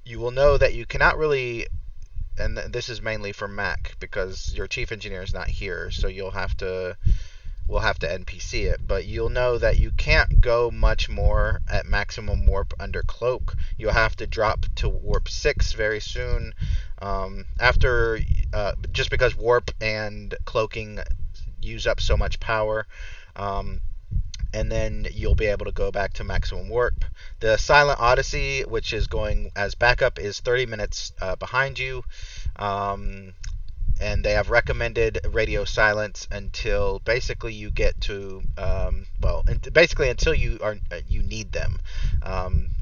you will know that you cannot really, and this is mainly for Mac because your chief engineer is not here, so we'll have to NPC it, but you'll know that you can't go much more at maximum warp under cloak. You'll have to drop to warp 6 very soon. After just because warp and cloaking use up so much power. And then you'll be able to go back to maximum warp. The Silent Odyssey, which is going as backup, is 30 minutes behind you. And they have recommended radio silence until basically you get to basically until you need them.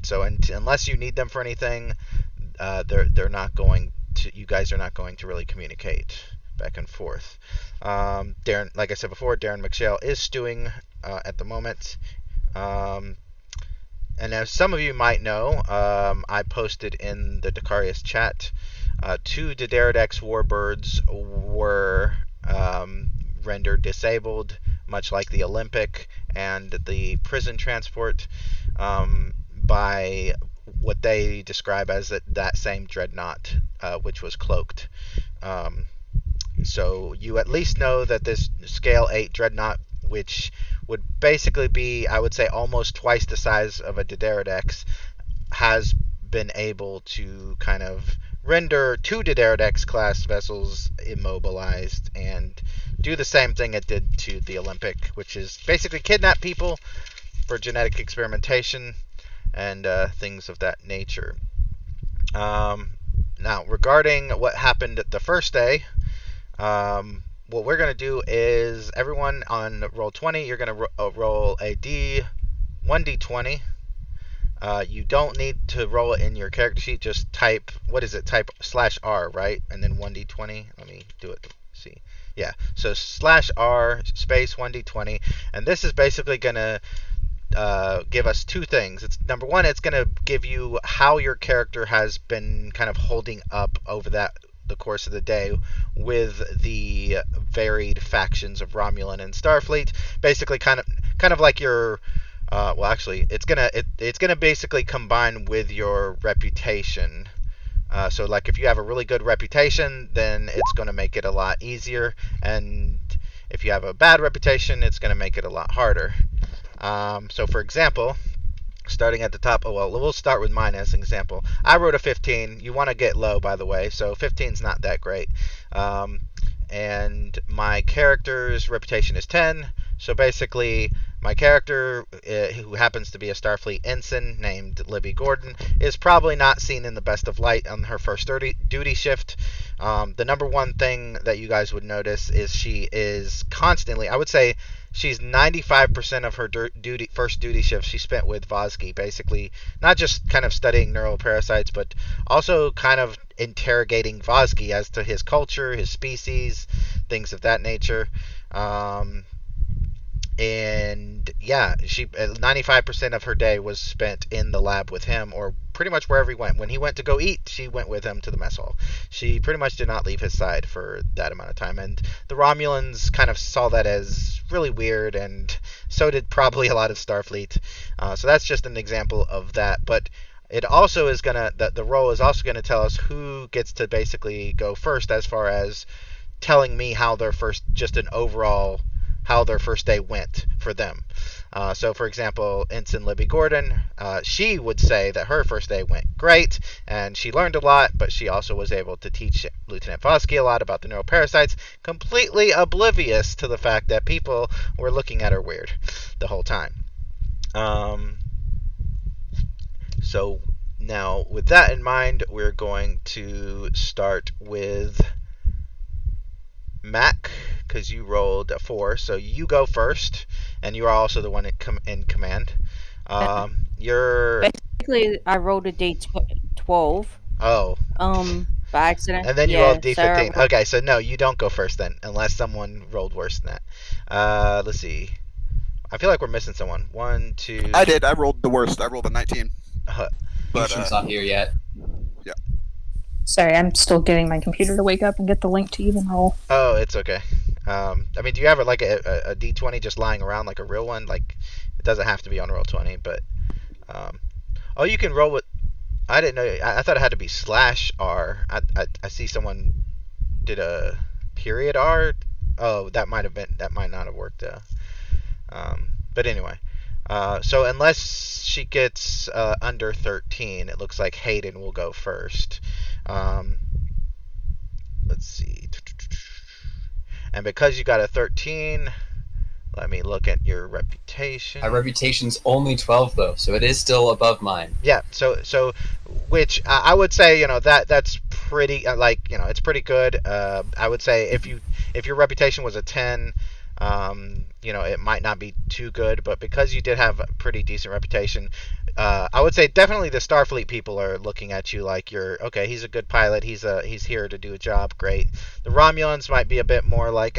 So unless you need them for anything, they're not going to. You guys are not going to really communicate back and forth. Darren, like I said before, Darren McShale is stewing at the moment. And as some of you might know, I posted in the Decarius chat, 2 D'Deridex warbirds were rendered disabled, much like the Olympic and the prison transport, by what they describe as that same dreadnought, which was cloaked. So you at least know that this scale 8 dreadnought, which would basically be, I would say, almost twice the size of a D'Deridex, has been able to kind of render 2 D'Deridex class vessels immobilized and do the same thing it did to the Olympic, which is basically kidnap people for genetic experimentation and things of that nature. Now, regarding what happened the first day, what we're going to do is everyone on roll 20, you're going to roll a 1d20. You don't need to roll it in your character sheet. Just type, type /R, right? And then 1d20. Let me do it. See. Yeah. So /R space 1d20. And this is basically going to give us 2 things. It's number 1, it's going to give you how your character has been kind of holding up over the course of the day with the varied factions of Romulan and Starfleet. Basically, kind of like your it's gonna basically combine with your reputation. So like if you have a really good reputation, then it's gonna make it a lot easier, and if you have a bad reputation, it's gonna make it a lot harder. So for example, starting at the top, we'll start with mine as an example. I wrote a 15. You want to get low, by the way, so 15 is not that great. And my character's reputation is 10. So basically, my character, who happens to be a Starfleet ensign named Libby Gordon, is probably not seen in the best of light on her first duty shift. The number one thing that you guys would notice is she is constantly, I would say, she's 95% of her first duty shift she spent with Vosky, basically not just kind of studying neural parasites, but also kind of interrogating Vosky as to his culture, his species, things of that nature. And yeah, 95% of her day was spent in the lab with him, or pretty much wherever he went. When he went to go eat, she went with him to the mess hall. She pretty much did not leave his side for that amount of time, and the Romulans kind of saw that as really weird, and so did probably a lot of Starfleet. So that's just an example of that. But it also is gonna, the role is also gonna tell us who gets to basically go first, as far as telling me how their first, just an overall, how their first day went for them. So, for example, Ensign Libby Gordon, she would say that her first day went great, and she learned a lot, but she also was able to teach Lieutenant Vosky a lot about the neuroparasites, completely oblivious to the fact that people were looking at her weird the whole time. So, now, with that in mind, we're going to start with Mac, because you rolled a 4, so you go first, and you are also the one in command. You're Basically, I rolled a D12. Oh. By accident. And then you rolled D15. So Okay, so no, you don't go first then, unless someone rolled worse than that. Let's see. I feel like we're missing someone. 1, 2. I did. I rolled the worst. I rolled a 19. But not here yet. Yeah. Sorry, I'm still getting my computer to wake up and get the link to even roll. Oh, it's okay. I mean, do you have like a D20 just lying around, like a real one? Like, it doesn't have to be on roll 20, but you can roll with. I didn't know. I thought it had to be /R. I see someone did a period R. Oh, that might not have worked. But anyway, so unless she gets under 13, it looks like Hayden will go first. Let's see. And because you got a 13, let me look at your reputation. My reputation's only 12 though, so it is still above mine. Yeah. So, which I would say, that's pretty it's pretty good. I would say if your reputation was a 10, it might not be too good, but because you did have a pretty decent reputation, I would say definitely the Starfleet people are looking at you like you're okay. He's a good pilot. He's here to do a job. Great. The Romulans might be a bit more like,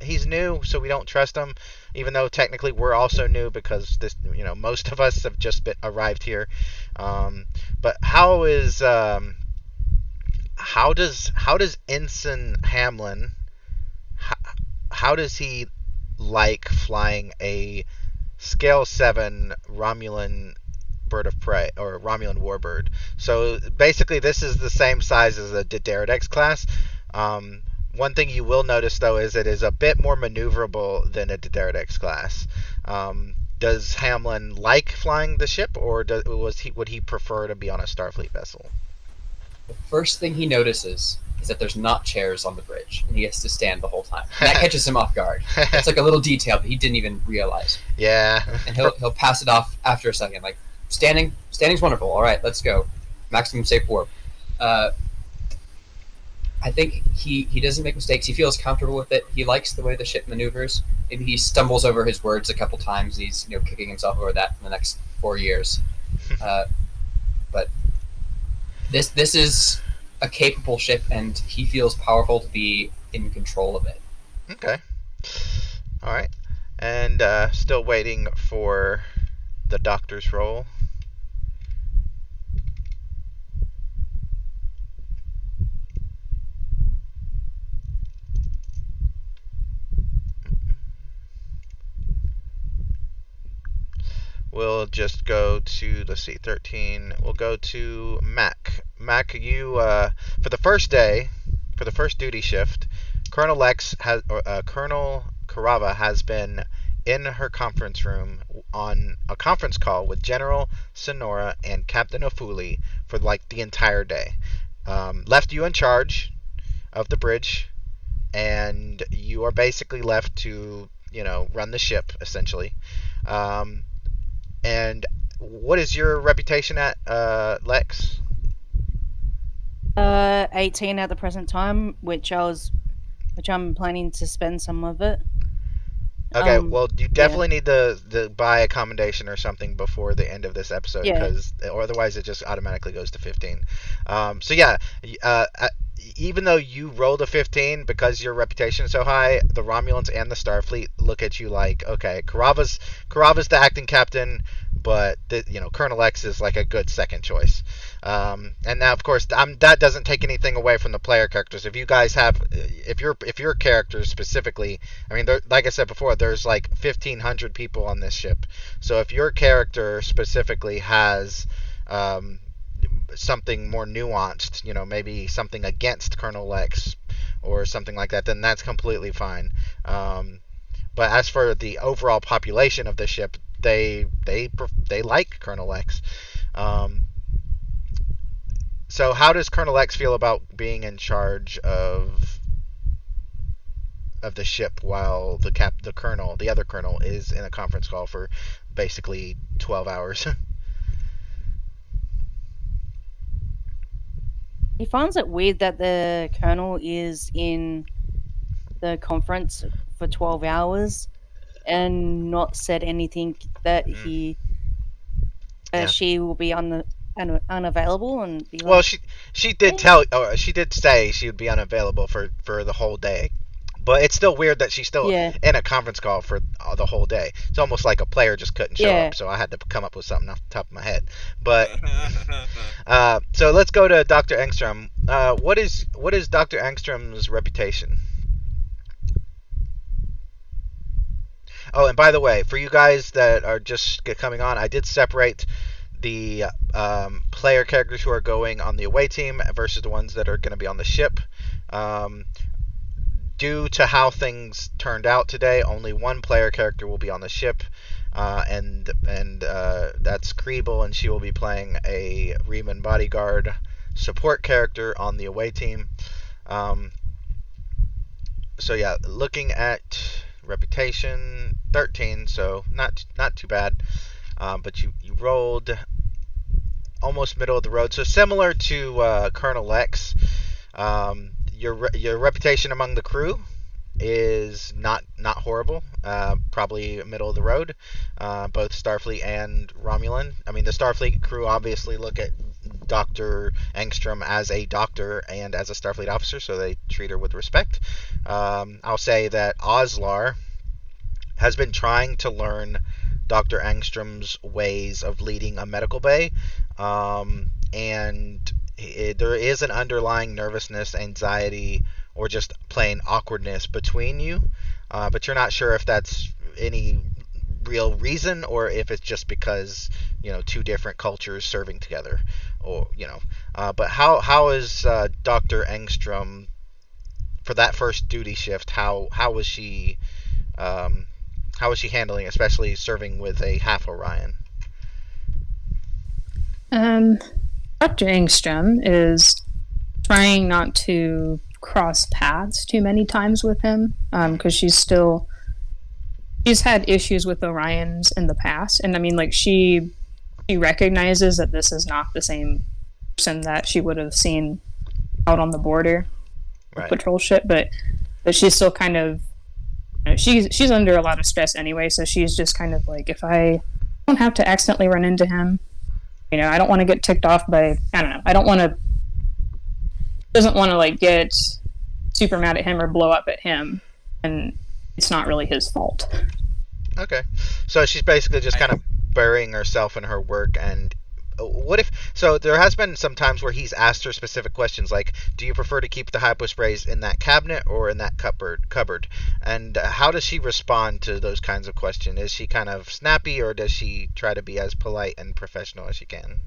he's new, so we don't trust him. Even though technically we're also new because most of us have just arrived here. But how does Ensign Hamlin? How does he like flying a Scale 7 Romulan bird of prey or Romulan warbird? So basically, this is the same size as a D'Deridex class. One thing you will notice though is it is a bit more maneuverable than a D'Deridex class. Does Hamlin like flying the ship, or would he prefer to be on a Starfleet vessel? The first thing he notices is that there's not chairs on the bridge, and he has to stand the whole time. And that catches him off guard. It's like a little detail that he didn't even realize. Yeah. And he'll pass it off after a second, like standing's wonderful. All right, let's go. Maximum safe warp. I think he doesn't make mistakes. He feels comfortable with it. He likes the way the ship maneuvers. Maybe he stumbles over his words a couple times. He's kicking himself over that in the next 4 years. But this is a capable ship, and he feels powerful to be in control of it. Okay. All right. And still waiting for the doctor's roll. We'll just go to, let's see, 13. We'll go to Mac. Mac, you, for the first day, for the first duty shift, Colonel Carava has been in her conference room on a conference call with General Sonora and Captain Ofuli for like the entire day. Left you in charge of the bridge, and you are basically left to, run the ship, essentially. And what is your reputation at, Lex? 18 at the present time, which I'm planning to spend some of it. Okay, well, you definitely need to buy a commendation or something before the end of this episode, or otherwise it just automatically goes to 15. So yeah, even though you rolled a 15, because your reputation is so high, the Romulans and the Starfleet look at you like, okay, Carava's the acting captain, but Colonel X is like a good second choice. And now, of course, that doesn't take anything away from the player characters. If you guys have, if your characters specifically, I mean, like I said before, there's like 1,500 people on this ship. So if your character specifically has something more nuanced, maybe something against Colonel X or something like that, then that's completely fine. But as for the overall population of the ship, they like Colonel X. So how does Colonel X feel about being in charge of the ship while the other colonel is in a conference call for basically 12 hours? He finds it weird that the colonel is in the conference for 12 hours and not said anything that she will be unavailable and be like, well, she did she did say she would be unavailable for the whole day. But it's still weird that she's still in a conference call for the whole day. It's almost like a player just couldn't show up, so I had to come up with something off the top of my head. But so let's go to Dr. Engstrom. What is Dr. Engstrom's reputation? Oh, and by the way, for you guys that are just coming on, I did separate the player characters who are going on the away team versus the ones that are going to be on the ship. Due to how things turned out today, only one player character will be on the ship, and that's Kriebel, and she will be playing a Riemann bodyguard support character on the away team. So yeah, looking at reputation, 13, so not too bad, but you rolled almost middle of the road, so similar to Colonel X. Your reputation among the crew is not horrible. Probably middle of the road. Both Starfleet and Romulan. I mean, the Starfleet crew obviously look at Dr. Engstrom as a doctor and as a Starfleet officer, so they treat her with respect. I'll say that Oslar has been trying to learn Dr. Engstrom's ways of leading a medical bay, and there is an underlying nervousness, anxiety, or just plain awkwardness between you, but you're not sure if that's any real reason or if it's just because, you know, two different cultures serving together, or, you know. But how is Dr. Engstrom for that first duty shift? How was she handling, especially serving with a half Orion? Dr. Engstrom is trying not to cross paths too many times with him, because she's had issues with Orions in the past, and I mean, like, she recognizes that this is not the same person that she would have seen out on the border, Right. patrol ship, but she's still kind of, you know, she's under a lot of stress anyway, so she's just kind of like, if I don't have to accidentally run into him, you know, I don't want to get ticked off by, I don't know, doesn't want to like get super mad at him or blow up at him, and it's not really his fault. Okay, so she's basically just kind of burying herself in her work. And what if, so there has been some times where he's asked her specific questions like, do you prefer to keep the hypo sprays in that cabinet or in that cupboard? And how does she respond to those kinds of questions? Is she kind of snappy, or does she try to be as polite and professional as she can?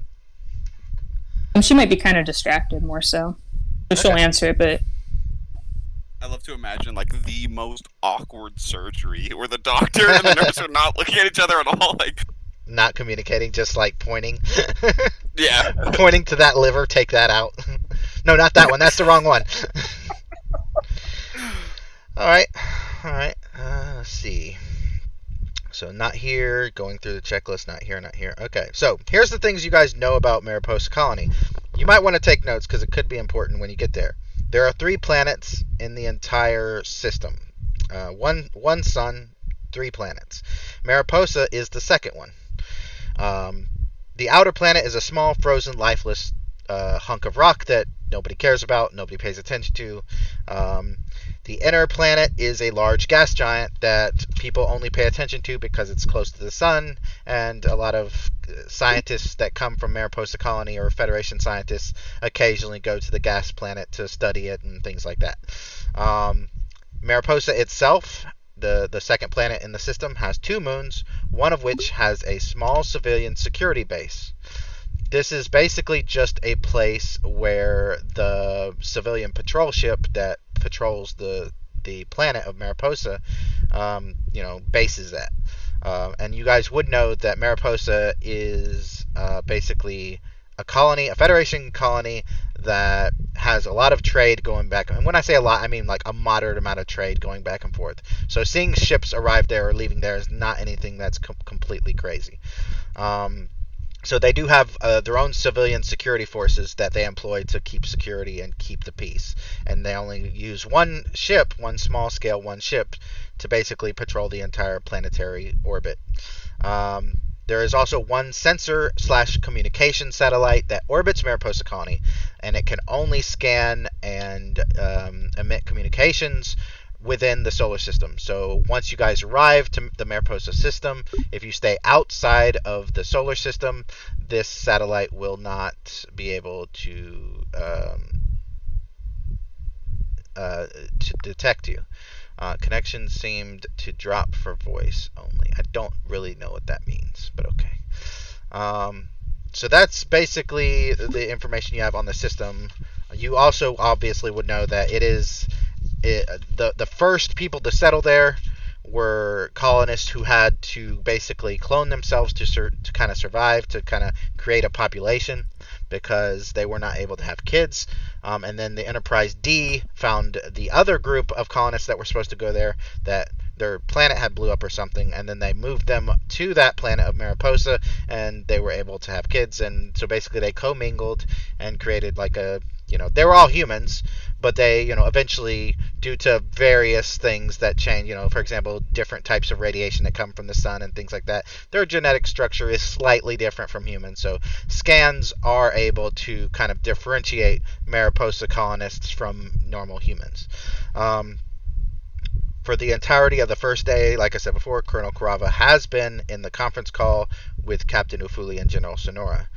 And she might be kind of distracted more so. So she'll answer it, but I love to imagine like the most awkward surgery where the doctor and the nurse are not looking at each other at all. Like, Not communicating, just like pointing. yeah. Pointing to that liver, take that out. No, not that one. That's the wrong one. All right. Let's see. So not here, going through the checklist, not here, not here. Okay, so here's the things you guys know about Mariposa Colony. You might want to take notes because it could be important when you get there. There are 3 planets in the entire system. One sun, 3 planets. Mariposa is the second one. The outer planet is a small, frozen, lifeless hunk of rock that nobody cares about, nobody pays attention to. The inner planet is a large gas giant that people only pay attention to because it's close to the sun, and a lot of scientists that come from Mariposa Colony or Federation scientists occasionally go to the gas planet to study it and things like that. Mariposa itself, the second planet in the system, has 2 moons, one of which has a small civilian security base. This is basically just a place where the civilian patrol ship that patrols the planet of Mariposa, bases at. And you guys would know that Mariposa is basically a colony, a Federation colony that has a lot of trade going back. And when I say a lot, I mean like a moderate amount of trade going back and forth. So seeing ships arrive there or leaving there is not anything that's completely crazy. So they do have their own civilian security forces that they employ to keep security and keep the peace. And they only use one ship, one small scale, one ship, to basically patrol the entire planetary orbit. There is also one sensor/communication satellite that orbits Mariposa Colony, and it can only scan and emit communications within the solar system. So once you guys arrive to the Mariposa system, if you stay outside of the solar system, this satellite will not be able to detect you. Connection seemed to drop for voice only. I don't really know what that means, but okay. So that's basically the information you have on the system. You also obviously would know that the first people to settle there were colonists who had to basically clone themselves to kind of survive, to kind of create a population, because they were not able to have kids. And then the Enterprise D found the other group of colonists that were supposed to go there, that their planet had blew up or something, and then they moved them to that planet of Mariposa, and they were able to have kids. And so basically they commingled and created like a, they were all humans, but they, eventually, due to various things that change, for example, different types of radiation that come from the sun and things like that, their genetic structure is slightly different from humans. So scans are able to kind of differentiate Mariposa colonists from normal humans. For the entirety of the first day, like I said before, Colonel Carava has been in the conference call with Captain Ufuli and General Sonora.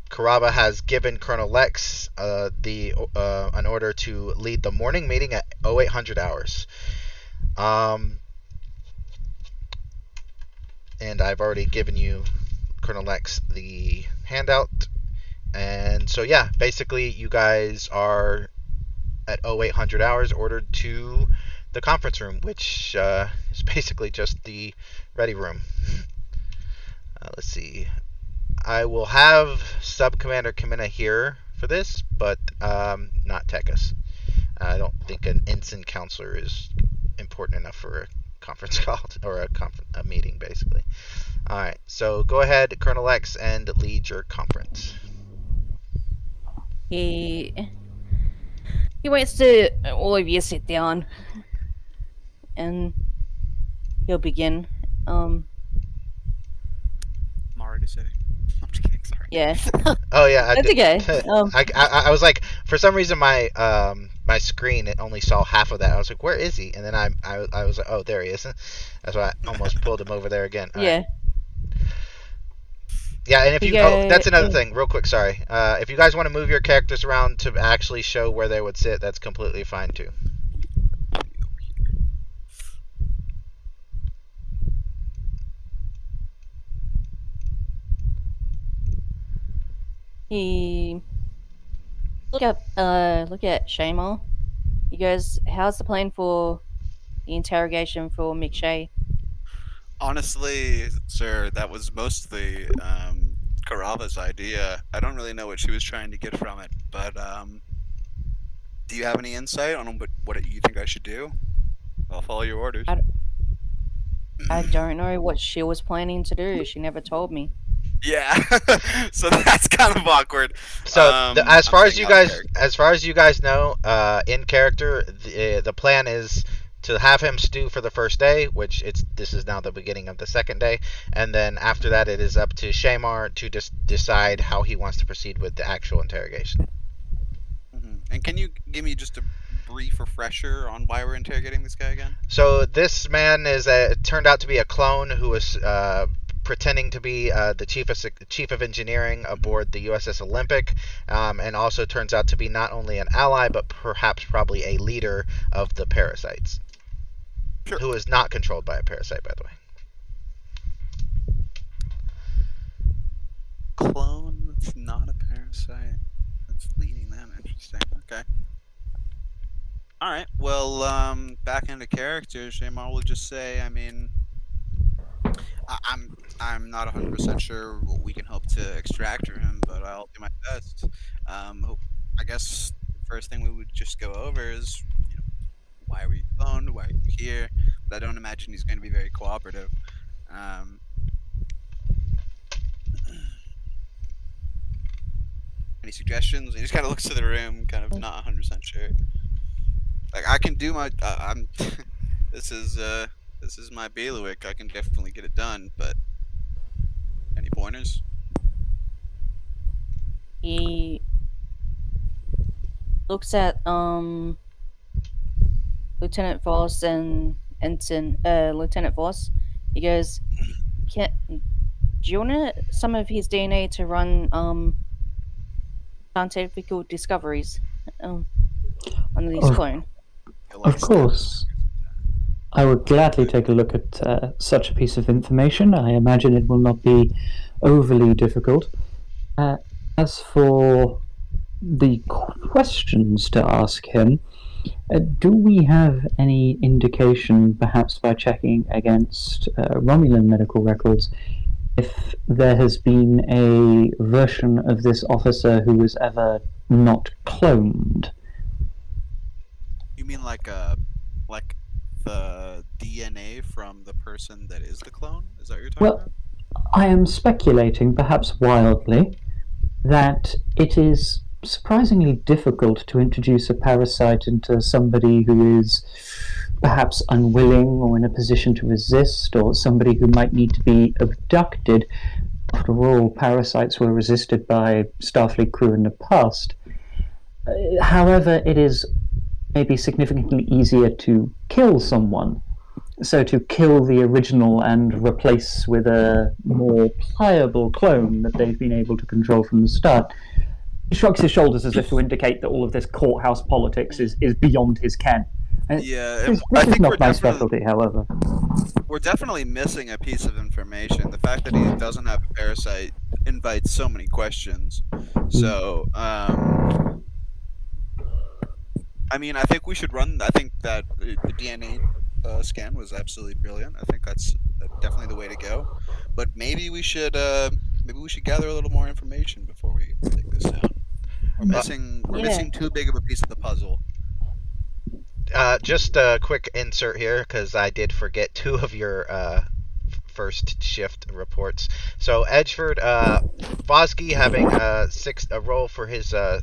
Carava has given Colonel Lex an order to lead the morning meeting at 0800 hours. And I've already given you, Colonel Lex, the handout. And so, yeah, basically you guys are at 0800 hours ordered to the conference room, which is basically just the ready room. Let's see. I will have Sub Commander Kamina here for this, but not Tekis. I don't think an ensign counselor is important enough for a conference call or a meeting, basically. All right, so go ahead, Colonel X, and lead your conference. He waits to all of you sit down, and he'll begin. I'm already sitting. I'm just kidding. Sorry. Yeah. Oh yeah, That's okay. I was like, for some reason my my screen, it only saw half of that. I was like, where is he? And then I was like, oh, there he is. That's why I almost pulled him over there again. All yeah. right. Yeah, and if that's another thing, real quick. Sorry. If you guys want to move your characters around to actually show where they would sit, that's completely fine too. He look at Shamal. He goes, "How's the plan for the interrogation for McShay?" Honestly, sir, that was mostly Carava's idea. I don't really know what she was trying to get from it, but do you have any insight on what you think I should do? I'll follow your orders. I don't know what she was planning to do. She never told me. Yeah, so that's kind of awkward. So as far as you guys know, in character, the plan is to have him stew for the first day, which this is now the beginning of the second day, and then after that it is up to Shamar to just decide how he wants to proceed with the actual interrogation. Mm-hmm. And can you give me just a brief refresher on why we're interrogating this guy again? So this man turned out to be a clone who was pretending to be the chief of engineering aboard the USS Olympic, and also turns out to be not only an ally but perhaps probably a leader of the parasites. Sure. Who is not controlled by a parasite, by the way. Clone that's not a parasite that's leading them. Interesting. Okay. All right. Well, back into character, Shamar will just say, I mean, I'm not 100% sure what we can hope to extract from him, but I'll do my best. I guess the first thing we would just go over is, why were you cloned? Why are you here? But I don't imagine he's going to be very cooperative. Any suggestions? He just kind of looks to the room, kind of not 100% sure. Like, I can do my. I'm. This is my bailiwick. I can definitely get it done, but any pointers? He looks at Lieutenant Voss and Ensign Lieutenant Voss. He goes, do you want some of his DNA to run scientific discoveries on these clone? Of course. I would gladly take a look at such a piece of information. I imagine it will not be overly difficult. As for the questions to ask him, do we have any indication, perhaps by checking against Romulan medical records, if there has been a version of this officer who was ever not cloned? You mean like the DNA from the person that is the clone? Is that what you're talking Well, about? I am speculating, perhaps wildly, that it is surprisingly difficult to introduce a parasite into somebody who is perhaps unwilling or in a position to resist, or somebody who might need to be abducted. After all, parasites were resisted by Starfleet crew in the past. However, it is maybe significantly easier to kill someone. So to kill the original and replace with a more pliable clone that they've been able to control from the start. He shrugs his shoulders as if to indicate that all of this courthouse politics is beyond his ken. Yeah, This I is think not my specialty, however. we're definitely missing a piece of information. The fact that he doesn't have a parasite invites so many questions. So, I mean, I think we should run. I think that the DNA scan was absolutely brilliant. I think that's definitely the way to go. But maybe we should gather a little more information before we take this down. We're missing too big of a piece of the puzzle. Just a quick insert here, because I did forget two of your first shift reports. So Edgeford, Vosky having a roll for his a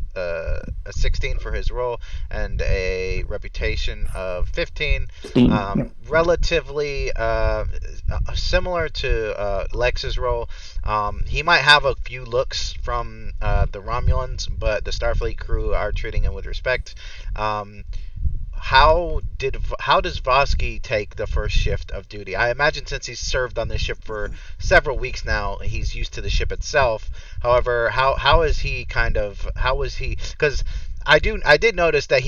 16 for his roll and a reputation of 15. Relatively similar to Lex's roll. He might have a few looks from the Romulans, but the Starfleet crew are treating him with respect. How does Vosky take the first shift of duty? I imagine since he's served on this ship for several weeks now, he's used to the ship itself. However, how was he? Because I did notice that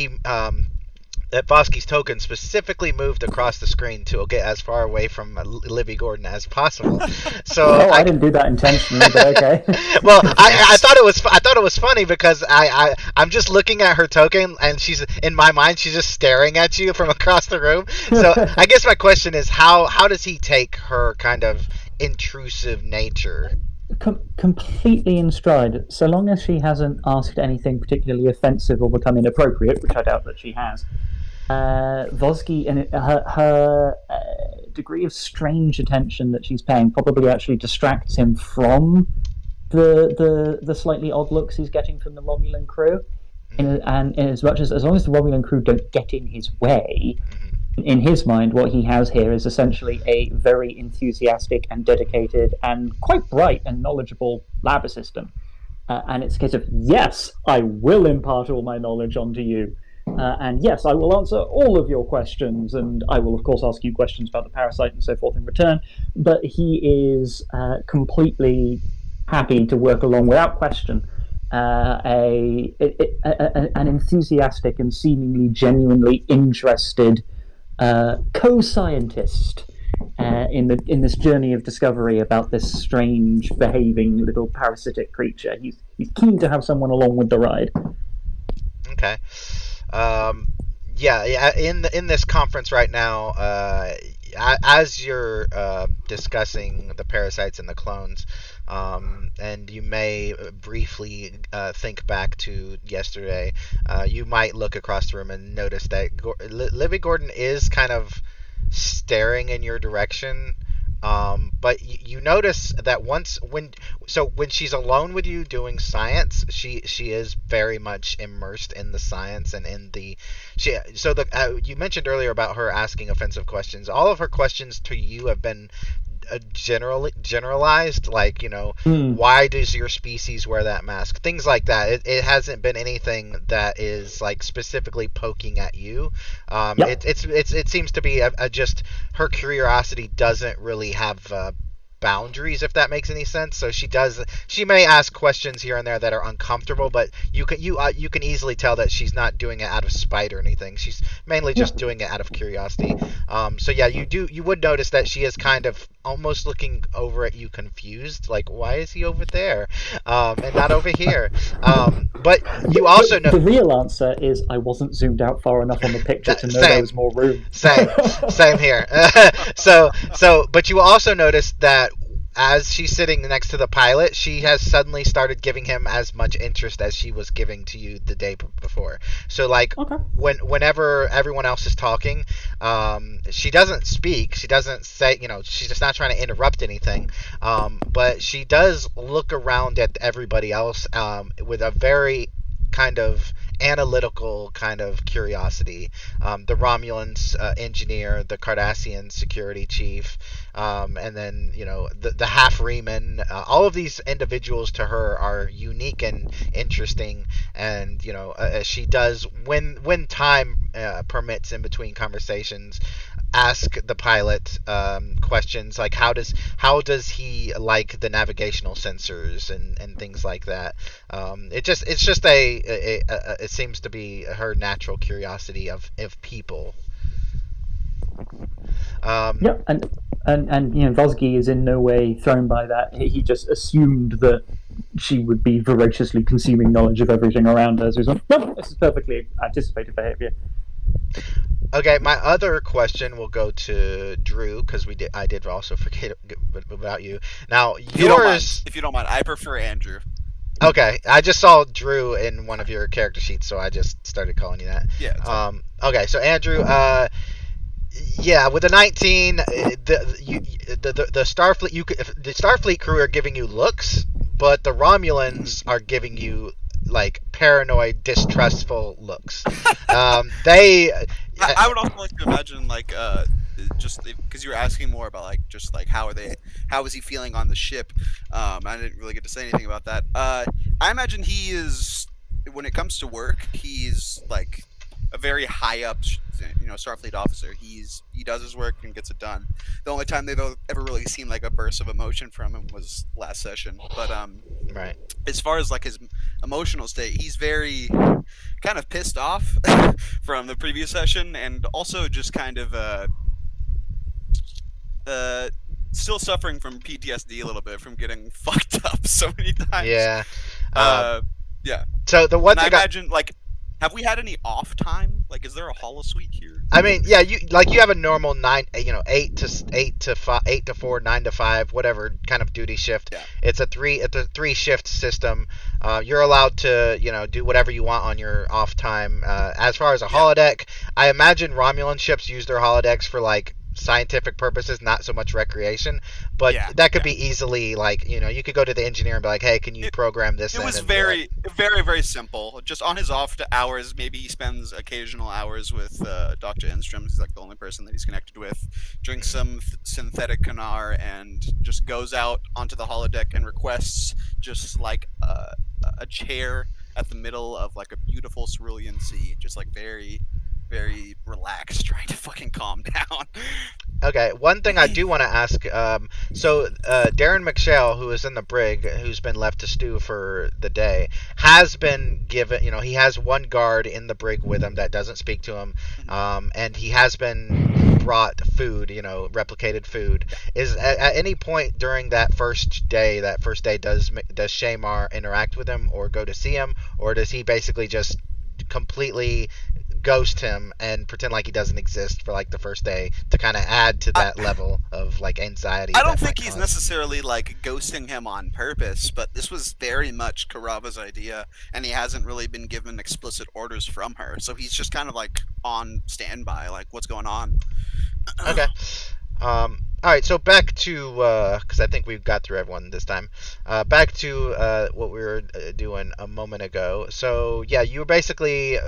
that Vosky's token specifically moved across the screen to get as far away from Libby Gordon as possible. So I didn't do that intentionally, but okay. Well, I thought it was funny because I'm just looking at her token and she's in my mind she's just staring at you from across the room. So I guess my question is how does he take her kind of intrusive nature? Completely in stride, so long as she hasn't asked anything particularly offensive or become inappropriate, which I doubt that she has. Vosky and her degree of strange attention that she's paying probably actually distracts him from the slightly odd looks he's getting from the Romulan crew. And as long as the Romulan crew don't get in his way, in his mind, what he has here is essentially a very enthusiastic and dedicated and quite bright and knowledgeable lab assistant. And it's a case of, yes, I will impart all my knowledge onto you. And yes, I will answer all of your questions, and I will, of course, ask you questions about the parasite and so forth in return. But he is completely happy to work along without question. An enthusiastic and seemingly genuinely interested co-scientist in this journey of discovery about this strange behaving little parasitic creature. He's keen to have someone along with the ride. Okay. In this conference right now, as you're discussing the parasites and the clones, and you may briefly think back to yesterday, you might look across the room and notice that Libby Gordon is kind of staring in your direction. But you notice that when she's alone with you doing science, she is very much immersed in the science and in the you mentioned earlier about her asking offensive questions. All of her questions to you have been generalized, like, why does your species wear that mask, things like that. It hasn't been anything that is like specifically poking at you. It seems to be just her curiosity doesn't really have boundaries, if that makes any sense. So she may ask questions here and there that are uncomfortable, but you can easily tell that she's not doing it out of spite or anything. She's mainly just doing it out of curiosity. So yeah, you would notice that she is kind of almost looking over at you confused, like, why is he over there, and not over here? But you also know The real answer is I wasn't zoomed out far enough on the picture to know there was more room. Same here. But you also notice that as she's sitting next to the pilot, she has suddenly started giving him as much interest as she was giving to you the day before. So like Okay. whenever everyone else is talking, she doesn't speak. She doesn't say, she's just not trying to interrupt anything. But she does look around at everybody else with a very kind of analytical kind of curiosity. The Romulan engineer, the Cardassian security chief, and then the half Reman. All of these individuals to her are unique and interesting, and she does when time permits in between conversations, ask the pilot questions like how does he like the navigational sensors and things like that. It seems to be her natural curiosity of people. Yeah, and Vosky is in no way thrown by that. He just assumed that she would be voraciously consuming knowledge of everything around her. So he's like, no, this is perfectly anticipated behavior. Okay, my other question will go to Drew because I did also forget about you. Now yours, if you don't mind, I prefer Andrew. Okay, I just saw Drew in one of your character sheets, so I just started calling you that. Yeah. Okay, so Andrew, yeah, with a 19, the Starfleet the Starfleet crew are giving you looks, but the Romulans are giving you like paranoid, distrustful looks. I would also like to imagine just because you were asking more about just how is he feeling on the ship. I didn't really get to say anything about that. I imagine he is, when it comes to work, he's like a very high up Starfleet officer. He does his work and gets it done. The only time they've ever really seen like a burst of emotion from him was last session. But right. As far as like his emotional state, he's very kind of pissed off from the previous session, and also just kind of still suffering from PTSD a little bit from getting fucked up so many times. Yeah. Yeah. So the one and thing I imagine have we had any off time? Like, is there a holosuite here? I mean, yeah, you have a normal 8 to 4, 9 to 5, whatever kind of duty shift. Yeah. It's a three shift system. You're allowed to do whatever you want on your off time. As far as a holodeck, I imagine Romulan ships use their holodecks for like scientific purposes, not so much recreation, but that could be easily you could go to the engineer and be like, hey, can you program this? It was very very simple. Just on his off hours, maybe he spends occasional hours with Dr. Enstrom. He's like the only person that he's connected with, drinks some synthetic canar, and just goes out onto the holodeck and requests just like a chair at the middle of like a beautiful cerulean sea, just like very very relaxed, trying to fucking calm down. Okay, one thing I do want to ask, so Darren McShale, who is in the brig, who's been left to stew for the day, has been given, he has one guard in the brig with him that doesn't speak to him, and he has been brought food, replicated food. Is at any point during that first day, does Shamar interact with him or go to see him, or does he basically just completely ghost him and pretend like he doesn't exist for like the first day to kind of add to that level of like anxiety? I don't think he's necessarily like ghosting him on purpose, but this was very much Karava's idea, and he hasn't really been given explicit orders from her, so he's just kind of like on standby, like what's going on. Okay. All right, so back to, because I think we've got through everyone this time, back to what we were doing a moment ago. So, yeah, you were basically,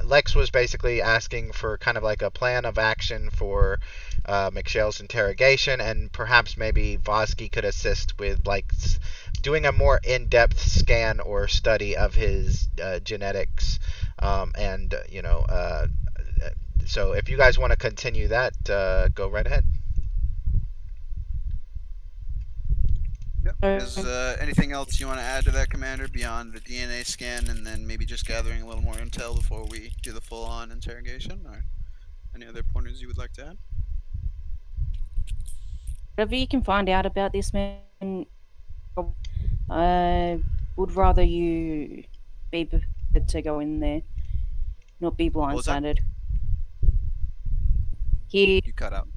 Lex was basically asking for kind of like a plan of action for McShale's interrogation, and perhaps maybe Vosky could assist with like doing a more in-depth scan or study of his genetics, and, so if you guys want to continue that, go right ahead. Is anything else you want to add to that, Commander, beyond the DNA scan and then maybe just gathering a little more intel before we do the full-on interrogation, or any other pointers you would like to add? Whatever you can find out about this man, I would rather you be prepared to go in there, not be was that? blindsided. He You cut out.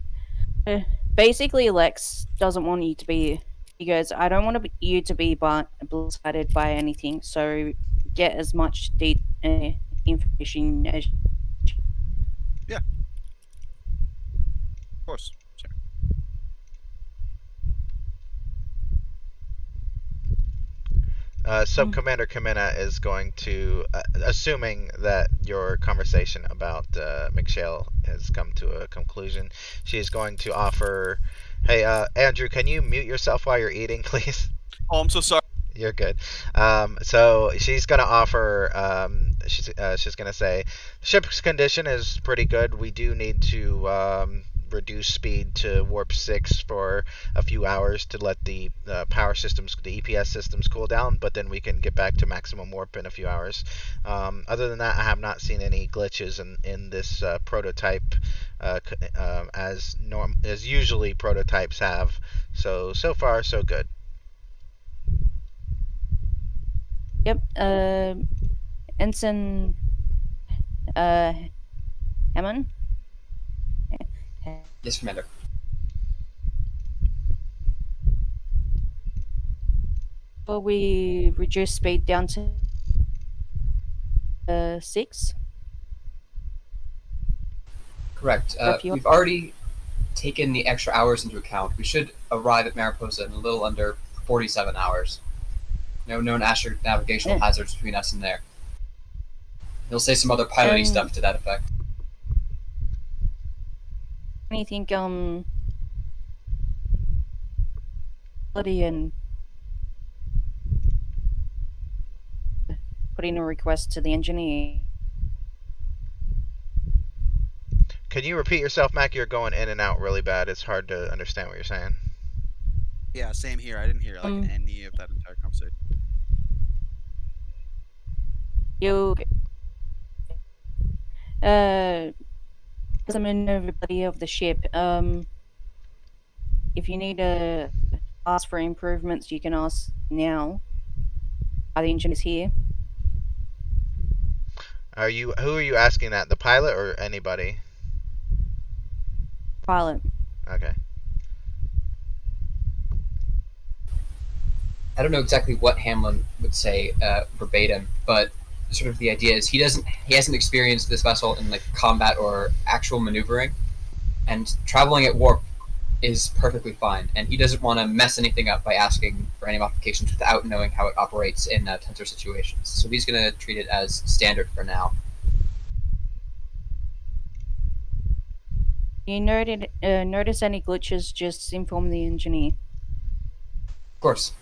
basically Lex doesn't want you to be. He goes, I don't want you to be blindsided by anything. So get as much information as. Of course. Sure. Sub-Commander Kamina is going to, assuming that your conversation about McShale has come to a conclusion, she's going to offer, hey, Andrew, can you mute yourself while you're eating, please? Oh, I'm so sorry. You're good. So she's going to offer, she's going to say, ship's condition is pretty good. We do need to reduce speed to warp 6 for a few hours to let the power systems, the EPS systems cool down, but then we can get back to maximum warp in a few hours. Other than that, I have not seen any glitches in this prototype as usually prototypes have. So far, so good. Yep. Ensign Hammond? Yes, Commander. Well, we reduce speed down to 6. Correct. We've already taken the extra hours into account. We should arrive at Mariposa in a little under 47 hours. No known navigational hazards between us and there. He'll say some other piloting stuff to that effect. Anything, quality and putting a request to the engineer. Can you repeat yourself, Mac? You're going in and out really bad. It's hard to understand what you're saying. Yeah, same here. I didn't hear any of that entire conversation. You summon everybody of the ship. If you need to ask for improvements, you can ask now. The engine is here. Who are you asking that? The pilot or anybody? Pilot. Okay. I don't know exactly what Hamlin would say verbatim, but sort of the idea is he hasn't experienced this vessel in like combat or actual maneuvering, and traveling at warp is perfectly fine, and he doesn't want to mess anything up by asking for any modifications without knowing how it operates in tenser situations. So he's going to treat it as standard for now. You notice any glitches, just inform the engineer. Of course.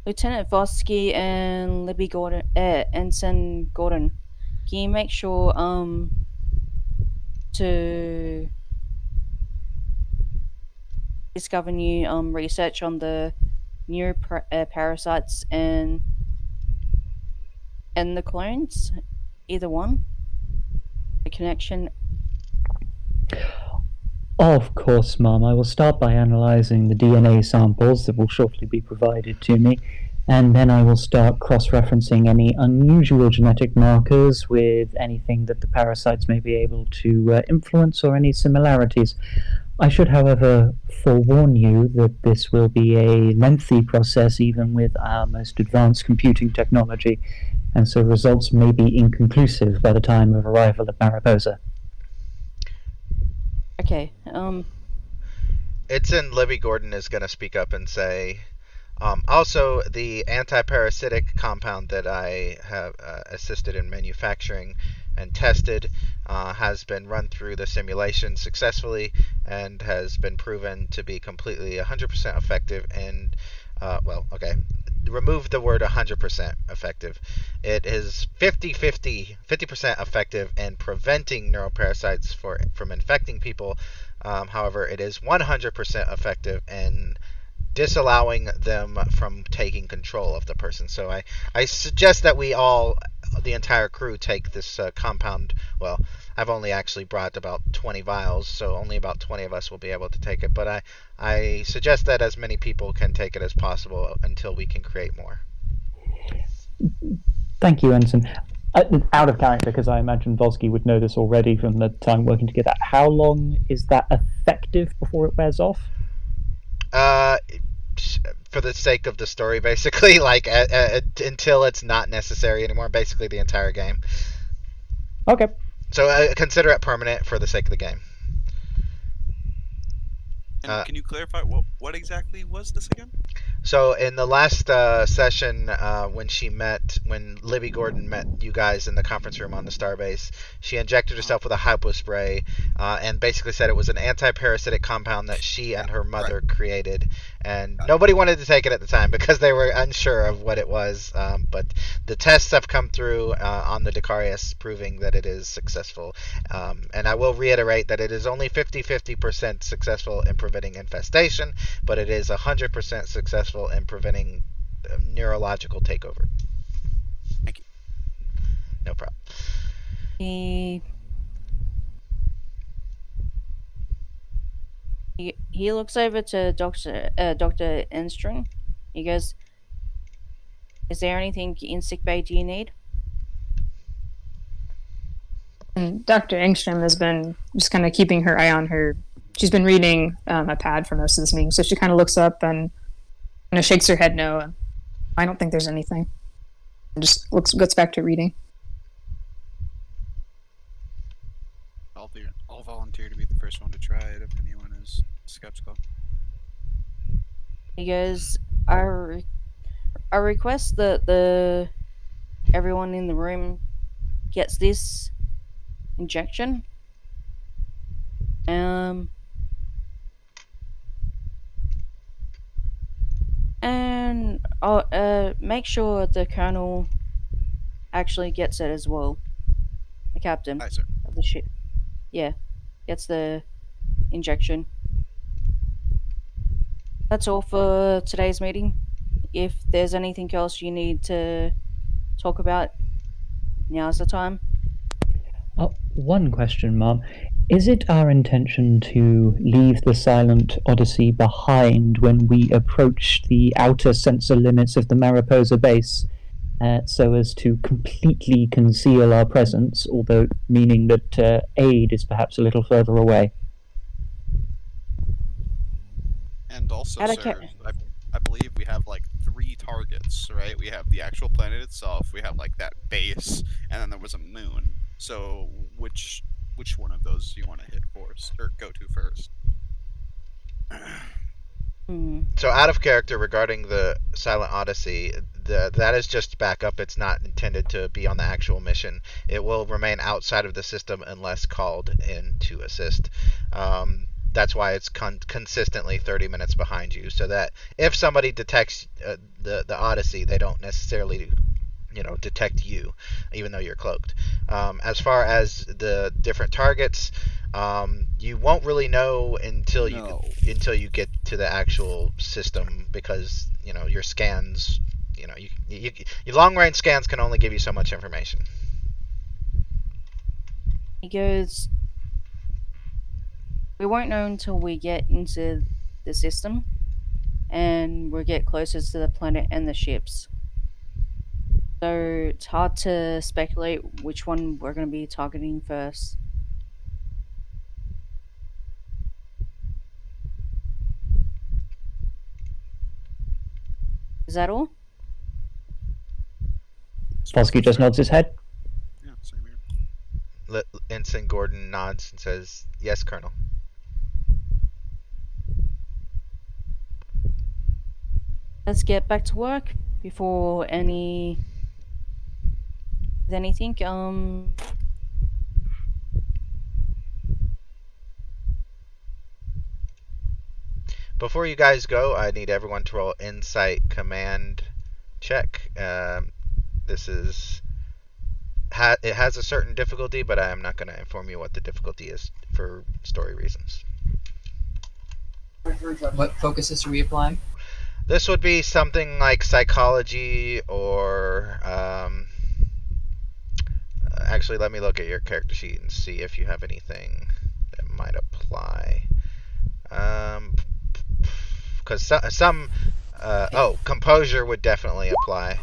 Lieutenant Vosky and Libby Gordon, Ensign Gordon, can you make sure to discover new research on the new parasites and the clones, either one, the connection. Of course, Mom. I will start by analysing the DNA samples that will shortly be provided to me, and then I will start cross-referencing any unusual genetic markers with anything that the parasites may be able to influence or any similarities. I should, however, forewarn you that this will be a lengthy process even with our most advanced computing technology, and so results may be inconclusive by the time of arrival at Mariposa. Okay. It's in Libby Gordon is going to speak up and say, also the anti-parasitic compound that I have assisted in manufacturing and tested has been run through the simulation successfully and has been proven to be completely 100% effective and remove the word 100% effective. It is 50% effective in preventing neuroparasites from infecting people. However, it is 100% effective in disallowing them from taking control of the person. So I suggest that we all, the entire crew, take this compound. Well, I've only actually brought about 20 vials, so only about 20 of us will be able to take it. But I suggest that as many people can take it as possible until we can create more. Thank you, Ensign. Out of character, because I imagine Volsky would know this already from the time working together. How long is that effective before it wears off? For the sake of the story, basically, like until it's not necessary anymore. Basically, the entire game. Okay. So consider it permanent for the sake of the game. And can you clarify what exactly was this again? So in the last session, when Libby Gordon met you guys in the conference room on the Starbase, she injected herself with a hypo spray and basically said it was an anti-parasitic compound that she and her mother created. And nobody wanted to take it at the time because they were unsure of what it was. But the tests have come through on the Dicarius proving that it is successful. And I will reiterate that it is only 50% successful in preventing infestation, but it is 100% successful in preventing neurological takeover. Thank you. No problem. He looks over to Dr. Enstrom. He goes, "Is there anything in sickbay do you need?" And Dr. Engstrom has been just kind of keeping her eye on her. She's been reading a pad for most of this meeting, so she kind of looks up and kind of shakes her head no. I don't think there's anything. And just gets back to reading. I'll volunteer to be the first one to try it if anyone is skeptical. He goes, I request that everyone in the room gets this injection. And I'll make sure the colonel actually gets it as well. The captain Hi, sir. of the ship. Yeah, gets the injection. That's all for today's meeting. If there's anything else you need to talk about, now's the time. One question, Mom. Is it our intention to leave the Silent Odyssey behind when we approach the outer sensor limits of the Mariposa base, so as to completely conceal our presence, although meaning that aid is perhaps a little further away? And also, sir, I believe we have like 3 targets, right? We have the actual planet itself, we have like that base, and then there was a moon. So which one of those do you want to hit first, or go to first? So out of character regarding the Silent Odyssey, that is just backup. It's not intended to be on the actual mission. It will remain outside of the system unless called in to assist. That's why it's consistently 30 minutes behind you, so that if somebody detects the Odyssey, they don't necessarily detect you, even though you're cloaked. As far as the different targets, you won't really know until you get to the actual system, because your scans, your long range scans can only give you so much information. He goes, we won't know until we get into the system and we get closer to the planet and the ships. So it's hard to speculate which one we're going to be targeting first. Is that all? Volsky just nods his head. Yeah, same here. Ensign Gordon nods and says, "Yes, Colonel." Let's get back to work before anything. Before you guys go, I need everyone to roll Insight Command check. This is it has a certain difficulty, but I am not going to inform you what the difficulty is for story reasons. What focuses are we applying? This would be something like psychology or actually, let me look at your character sheet and see if you have anything that might apply. Because some composure would definitely apply.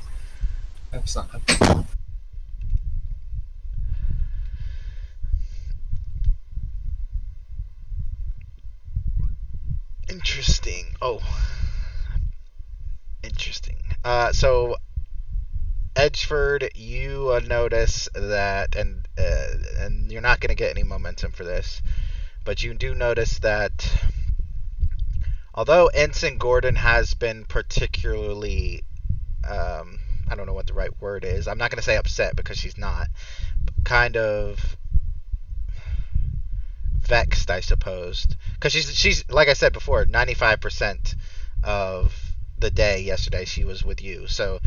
Excellent. Interesting. Interesting. So Edgeford, you notice that, and you're not going to get any momentum for this, but you do notice that although Ensign Gordon has been particularly, I don't know what the right word is. I'm not going to say upset because she's not. Kind of vexed, I suppose, because she's like I said before, 95% of the day yesterday she was with you, so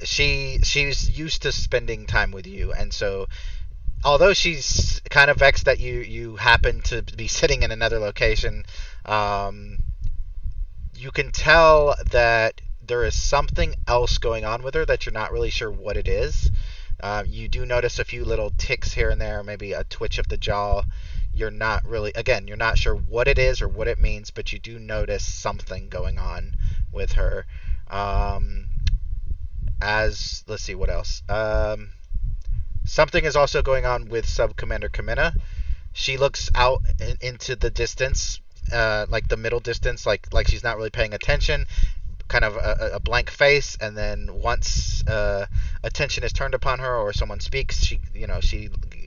she's used to spending time with you, and so although she's kind of vexed that you happen to be sitting in another location, you can tell that there is something else going on with her that you're not really sure what it is. You do notice a few little ticks here and there, maybe a twitch of the jaw. You're not sure what it is or what it means, but you do notice something going on with her. Let's see what else. Something is also going on with Sub Commander Kamina. She looks out into the distance, like the middle distance, like she's not really paying attention. Kind of a blank face, and then once attention is turned upon her or someone speaks, she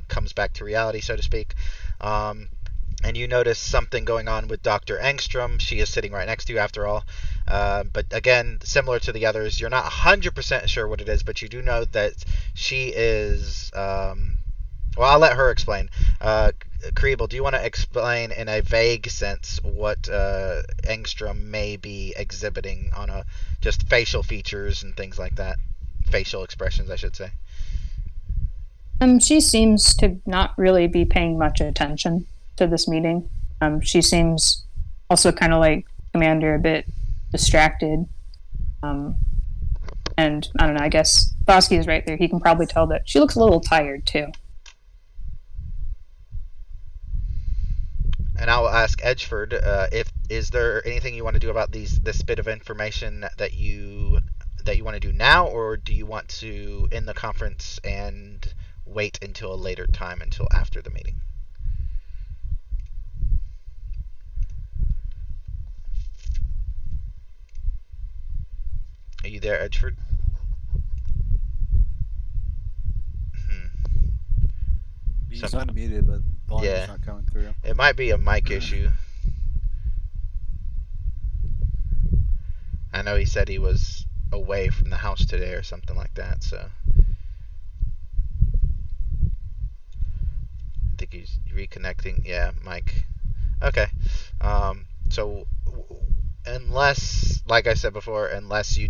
comes back to reality, so to speak. And you notice something going on with Dr. Engstrom. She is sitting right next to you, after all. But again, similar to the others, you're not 100% sure what it is, but you do know that she is. Well, I'll let her explain. Kriebel, do you want to explain in a vague sense what Engstrom may be exhibiting on just facial features and things like that? Facial expressions, I should say. She seems to not really be paying much attention to this meeting. She seems also kind of like Commander, a bit distracted. And I don't know, I guess Bosky is right there. He can probably tell that she looks a little tired too. And I will ask Edgeford, is there anything you want to do about this bit of information that you want to do now, or do you want to end the conference and wait until a later time, until after the meeting? Are you there, Edgeford? He's unmuted, but volume's not coming through. It might be a mic issue. I know he said he was away from the house today or something like that, so I think he's reconnecting. Yeah, mic. Okay. So unless, like I said before, unless you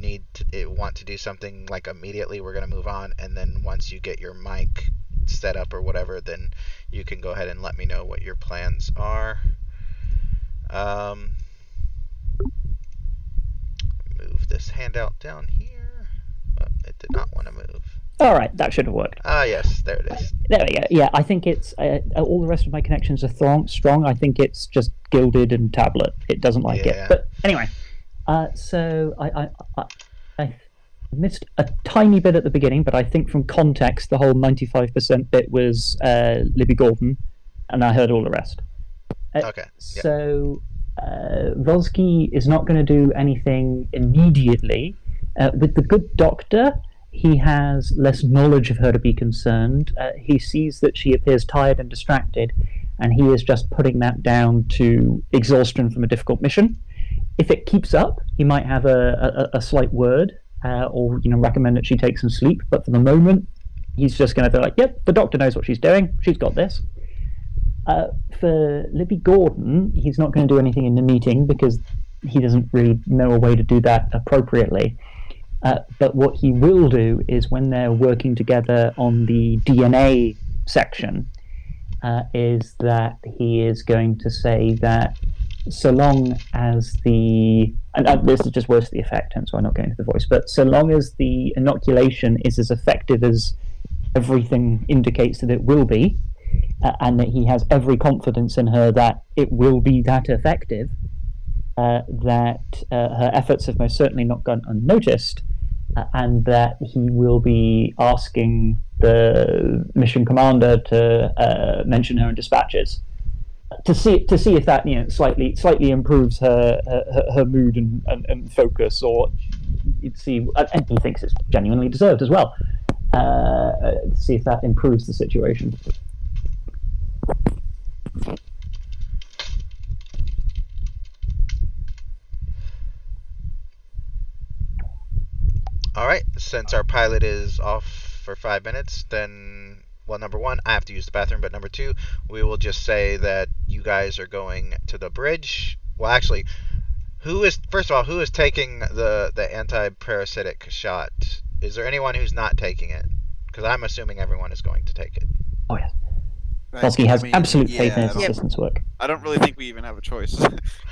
want to do something like immediately, we're going to move on, and then once you get your mic set up or whatever, then you can go ahead and let me know what your plans are. Move this handout down here. Oh, it did not want to move. All right, that should have worked. Ah, yes, there it is. There we go. Yeah, I think it's all the rest of my connections are strong. I think it's just Gilded and Tablet. It doesn't like it. But anyway, so I missed a tiny bit at the beginning, but I think from context, the whole 95% bit was Libby Gordon, and I heard all the rest. Okay. So Vosky is not going to do anything immediately. With the good doctor, he has less knowledge of her to be concerned. He sees that she appears tired and distracted, and he is just putting that down to exhaustion from a difficult mission. If it keeps up, he might have a slight word, or recommend that she take some sleep. But for the moment, he's just going to be like, "Yep, the doctor knows what she's doing. She's got this." For Libby Gordon, he's not going to do anything in the meeting because he doesn't really know a way to do that appropriately. But what he will do is when they're working together on the DNA section, is that he is going to say that so long as and this is just worse the effect, hence why I'm not going to the voice, but so long as the inoculation is as effective as everything indicates that it will be, and that he has every confidence in her that it will be that effective, that her efforts have most certainly not gone unnoticed, and that he will be asking the mission commander to mention her in dispatches to see if that slightly improves her mood and focus, or see, and he thinks it's genuinely deserved as well. To see if that improves the situation. All right. Since our pilot is off for 5 minutes, then, well, number one, I have to use the bathroom, but number two, we will just say that you guys are going to the bridge. Well, actually, first of all, who is taking the anti-parasitic shot? Is there anyone who's not taking it? Because I'm assuming everyone is going to take it. Oh yes. Right. Belsky has absolute faith in yeah, his assistant's work. I don't really think we even have a choice.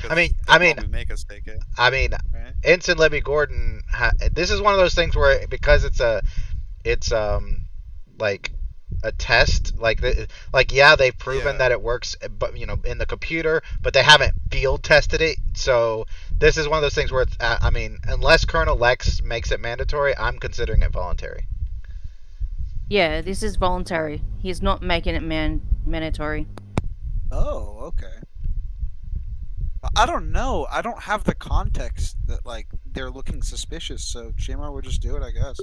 I mean, they'll probably make us take it. I mean, Right? Ensign Libby Gordon. This is one of those things where, because it's like a test, like yeah, they've proven that it works, but in the computer, but they haven't field tested it. So this is one of those things where it's, I mean, unless Colonel Lex makes it mandatory, I'm considering it voluntary. Yeah, this is voluntary. He's not making it mandatory. Oh, okay. I don't know. I don't have the context that, like, they're looking suspicious, so Shamar will just do it, I guess.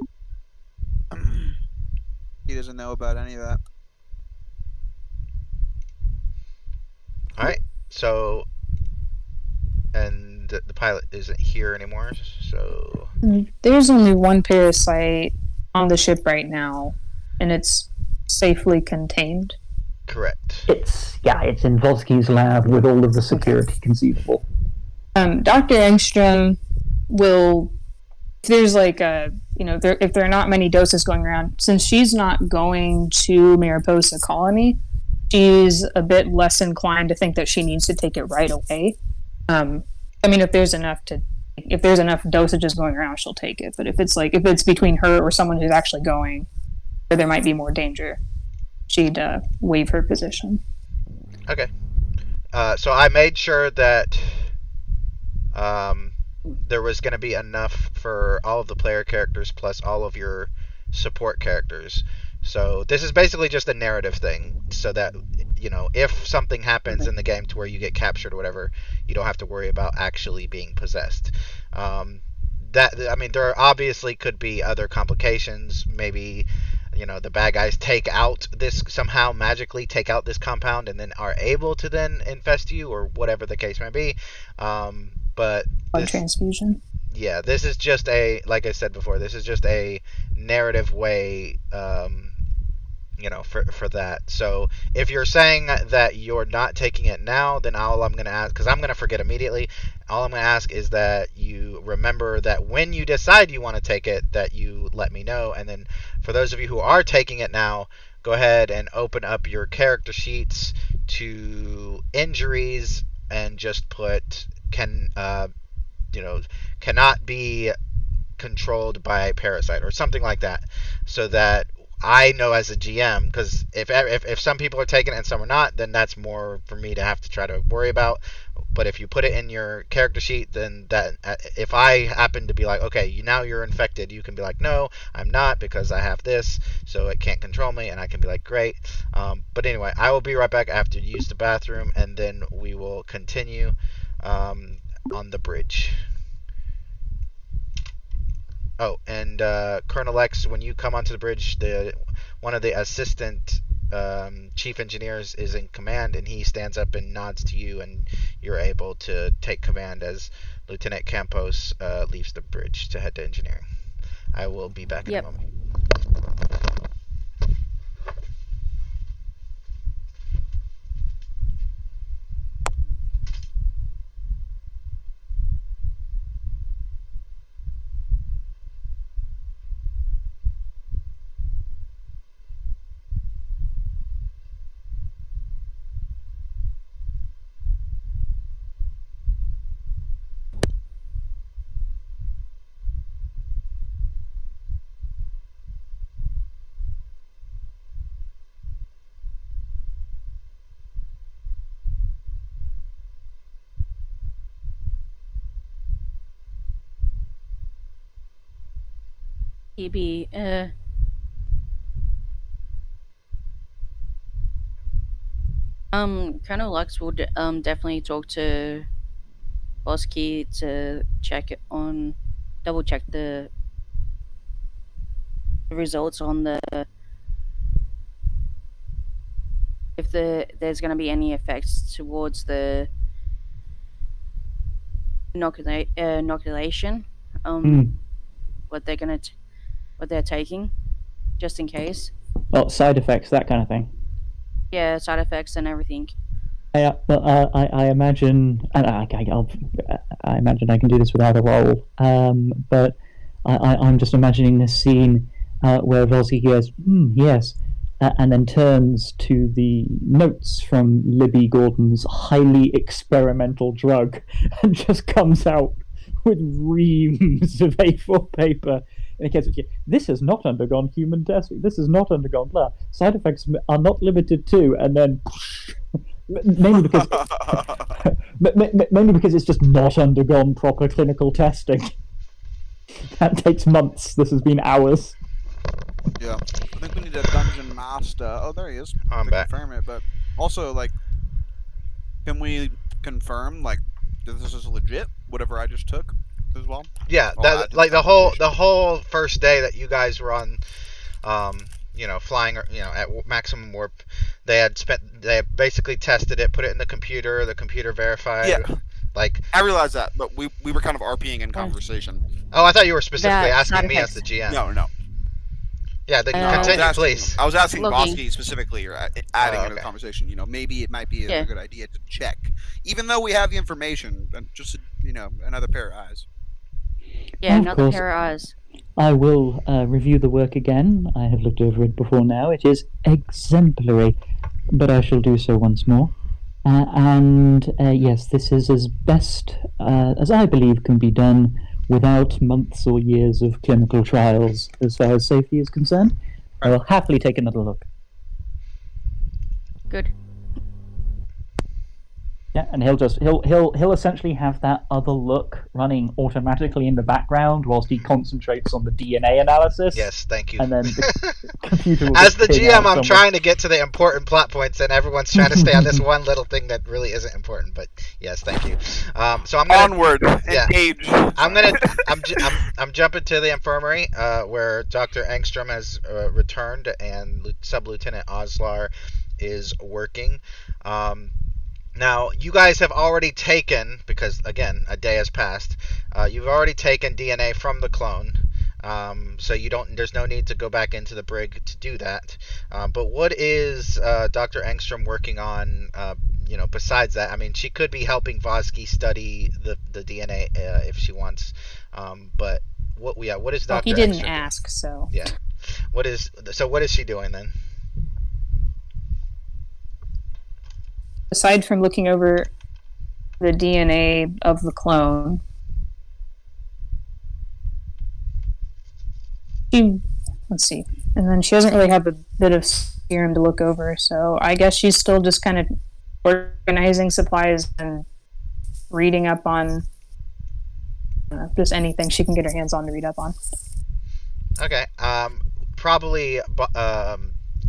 He doesn't know about any of that. Alright, so, and the pilot isn't here anymore, so... There's only one parasite on the ship right now, and it's safely contained. Correct. It's in Vosky's lab with all of the security conceivable. Dr. Engstrom will, if there's like if there are not many doses going around, since she's not going to Mariposa Colony, she's a bit less inclined to think that she needs to take it right away. I mean, if there's enough dosages going around, she'll take it. But if it's between her or someone who's actually going, where there might be more danger, she'd waive her position. Okay. So I made sure that there was going to be enough for all of the player characters plus all of your support characters. So this is basically just a narrative thing, so that if something happens in the game to where you get captured or whatever, you don't have to worry about actually being possessed. There obviously could be other complications. Maybe the bad guys somehow magically take out this compound and then are able to then infest you, or whatever the case may be. But Blood transfusion. Yeah, this is just like I said before, this is just a narrative way, for that. So if you're saying that you're not taking it now, then all I'm going to ask, because I'm going to forget immediately, all I'm going to ask is that you remember that when you decide you want to take it, that you let me know. And then for those of you who are taking it now, go ahead and open up your character sheets to injuries and just put cannot be controlled by a parasite or something like that, so that I know as a GM, because if some people are taking it and some are not, then that's more for me to have to try to worry about. But if you put it in your character sheet, then that if I happen to be like, okay, now you're infected, you can be like, no, I'm not, because I have this, so it can't control me, and I can be like, great. But anyway, I will be right back after you use the bathroom, and then we will continue on the bridge. Oh, and Colonel X, when you come onto the bridge, one of the assistant chief engineers is in command, and he stands up and nods to you, and you're able to take command as Lieutenant Campos leaves the bridge to head to engineering. I will be back in a moment. EB, Colonel Lux will definitely talk to Bosky to double check the results on if there's going to be any effects towards the inoculation. What they're taking, just in case. Well, side effects, that kind of thing. Yeah, side effects and everything. Yeah, but I imagine, and I imagine I can do this without a roll. But I'm just imagining this scene where Volsky goes, yes, and then turns to the notes from Libby Gordon's highly experimental drug, and just comes out with reams of A4 paper. In a case of, this has not undergone human testing. This has not undergone blah. Side effects are not limited to, and then. Mainly because it's just not undergone proper clinical testing. That takes months. This has been hours. Yeah, I think we need a dungeon master. Oh, there he is. I'm back. Confirm it, but also like, can we confirm like that this is legit? Whatever I just took as well. Yeah, that like the whole first day that you guys were on, flying, at maximum warp, they had basically tested it, put it in the computer verified. Yeah. Like, I realize that, but we were kind of RPing in conversation. Oh, I thought you were specifically asking me as the GM. No. Yeah, then continue, please. I was asking Bosky specifically, or adding into the okay. conversation. Maybe it might be a good idea to check, even though we have the information. Just another pair of eyes. Yeah, another pair of eyes. I will review the work again. I have looked over it before now. It is exemplary, but I shall do so once more. Yes, this is as best as I believe can be done without months or years of clinical trials as far as safety is concerned. I will happily take another look. Good. Yeah, and he'll essentially have that other look running automatically in the background whilst he concentrates on the DNA analysis. Yes, thank you. And then the computer will as the GM, I'm somewhere. trying to get to the important plot points, and everyone's trying to stay on this one little thing that really isn't important. But yes, thank you. So I'm gonna onward. Engage. I'm jumping to the infirmary where Dr. Engstrom has returned and Sub Lieutenant Oslar is working. Now, you guys have already taken, because, again, a day has passed, you've already taken DNA from the clone, so there's no need to go back into the brig to do that. But what is Dr. Engstrom working on, besides that? I mean, she could be helping Vosky study the DNA if she wants, but what is Dr. He didn't Engstrom ask, so... Yeah. What is she doing then? Aside from looking over the DNA of the clone, let's see, and then she doesn't really have a bit of serum to look over, so I guess she's still just kind of organizing supplies and reading up on just anything she can get her hands on to read up on. Okay. Probably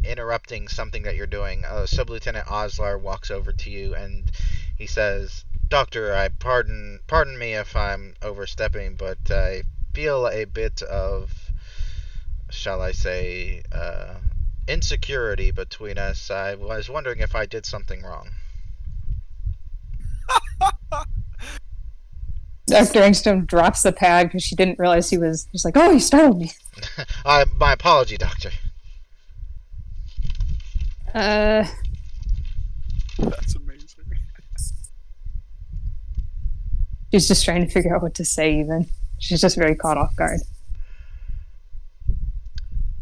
interrupting something that you're doing, Sub-Lieutenant Oslar walks over to you and he says, "Doctor, pardon me if I'm overstepping, but I feel a bit of, shall I say, insecurity between us. I was wondering if I did something wrong." Dr. Engstrom drops the pad because she didn't realize he was just like, "Oh, he startled me." My apology, Doctor. That's amazing. She's just trying to figure out what to say, even. She's just very caught off guard.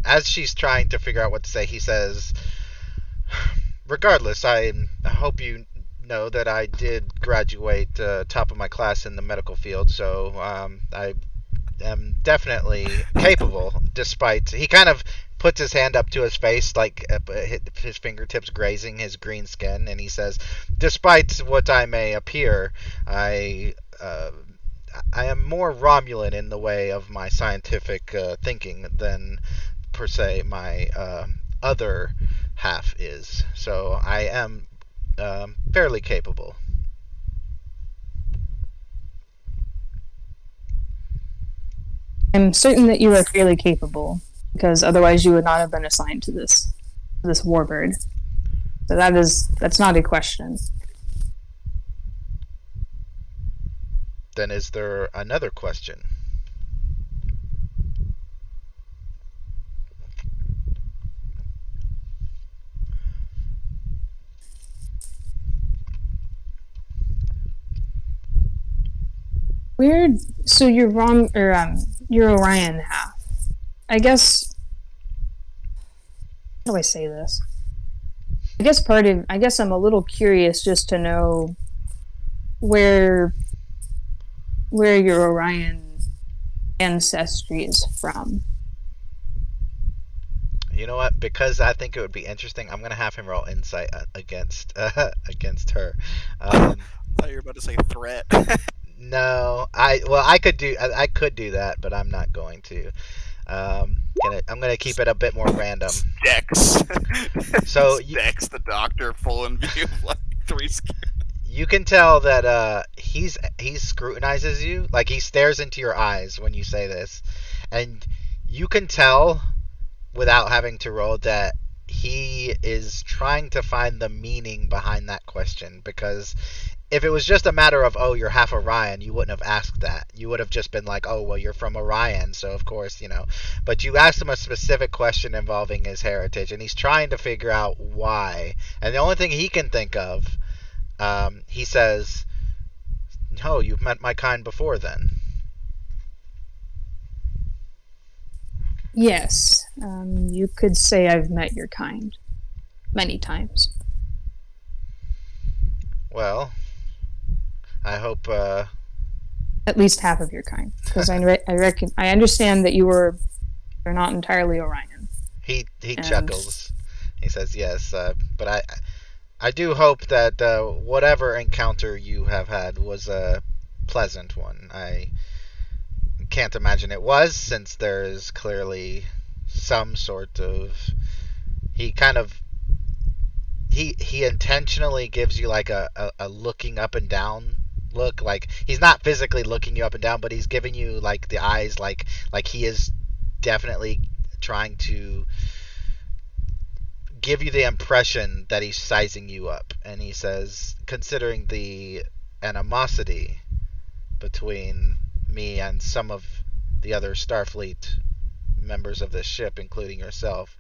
As she's trying to figure out what to say, he says, "Regardless, I hope you know that I did graduate top of my class in the medical field, so I am definitely capable, despite..." He kind of puts his hand up to his face, like his fingertips grazing his green skin, and he says, "Despite what I may appear, I I am more Romulan in the way of my scientific thinking than per se my other half is. So I am fairly capable. I'm certain that you are fairly capable, because otherwise you would not have been assigned to this warbird. So that's not a question. Then is there another question? Weird. So you're wrong, or you're Orion half. I guess. How do I say this? I guess I'm a little curious just to know where your Orion ancestry is from. You know what? Because I think it would be interesting, I'm gonna have him roll insight against her. I thought you were about to say threat. No, I could do that, but I'm not going to. I'm gonna keep it a bit more random. Dex. So Dex, the doctor, full in view of like 3 scans. you can tell that he scrutinizes you, like he stares into your eyes when you say this, and you can tell without having to roll that he is trying to find the meaning behind that question, because if it was just a matter of, oh, you're half Orion, you wouldn't have asked that. You would have just been like, oh, well, you're from Orion, so of course, But you asked him a specific question involving his heritage, and he's trying to figure out why. And the only thing he can think of, he says, no, you've met my kind before then. Yes, you could say I've met your kind many times. Well, I hope. At least half of your kind, because I understand that you're not entirely Orion. He chuckles. He says yes, but I do hope that whatever encounter you have had was a pleasant one. I can't imagine it was, since there is clearly some sort of he intentionally gives you like a looking up and down look. Like he's not physically looking you up and down, but he's giving you like the eyes, like he is definitely trying to give you the impression that he's sizing you up. And he says, considering the animosity between me and some of the other Starfleet members of this ship, including yourself,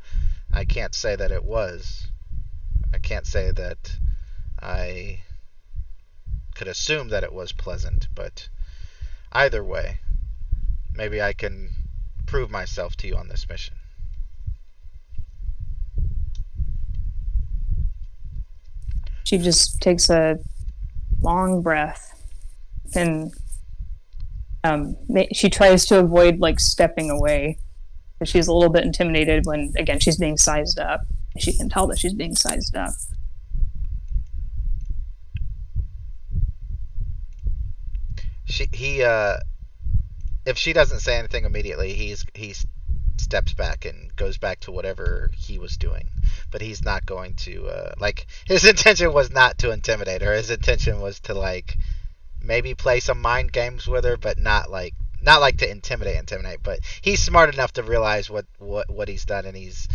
I can't say that it was. I can't say that I could assume that it was pleasant, but either way, maybe I can prove myself to you on this mission. She just takes a long breath, and she tries to avoid like stepping away, but she's a little bit intimidated when, again, she's being sized up. She can tell that she's being sized up. If she doesn't say anything immediately, he steps back and goes back to whatever he was doing. But he's not going to his intention was not to intimidate her. His intention was to like maybe play some mind games with her, but not like to intimidate. But he's smart enough to realize what he's done, and he's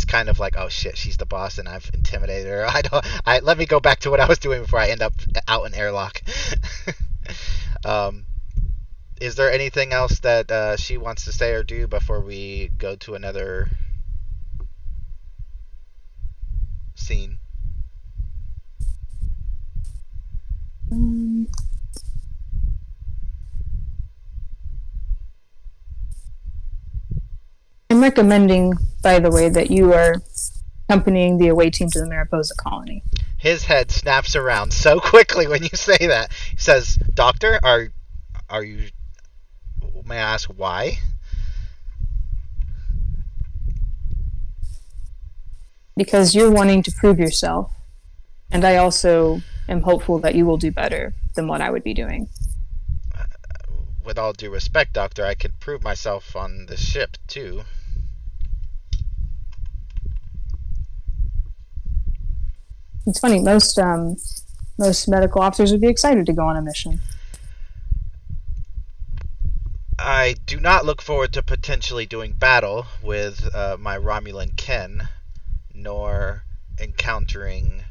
kind of like, oh shit, she's the boss and I've intimidated her. Let me go back to what I was doing before I end up out in airlock. Is there anything else that she wants to say or do before we go to another scene? I'm recommending, by the way, that you are accompanying the away team to the Mariposa colony. His head snaps around so quickly when you say that. He says, "Doctor, are you? May I ask why?" Because you're wanting to prove yourself, and I also am hopeful that you will do better than what I would be doing. with all due respect, Doctor, I could prove myself on the ship too. It's funny. Most medical officers would be excited to go on a mission. I do not look forward to potentially doing battle with my Romulan kin, nor encountering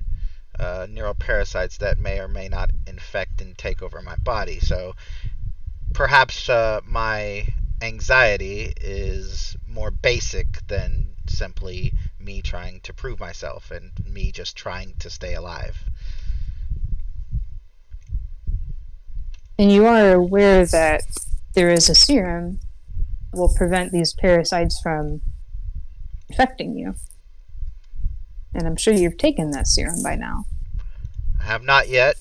neuroparasites that may or may not infect and take over my body. So perhaps my anxiety is more basic than simply me trying to prove myself and me just trying to stay alive. And you are aware that there is a serum that will prevent these parasites from infecting you. And I'm sure you've taken that serum by now. I have not yet,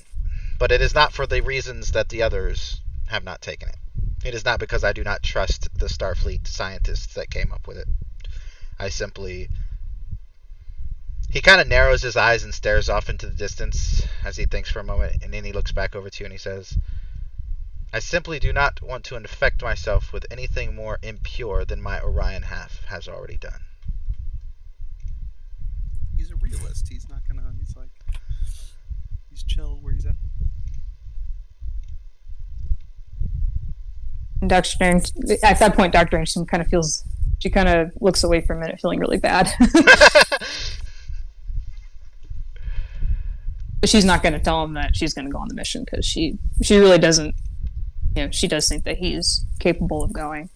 but it is not for the reasons that the others have not taken it. It is not because I do not trust the Starfleet scientists that came up with it. I simply... He kind of narrows his eyes and stares off into the distance as he thinks for a moment, and then he looks back over to you and he says, I simply do not want to infect myself with anything more impure than my Orion half has already done. He's a realist. He's not gonna. He's chill where he's at. And at that point, Dr. Anderson kind of looks away for a minute, feeling really bad. But she's not going to tell him that she's going to go on the mission because she really doesn't. She does think that he's capable of going.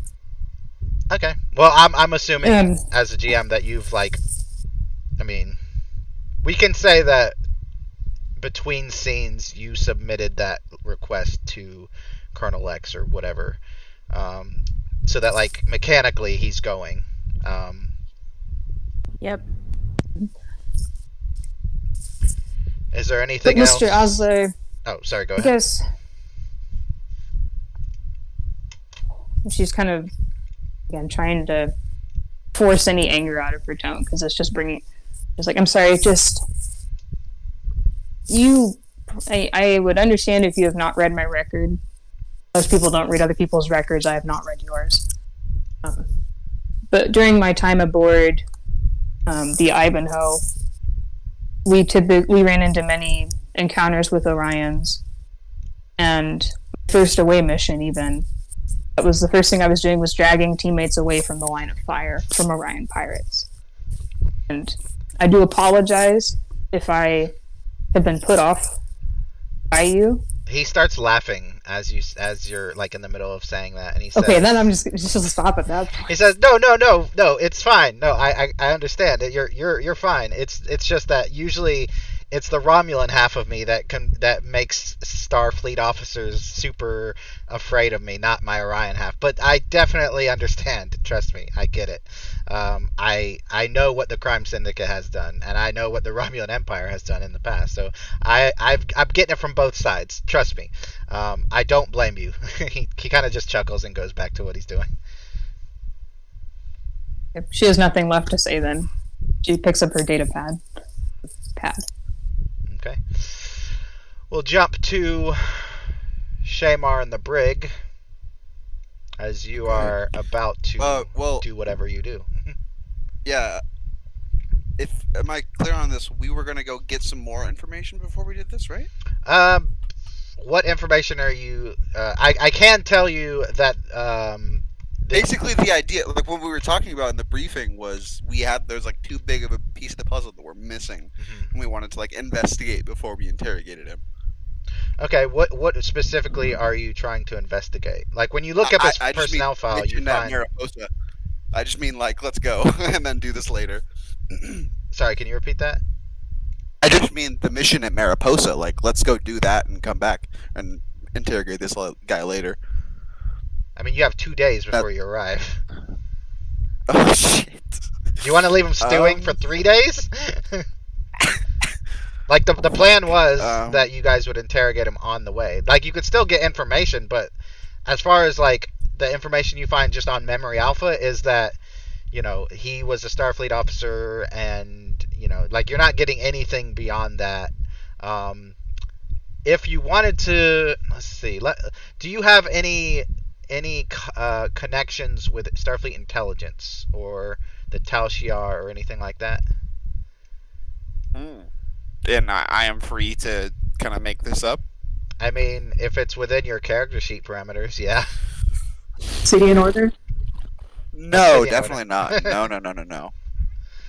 Okay. Well, I'm assuming as a GM that you've we can say that between scenes you submitted that request to Colonel X or whatever, so that mechanically he's going. Yep. Is there anything but else? Mr. Osler, Oh, sorry. Go I ahead. guess she's kind of again trying to force any anger out of her tone because it's just bringing. Just I'm sorry. I would understand if you have not read my record. Most people don't read other people's records. I have not read yours. But during my time aboard the Ivanhoe, we ran into many encounters with Orions. And first away mission, even, that was the first thing I was doing was dragging teammates away from the line of fire from Orion pirates. And I do apologize if I have been put off by you. He starts laughing as you're in the middle of saying that, and he says, "Okay, then I'm just stop at that point." He says, "No, it's fine. No, I understand. You're fine. It's just that usually it's the Romulan half of me that makes Starfleet officers super afraid of me, not my Orion half. But I definitely understand. Trust me, I get it. I know what the Crime Syndicate has done, and I know what the Romulan Empire has done in the past. So I'm getting it from both sides. Trust me. I don't blame you." He kind of just chuckles and goes back to what he's doing. If she has nothing left to say, then she picks up her data pad. Okay. We'll jump to Shamar and the brig as you are about to do whatever you do. Yeah. Am I clear on this? We were gonna go get some more information before we did this, right? What information are you? I can tell you that. Basically, the idea, what we were talking about in the briefing, was there's too big of a piece of the puzzle that we're missing, and we wanted to investigate before we interrogated him. Okay, what specifically are you trying to investigate? When you look up his personnel file, you find. Mariposa. I just mean let's go and then do this later. Sorry, can you repeat that? I just mean the mission at Mariposa. Let's go do that and come back and interrogate this guy later. I mean, you have 2 days before you arrive. Oh, shit. Do you want to leave him stewing for 3 days? The plan was that you guys would interrogate him on the way. You could still get information, but as far as the information you find just on Memory Alpha is that, he was a Starfleet officer, and you're not getting anything beyond that. If you wanted to, let's see, do you have any any connections with Starfleet intelligence or the Tal Shiar or anything like that? And I am free to kind of make this up. I mean, if it's within your character sheet parameters, yeah. City in order? No, Obsidian definitely not. No.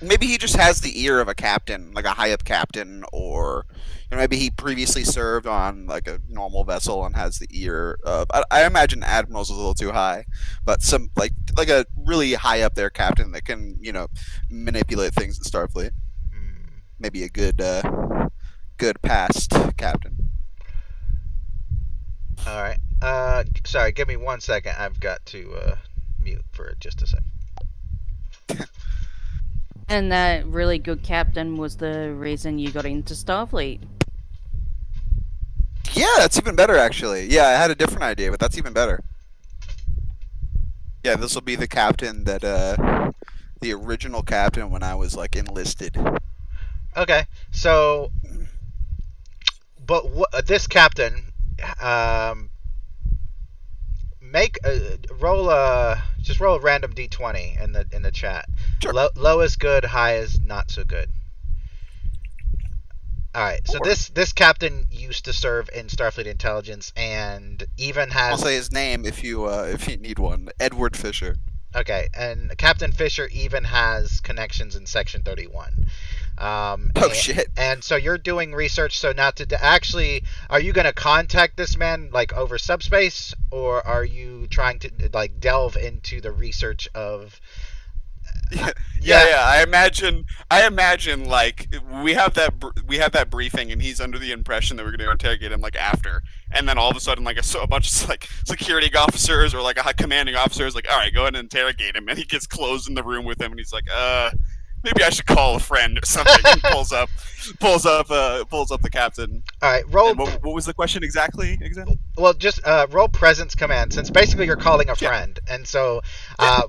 Maybe he just has the ear of a captain, like a high-up captain, or maybe he previously served on like a normal vessel and has the ear of. I imagine admiral's a little too high, but some like a really high up there captain that can manipulate things in Starfleet. Maybe a good past captain. All right. Sorry, give me 1 second. I've got to mute for just a sec. And that really good captain was the reason you got into Starfleet. Yeah, that's even better actually. Yeah, I had a different idea, but that's even better. Yeah, this will be the captain that the original captain when I was like enlisted. Okay, so, but this captain, roll a random d20 in the chat. Sure. Low is good, high is not so good. All right, so this captain used to serve in Starfleet intelligence and even has. I'll say his name if you need one. Edward Fisher. Okay, and Captain Fisher even has connections in Section 31. Shit. And so you're doing research. So now actually, are you going to contact this man like over subspace, or are you trying to like delve into the research of? Yeah. I imagine like we have that briefing, and he's under the impression that we're going to interrogate him like after, and then all of a sudden like a bunch of like security officers or like a commanding officer is like, all right, go ahead and interrogate him, and he gets closed in the room with him, and he's like, maybe I should call a friend or something. He pulls up the captain. All right, roll. What was the question exactly? Well, just roll presence command, since basically you're calling a friend, and so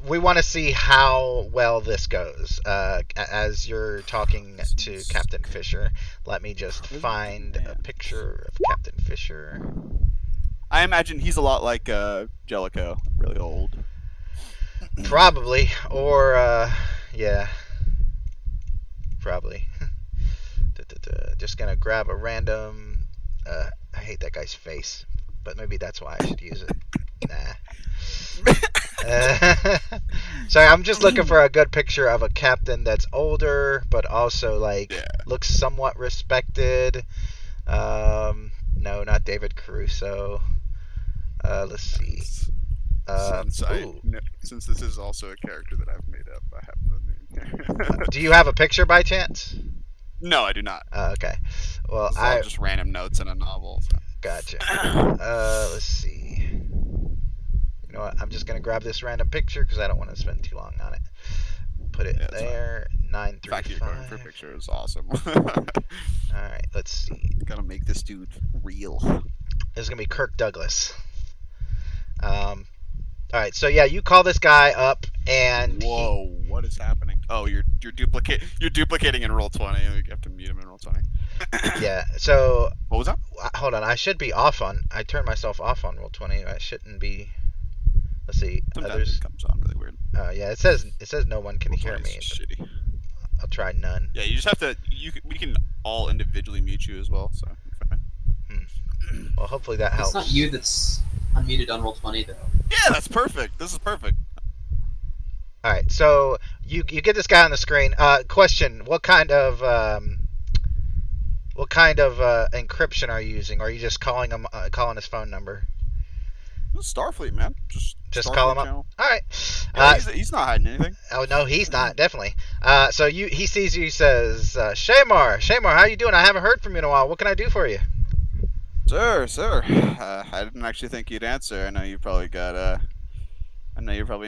we want to see how well this goes as you're talking to Captain Fisher. Let me just find a picture of Captain Fisher. I imagine he's a lot like Jellicoe, really old. Probably, or yeah. Probably. Just gonna grab a random. I hate that guy's face, but maybe that's why I should use it. Nah. Sorry, I'm just looking for a good picture of a captain that's older, but also like looks somewhat respected. No, not David Caruso. Let's see. Since this is also a character that I've made up, I have the name. Do you have a picture by chance? No, I do not. Okay. Well, It's all just random notes in a novel. So. Gotcha. Let's see. You know what? I'm just gonna grab this random picture because I don't want to spend too long on it. Put it there. 935. The fact you're going for a picture is awesome. All right. Let's see. Gotta make this dude real. This is gonna be Kirk Douglas. All right, so yeah, you call this guy up, and whoa, what is happening? Oh, you're duplicating in roll 20. You have to mute him in roll 20. Yeah. So what was that? Hold on, I should be off on. I turned myself off on roll 20. I shouldn't be. Let's see. Sometimes others. It comes on really weird. Yeah, it says no one can hear me. Shitty. I'll try none. Yeah, you just have to. We can all individually mute you as well. So. Well, hopefully that helps. It's not you that's unmuted on roll 20 though. Yeah, that's perfect. This is perfect. All right, so you get this guy on the screen. Question: What kind of encryption are you using? Or are you just calling his phone number? Starfleet, man. Just call him up. All right. Yeah, he's not hiding anything. Oh no, he's not, definitely. So he sees you. He says, Shamar, how you doing? I haven't heard from you in a while. What can I do for you? Sir. I didn't actually think you'd answer. I know you're probably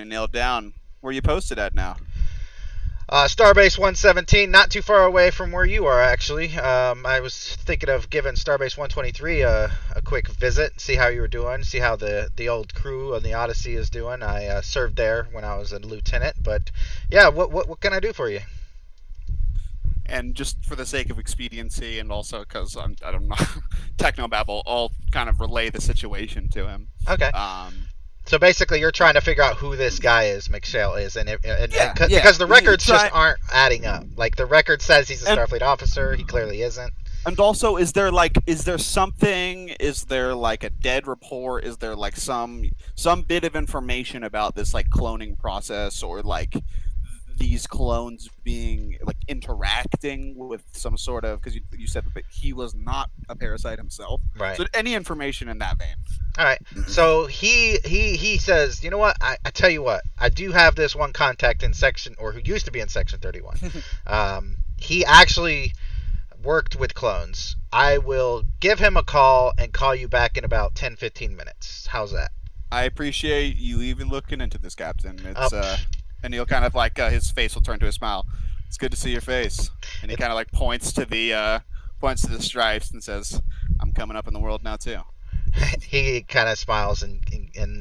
nailed down. Where you posted at now? Starbase 117, not too far away from where you are, actually. I was thinking of giving Starbase 123 a quick visit, see how you were doing, see how the old crew on the Odyssey is doing. I served there when I was a lieutenant, but yeah, what can I do for you? And just for the sake of expediency, and also because I don't know, Technobabble, I'll kind of relay the situation to him. Okay. So basically, you're trying to figure out who this guy is, McShale is, and Yeah, because the records try- just aren't adding up. Like the record says he's a And- Starfleet officer, he clearly isn't. And also, is there something? Is there like a dead report? Is there like some bit of information about this like cloning process, or like these clones being like interacting with some sort of, because you said that he was not a parasite himself, Right. So any information in that vein. All right. So he says, you know what? I tell you what. I do have this one contact in section, or who used to be in section 31. He actually worked with clones. I will give him a call and call you back in about 10-15 minutes. How's that? I appreciate you even looking into this, Captain. It's and he'll kind of like his face will turn to a smile. It's good to see your face, and he kind of like points to the stripes and says, "I'm coming up in the world now too." He kind of smiles and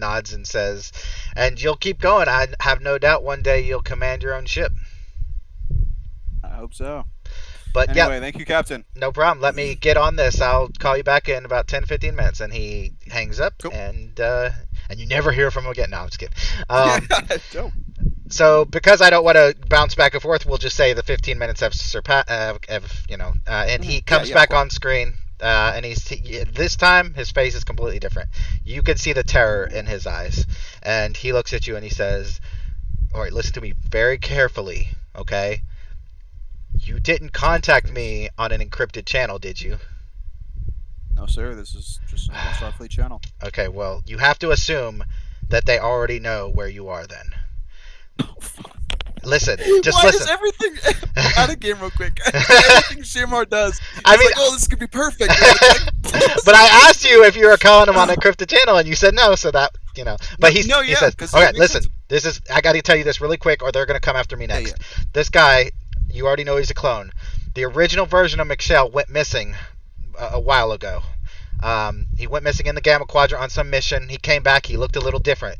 nods and says, "And you'll keep going. I have no doubt one day you'll command your own ship." I hope so. But Anyway, yeah, thank you, Captain. no problem. Let me get on this. I'll call you back in about 10-15 minutes. And he hangs up, Cool. and you never hear from him again. No, I'm just kidding. Dope. So because I don't want to bounce back and forth, we'll just say the 15 minutes have surpassed. And he comes yeah, back cool. on screen, and this time his face is completely different. You can see the terror in his eyes, and he looks at you and he says, "All right, listen to me very carefully, okay? You didn't contact me on an encrypted channel, did you?" No, sir. This is just a Starfleet channel. Okay, well, you have to assume that they already know where you are then. Listen, just Why listen. is everything out of game real quick? Everything Shamar does. I mean, like, oh, this could be perfect. Like, but I asked you if you were calling him on an encrypted channel, and you said no. So that But he says, 'cause "Okay, it makes listen. sense. This is. I got to tell you this really quick, or they're going to come after me Yeah, next. This guy, you already know he's a clone. The original version of McShale went missing a while ago. He went missing in the Gamma Quadrant on some mission. He came back. He looked a little different.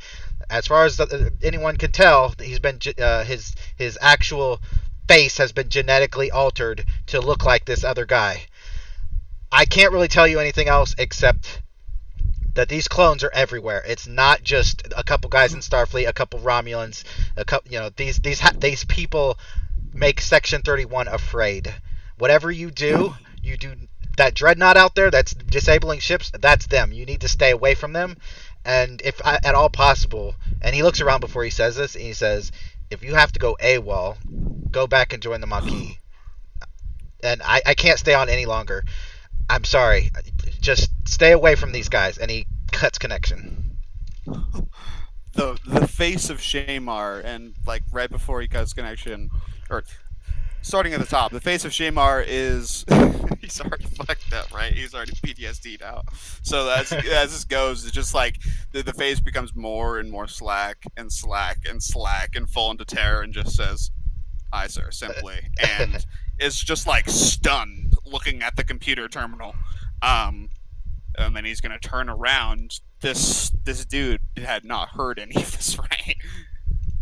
As far as anyone can tell, he's been his actual face has been genetically altered to look like this other guy. I can't really tell you anything else except that these clones are everywhere. It's not just a couple guys in Starfleet, a couple Romulans, a couple. These people make Section 31 afraid. Whatever you do that dreadnought out there that's disabling ships, that's them. You need to stay away from them. And if at all possible, and he looks around before he says this, and he says, if you have to go AWOL, go back and join the Maquis. And I can't stay on any longer. I'm sorry. Just stay away from these guys. And he cuts connection. The face of Shamar, and like right before he cuts connection, or starting at the top, the face of Shamar is he's already fucked up, right? He's already PTSD'd out. So as this goes, it's just like the face becomes more and more slack and fall into terror and just says, "Hi, sir," simply, and is just like stunned looking at the computer terminal. And then he's gonna turn around. This dude had not heard any of this, right?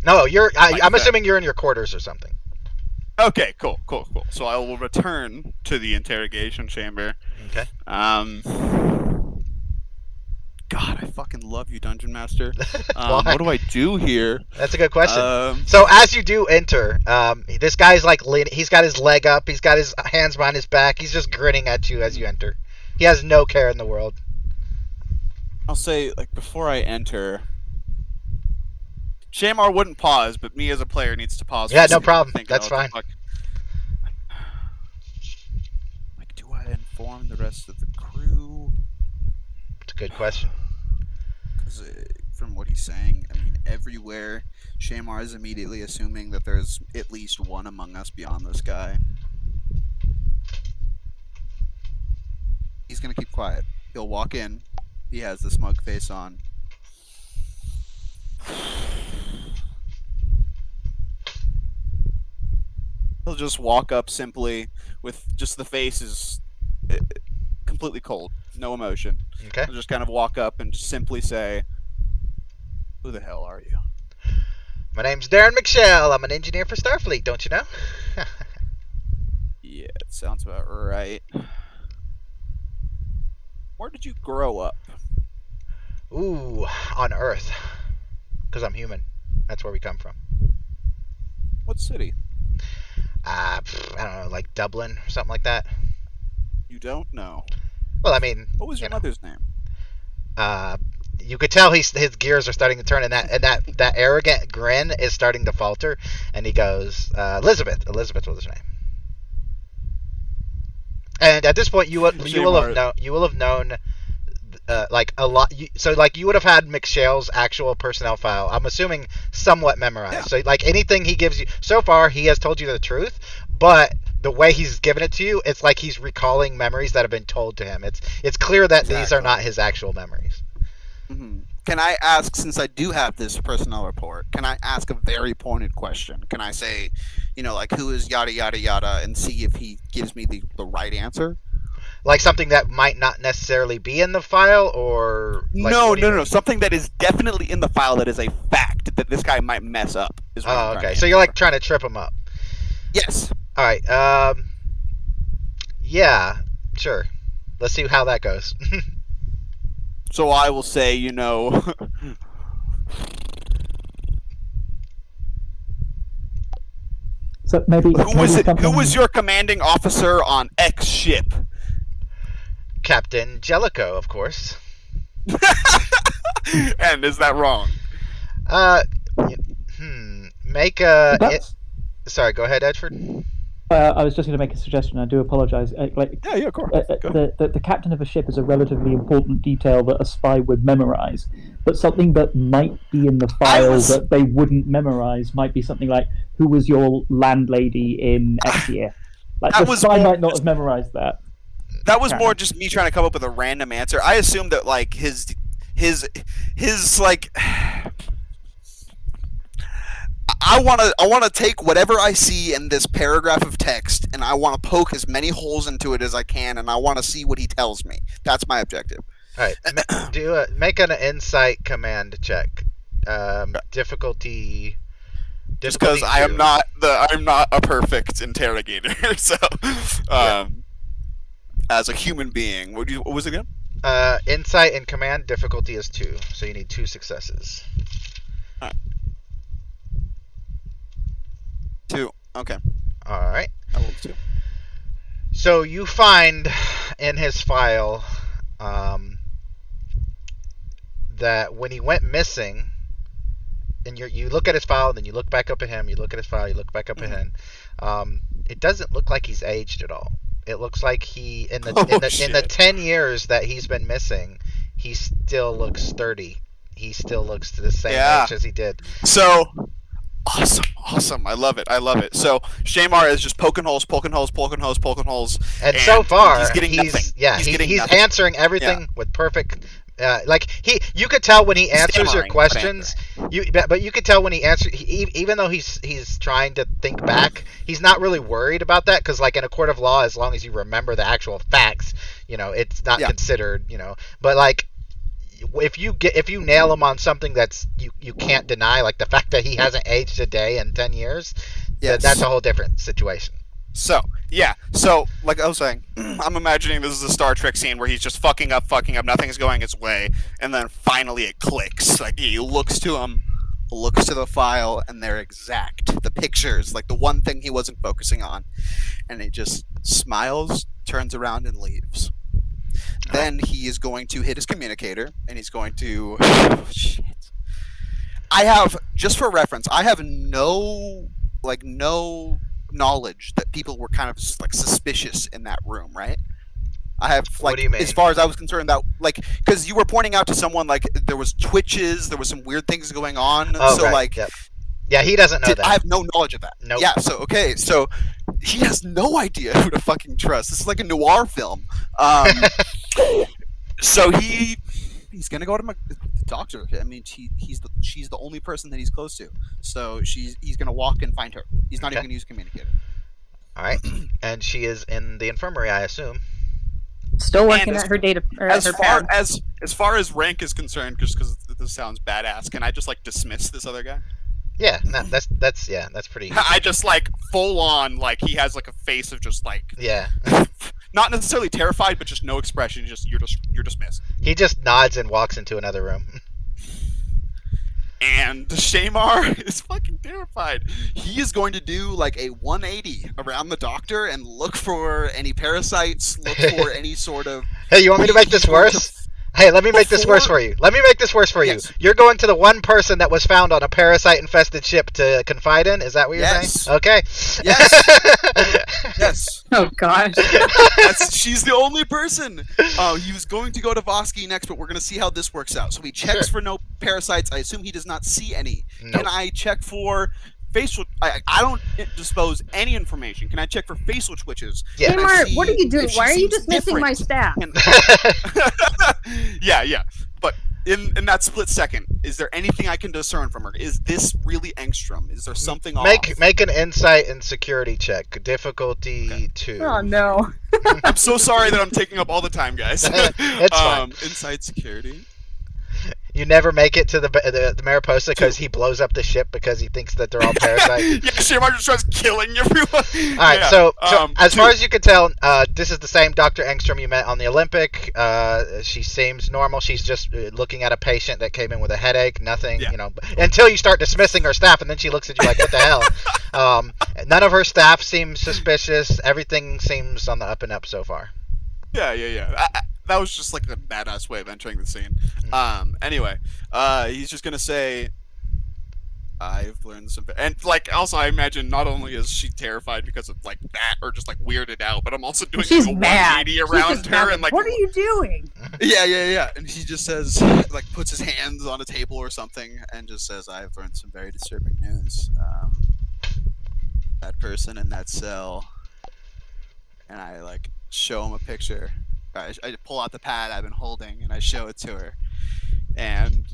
No, I'm assuming you're in your quarters or something. Okay, cool. So I will return to the interrogation chamber. Okay. God, I fucking love you, Dungeon Master. Why? What do I do here? That's a good question. So as you do enter, this guy's like he's got his leg up, he's got his hands behind his back, he's just grinning at you as you enter. He has no care in the world. I'll say, like, before I enter, Shamar wouldn't pause, but me as a player needs to pause. Yeah, no problem. That's fine. Like, do I inform the rest of the crew? It's a good question. Because from what he's saying, I mean, everywhere, Shamar is immediately assuming that there's at least one among us beyond this guy. He's gonna keep quiet. He'll walk in. He has the smug face on. He'll just walk up simply with just the face is completely cold, no emotion. Okay. He'll just kind of walk up and just simply say, "Who the hell are you?" My name's Darren McShale. I'm an engineer for Starfleet, don't you know? Yeah, it sounds about right. Where did you grow up? Ooh, on Earth, because I'm human. That's where we come from. What city? I don't know, like Dublin or something like that. You don't know. Well, I mean, What was your mother's name? You could tell his gears are starting to turn, and that arrogant grin is starting to falter, and he goes, Elizabeth. Elizabeth was his name. And at this point, you will have known like a lot. So like you would have had McShale's actual personnel file. I'm assuming somewhat memorized. Yeah. So like anything he gives you so far, he has told you the truth, but the way he's given it to you, it's like he's recalling memories that have been told to him. It's clear that these are not his actual memories. Mm-hmm. Can I ask, since I do have this personnel report, can I ask a very pointed question? Can I say, like, who is yada yada yada, and see if he gives me the right answer? Like something that might not necessarily be in the file, or like, no, something that is definitely in the file that is a fact that this guy might mess up. Is what I'm okay. So you're like trying to trip him up. Yes. All right. Yeah. Sure. Let's see how that goes. So I will say, So maybe who was it? something... Who was your commanding officer on X ship? Captain Jellicoe, of course. And is that wrong? Make a. Sorry, go ahead, Edford. I was just going to make a suggestion. I do apologize. Yeah, of course. The captain of a ship is a relatively important detail that a spy would memorize, but something that might be in the file that they wouldn't memorize might be something like, who was your landlady in X year? Like, the spy might not have memorized that. That was more just me trying to come up with a random answer. I assumed that, like, his like... I want to take whatever I see in this paragraph of text, and I want to poke as many holes into it as I can, and I want to see what he tells me. That's my objective. All right, make an insight command check. Difficulty. Just because I'm not a perfect interrogator, so as a human being, what was it again? Insight and command difficulty is 2, so you need 2 successes. All right. 2. Okay. All right. I will 2. So you find in his file that when he went missing, and you look at his file, and then you look back up at him. You look at his file. You look back up at him. It doesn't look like he's aged at all. It looks like he in the 10 years that he's been missing, he still looks sturdy. He still looks to the same age as he did. So. Awesome. I love it. So Shamar is just poking holes. And so far, he's getting nothing. Yeah, he's answering everything with perfect. You could tell when he answers your questions. But you could tell when he answers, even though he's trying to think back, he's not really worried about that, because like in a court of law, as long as you remember the actual facts, it's not considered. But like, if you nail him on something that's you can't deny, like the fact that he hasn't aged a day in 10 years, that's a whole different situation. So like I was saying, I'm imagining this is a Star Trek scene where he's just fucking up, nothing's going his way, and then finally it clicks. Like, he looks to the file, and they're exact. The pictures, like the one thing he wasn't focusing on, and he just smiles, turns around, and leaves. Then he is going to hit his communicator, and he's going to... Shit. Just for reference, I have no knowledge that people were kind of like suspicious in that room, right? I have, like, what do you mean? As far as I was concerned, that, like, because you were pointing out to someone, like, there was twitches, there was some weird things going on, so right. like... Yep. Yeah, he doesn't know that. I have no knowledge of that. Nope. Yeah, so he has no idea who to fucking trust. This is like a noir film. So he's gonna go to the doctor. I mean, she's the only person that he's close to. So he's gonna walk and find her. He's not even gonna use a communicator. All right, and she is in the infirmary, I assume. Still working at her data. As far as rank is concerned, just because this sounds badass, can I just like dismiss this other guy? Yeah, no, that's pretty easy. I just like full on, like, he has like a face of just like not necessarily terrified, but just no expression. You're dismissed. He just nods and walks into another room. And Shamar is fucking terrified. He is going to do like a 180 around the doctor and look for any parasites, look for any sort of. Hey, you want me to make this worse? Hey, let me make this worse for you. Yes. You're going to the one person that was found on a parasite-infested ship to confide in? Is that what you're saying? Okay. Yes. Yes. Oh gosh. She's the only person. He was going to go to Vosky next, but we're going to see how this works out. So he checks for no parasites. I assume he does not see any. Nope. Can I check for facial? I don't disclose any information. Can I check for facial twitches? Yeah. Tamar, what are you doing? Why are you dismissing my staff? Yeah. But in that split second, is there anything I can discern from her? Is this really Angstrom? Is there something off? Make an insight and security check. Difficulty 2. Oh no. I'm so sorry that I'm taking up all the time, guys. It's fine. Inside security. You never make it to the Mariposa because he blows up the ship because he thinks that they're all parasites. Yeah, Shamar just starts killing everyone. All right, Yeah. so as 2. far as you can tell, this is the same Dr. Engstrom you met on the Olympic. She seems normal. She's just looking at a patient that came in with a headache. Nothing, until you start dismissing her staff, and then she looks at you like, what the hell? None of her staff seems suspicious. Everything seems on the up and up so far. Yeah. That was just like a badass way of entering the scene. Anyway, he's just gonna say, I've learned some, and like also I imagine not only is she terrified because of like that or just like weirded out, but I'm also doing She's like a mad. 180 around her and like, what are you doing? Yeah. And he just says, like, puts his hands on a table or something and just says, I've learned some very disturbing news. That person in that cell, and I like show him a picture. I pull out the pad I've been holding and I show it to her, and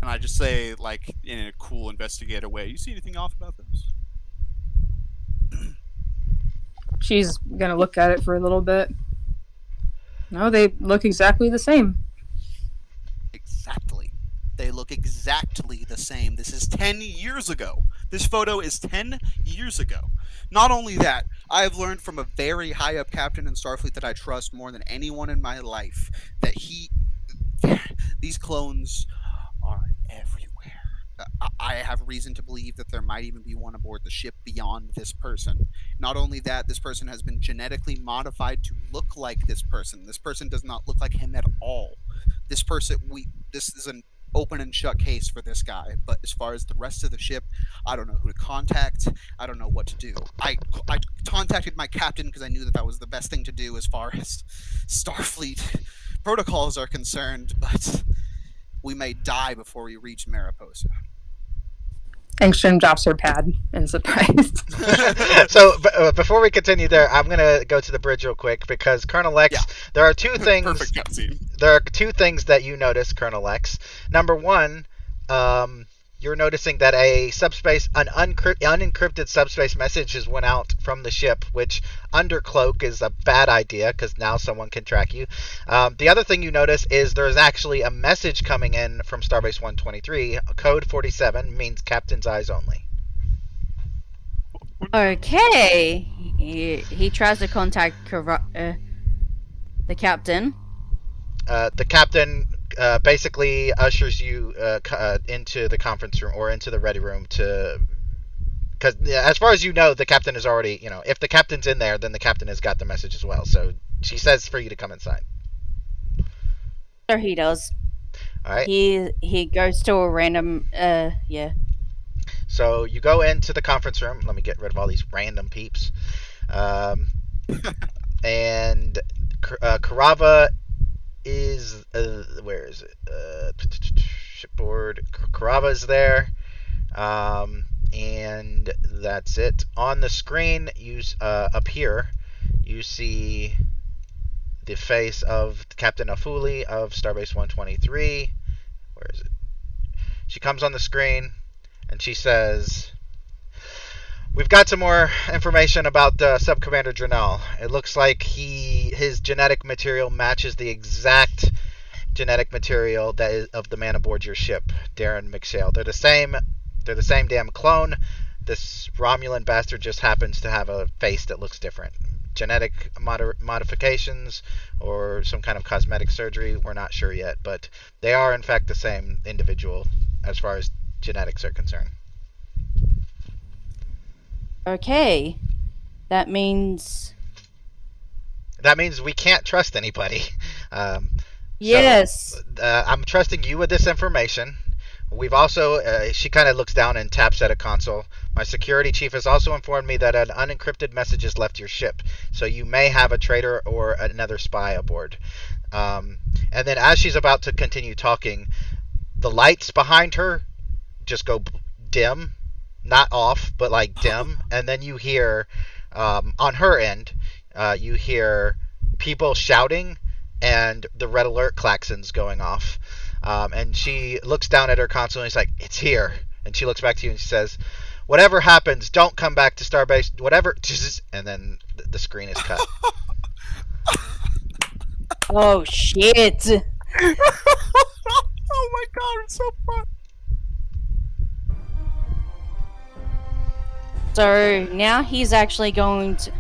I just say, like, in a cool investigator way, you see anything off about this? She's gonna look at it for a little bit. No, they look exactly the same. Exactly. They look exactly the same. This is 10 years ago. This photo is 10 years ago. Not only that, I have learned from a very high up captain in Starfleet that I trust more than anyone in my life that these clones are everywhere. I have reason to believe that there might even be one aboard the ship beyond this person. Not only that, this person has been genetically modified to look like this person. This person does not look like him at all. This is an open and shut case for this guy, but as far as the rest of the ship, I don't know who to contact. I don't know what to do. I contacted my captain because I knew that was the best thing to do as far as Starfleet protocols are concerned, but we may die before we reach Mariposa. Engstrom drops her pad in surprise. So before we continue there, I'm gonna go to the bridge real quick because Colonel X. Yeah. There are two things. Perfect cutscene. There are two things that you notice, Colonel X. Number one, you're noticing that an unencrypted subspace message has went out from the ship, which under cloak is a bad idea because now someone can track you. The other thing you notice is there's actually a message coming in from Starbase 123. Code 47 means captain's eyes only. Okay. He tries to contact the captain. The captain basically ushers you into the conference room or into the ready room because as far as you know, the captain is already, if the captain's in there, then the captain has got the message as well. So she says for you to come inside. So he does. All right. He goes to a random, So you go into the conference room. Let me get rid of all these random peeps. And Karava is where is it? Shipboard. Karava's there, and that's it. On the screen, up here, you see the face of Captain Afuli of Starbase 123. Where is it? She comes on the screen, and she says, "We've got some more information about Subcommander Drenell. It looks like his genetic material matches the exact genetic material that is of the man aboard your ship, Darren McShale. They're the same damn clone. This Romulan bastard just happens to have a face that looks different. genetic modifications or some kind of cosmetic surgery. We're not sure yet, but they are in fact the same individual as far as genetics are concerned. Okay. That means... we can't trust anybody. Yes. I'm trusting you with this information. We've also, she kind of looks down and taps at a console. My security chief has also informed me that an unencrypted message has left your ship, so you may have a traitor or another spy aboard. And then as she's about to continue talking, the lights behind her just go dim, not off, but like dim, and then you hear, on her end, you hear people shouting and the red alert klaxons going off. And she looks down at her console and she's like, "It's here." And she looks back to you and she says, "Whatever happens, don't come back to Starbase. Whatever." And then the screen is cut. Oh, shit. Oh my god, it's so fun. So now he's actually going to...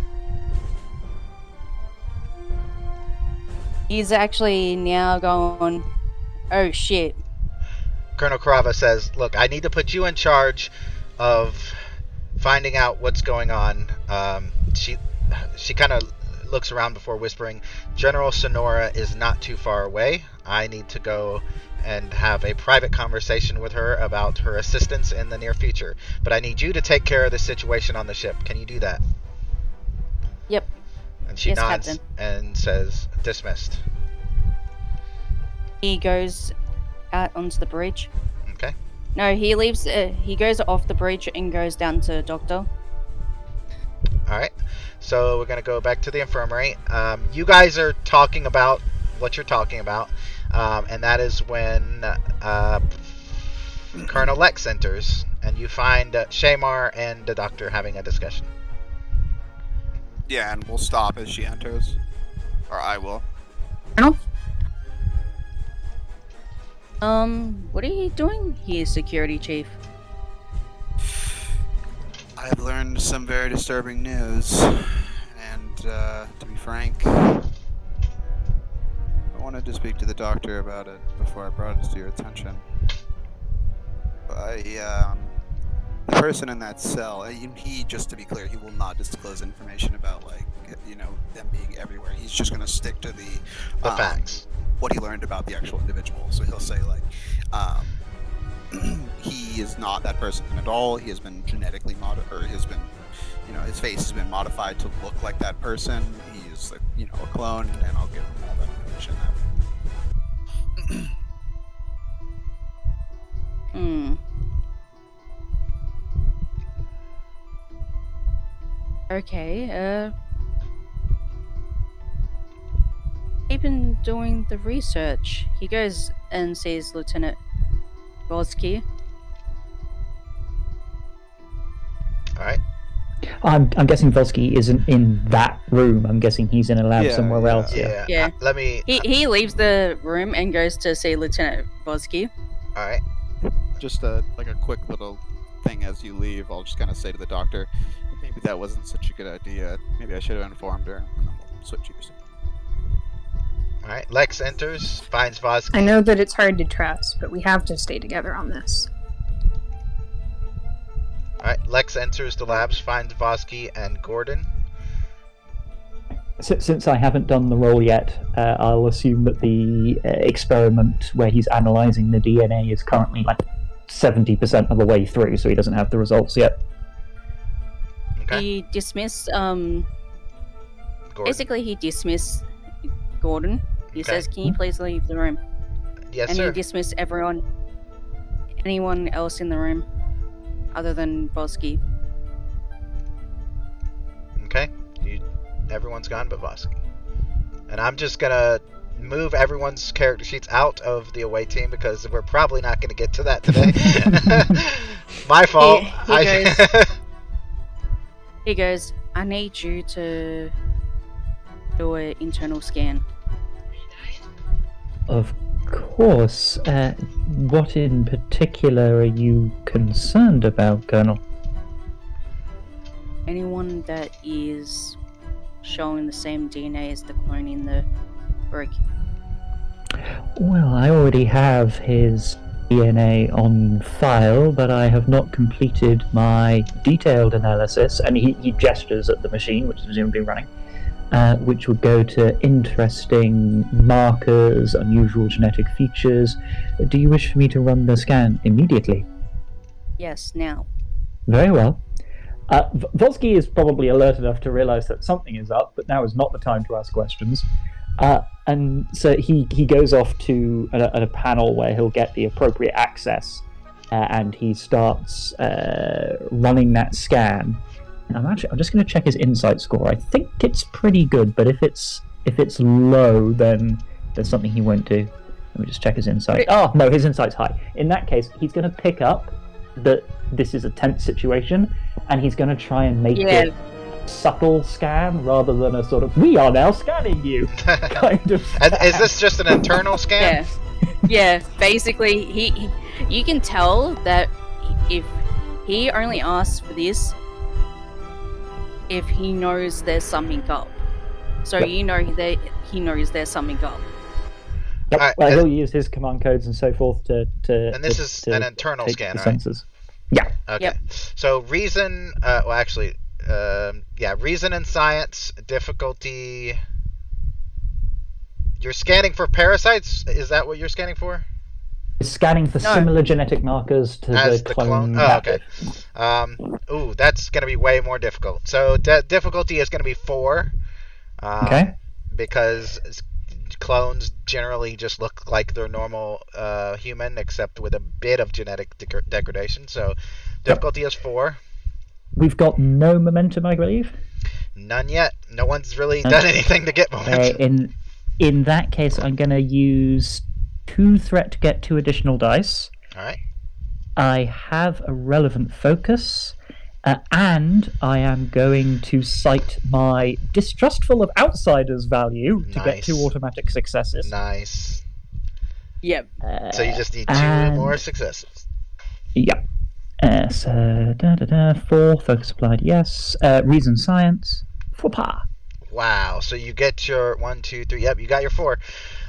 He's actually now going... Oh, shit. Colonel Carava says, "Look, I need to put you in charge of finding out what's going on." She kind of looks around before whispering, "General Sonora is not too far away. I need to go and have a private conversation with her about her assistance in the near future. But I need you to take care of the situation on the ship. Can you do that?" Yep. And she Yes, nods Captain. and says, "Dismissed." He goes out onto the bridge. Okay. No, he leaves. He goes off the bridge and goes down to Doctor. Alright, so we're going to go back to the infirmary. You guys are talking about what you're talking about, and that is when Colonel Lex enters, and you find Shamar and the doctor having a discussion. Yeah, and we'll stop as she enters. Or I will. Colonel? What are you doing here, security chief? I have learned some very disturbing news, and to be frank, I wanted to speak to the doctor about it before I brought it to your attention. The person in that cell, he, just to be clear, he will not disclose information about, like, you know, them being everywhere. He's just going to stick to the facts. What he learned about the actual individual. So he'll say, like, he is not that person at all. He has been genetically modified, or has been, you know, his face has been modified to look like that person. He is, like, you know, a clone, and I'll give him all that information that way. Okay, he's been doing the research. He goes and sees Lieutenant Volsky. Alright. I'm guessing Vosky isn't in that room. I'm guessing he's in a lab somewhere else. Yeah. Let me... He leaves the room and goes to see Lieutenant Volsky. Alright. Just like a quick little thing as you leave, I'll just kind of say to the doctor, maybe that wasn't such a good idea. Maybe I should have informed her, and then we'll switch gears. Alright, Lex enters, finds Vosky. I know that it's hard to trust, but we have to stay together on this. Alright, Lex enters the labs, finds Vosky and Gordon. Since I haven't done the role yet, I'll assume that the experiment where he's analysing the DNA is currently like 70% of the way through, so he doesn't have the results yet. Okay. He dismissed, Gordon. basically he dismissed Gordon. He Okay. says, "Can you please leave the room?" Yes, And sir. he dismissed anyone else in the room, other than Volsky. Okay. Everyone's gone but Vosky. And I'm just gonna move everyone's character sheets out of the away team because we're probably not gonna get to that today. My fault. He goes, "I need you to do an internal scan." Of course. What in particular are you concerned about, Colonel? Anyone that is showing the same DNA as the clone in the brig? Well, I already have his DNA on file, but I have not completed my detailed analysis. And he gestures at the machine, which is presumably running, which would go to interesting markers, unusual genetic features. Do you wish for me to run the scan immediately? Yes, now. Very well. Vosky is probably alert enough to realize that something is up, but now is not the time to ask questions. And so he goes off to a panel where he'll get the appropriate access, and he starts running that scan. And I'm just going to check his insight score. I think it's pretty good, but if it's low, then there's something he won't do. Let me just check his insight. Oh no, his insight's high. In that case, he's going to pick up that this is a tense situation, and he's going to try and make it subtle scan rather than a sort of "we are now scanning you" kind of scan. Is this just an internal scan? Yeah. Basically, you can tell that if he only asks for this, if he knows there's something up. So Yep. you know that he knows there's something up. Yep. Alright, Well, he'll use his command codes and so forth to And this is an internal take scan, the right? sensors. Yeah. Okay. Yep. So reason, reason and science, difficulty. You're scanning for parasites? Is that what you're scanning for? Scanning for No. similar genetic markers to As the the clone. clone? Oh, okay. That's going to be way more difficult. So difficulty is going to be 4. Okay. Because clones generally just look like their normal human, except with a bit of genetic degradation. So difficulty is 4. We've got no momentum, I believe. None yet. No one's really done anything to get momentum. In that case, I'm going to use 2 threat to get 2 additional dice. All right. I have a relevant focus, and I am going to cite my distrustful of outsiders value to get 2 automatic successes. Nice. Yep. So you just need 2 and- more successes. Yeah. So 4 focus applied. Yes. Reason science. 4 par. Wow. So you get your 1, 2, 3. Yep, you got your 4.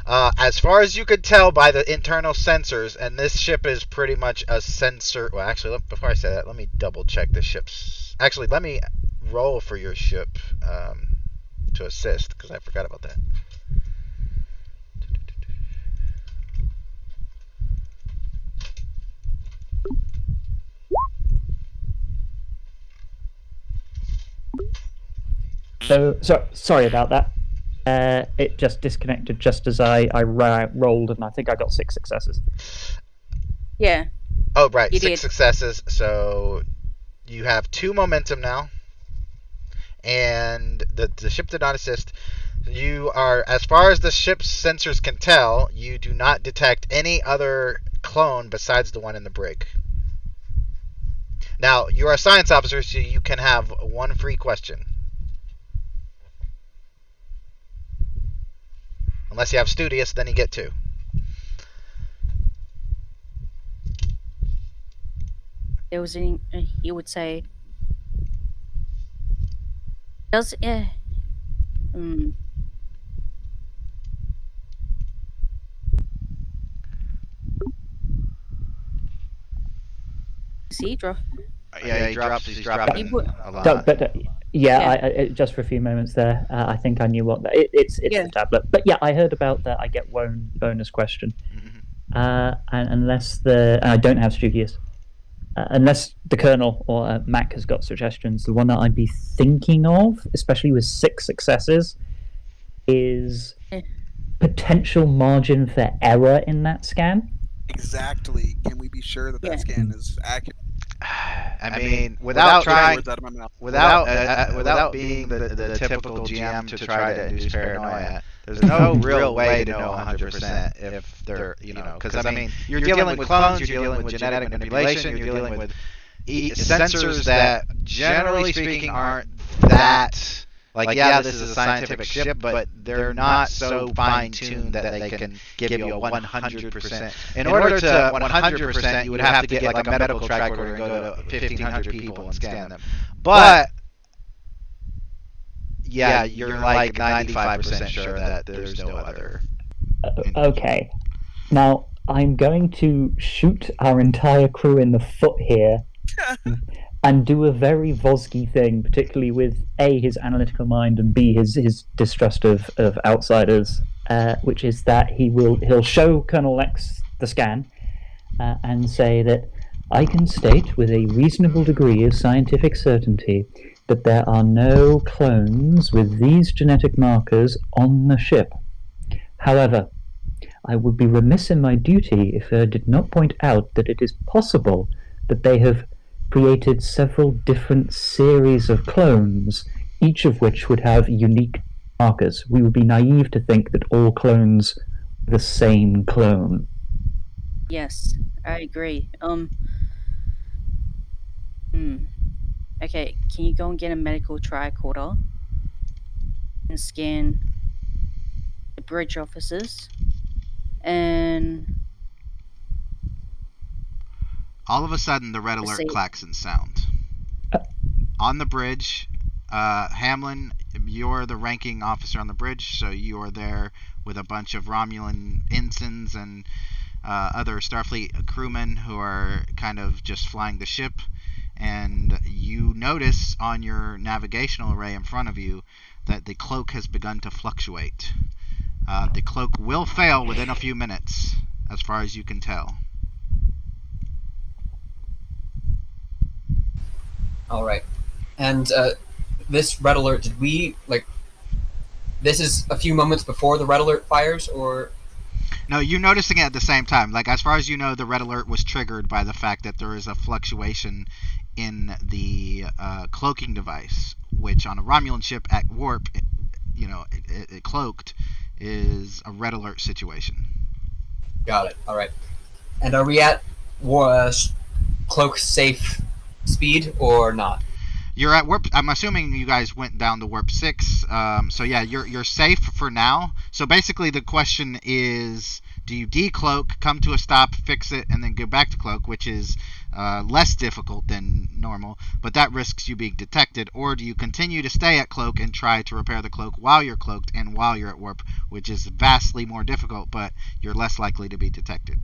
As far as you could tell by the internal sensors, and this ship is pretty much a sensor. Well, actually, before I say that, let me double check the ship's. Actually, let me roll for your ship to assist, because I forgot about that. So sorry about that. It just disconnected just as I rolled, and I think I got 6 successes. Yeah. Oh, right. You 6 did. successes. So you have 2 momentum now. And the ship did not assist. You are, as far as the ship's sensors can tell, you do not detect any other clone besides the one in the brig. Now, you're a science officer, so you can have 1 free question. Unless you have studious, then you get 2. There was he would say, does see, draw. Yeah, he's dropping a lot. But just for a few moments there, I think I knew what it's the tablet. But yeah, I heard about that. I get one bonus question, and unless I don't have studious, unless the Colonel or Mac has got suggestions. The one that I'd be thinking of, especially with 6 successes, is potential margin for error in that scan. Exactly. Can we be sure that that scan is accurate? I mean, without being the typical GM to try to induce paranoia, there's no real way to know 100% if they're, because I mean, you're dealing with clones, you're dealing with genetic manipulation, you're dealing with sensors that, generally speaking, aren't that. Like, yeah, this is a scientific ship, but they're not so fine-tuned that they can give you a 100%. In order to 100%, you would have to get like a medical track order and go to 1,500 people and scan them. But yeah, you're like 95% sure that there's no other. Okay. Now, I'm going to shoot our entire crew in the foot here and do a very Vosky thing, particularly with A, his analytical mind, and B, his distrust of outsiders, which is that he'll show Colonel Lex the scan and say that I can state with a reasonable degree of scientific certainty that there are no clones with these genetic markers on the ship. However, I would be remiss in my duty if I did not point out that it is possible that they have created several different series of clones, each of which would have unique markers. We would be naive to think that all clones are the same clone. Yes, I agree. Okay, can you go and get a medical tricorder and scan the bridge officers? And all of a sudden, the red alert klaxon sound. On the bridge, Hamlin, you're the ranking officer on the bridge, so you're there with a bunch of Romulan ensigns and other Starfleet crewmen who are kind of just flying the ship. And you notice on your navigational array in front of you that the cloak has begun to fluctuate. The cloak will fail within a few minutes, as far as you can tell. All right. And this red alert, did we, this is a few moments before the red alert fires, or? No, you're noticing it at the same time. Like, as far as you know, the red alert was triggered by the fact that there is a fluctuation in the cloaking device, which on a Romulan ship at warp, it cloaked, is a red alert situation. Got it. All right. And are we at cloak safe speed or not? You're at warp. I'm assuming you guys went down to warp 6. So yeah, you're safe for now. So basically, the question is: do you decloak, come to a stop, fix it, and then go back to cloak, which is less difficult than normal, but that risks you being detected, or do you continue to stay at cloak and try to repair the cloak while you're cloaked and while you're at warp, which is vastly more difficult, but you're less likely to be detected?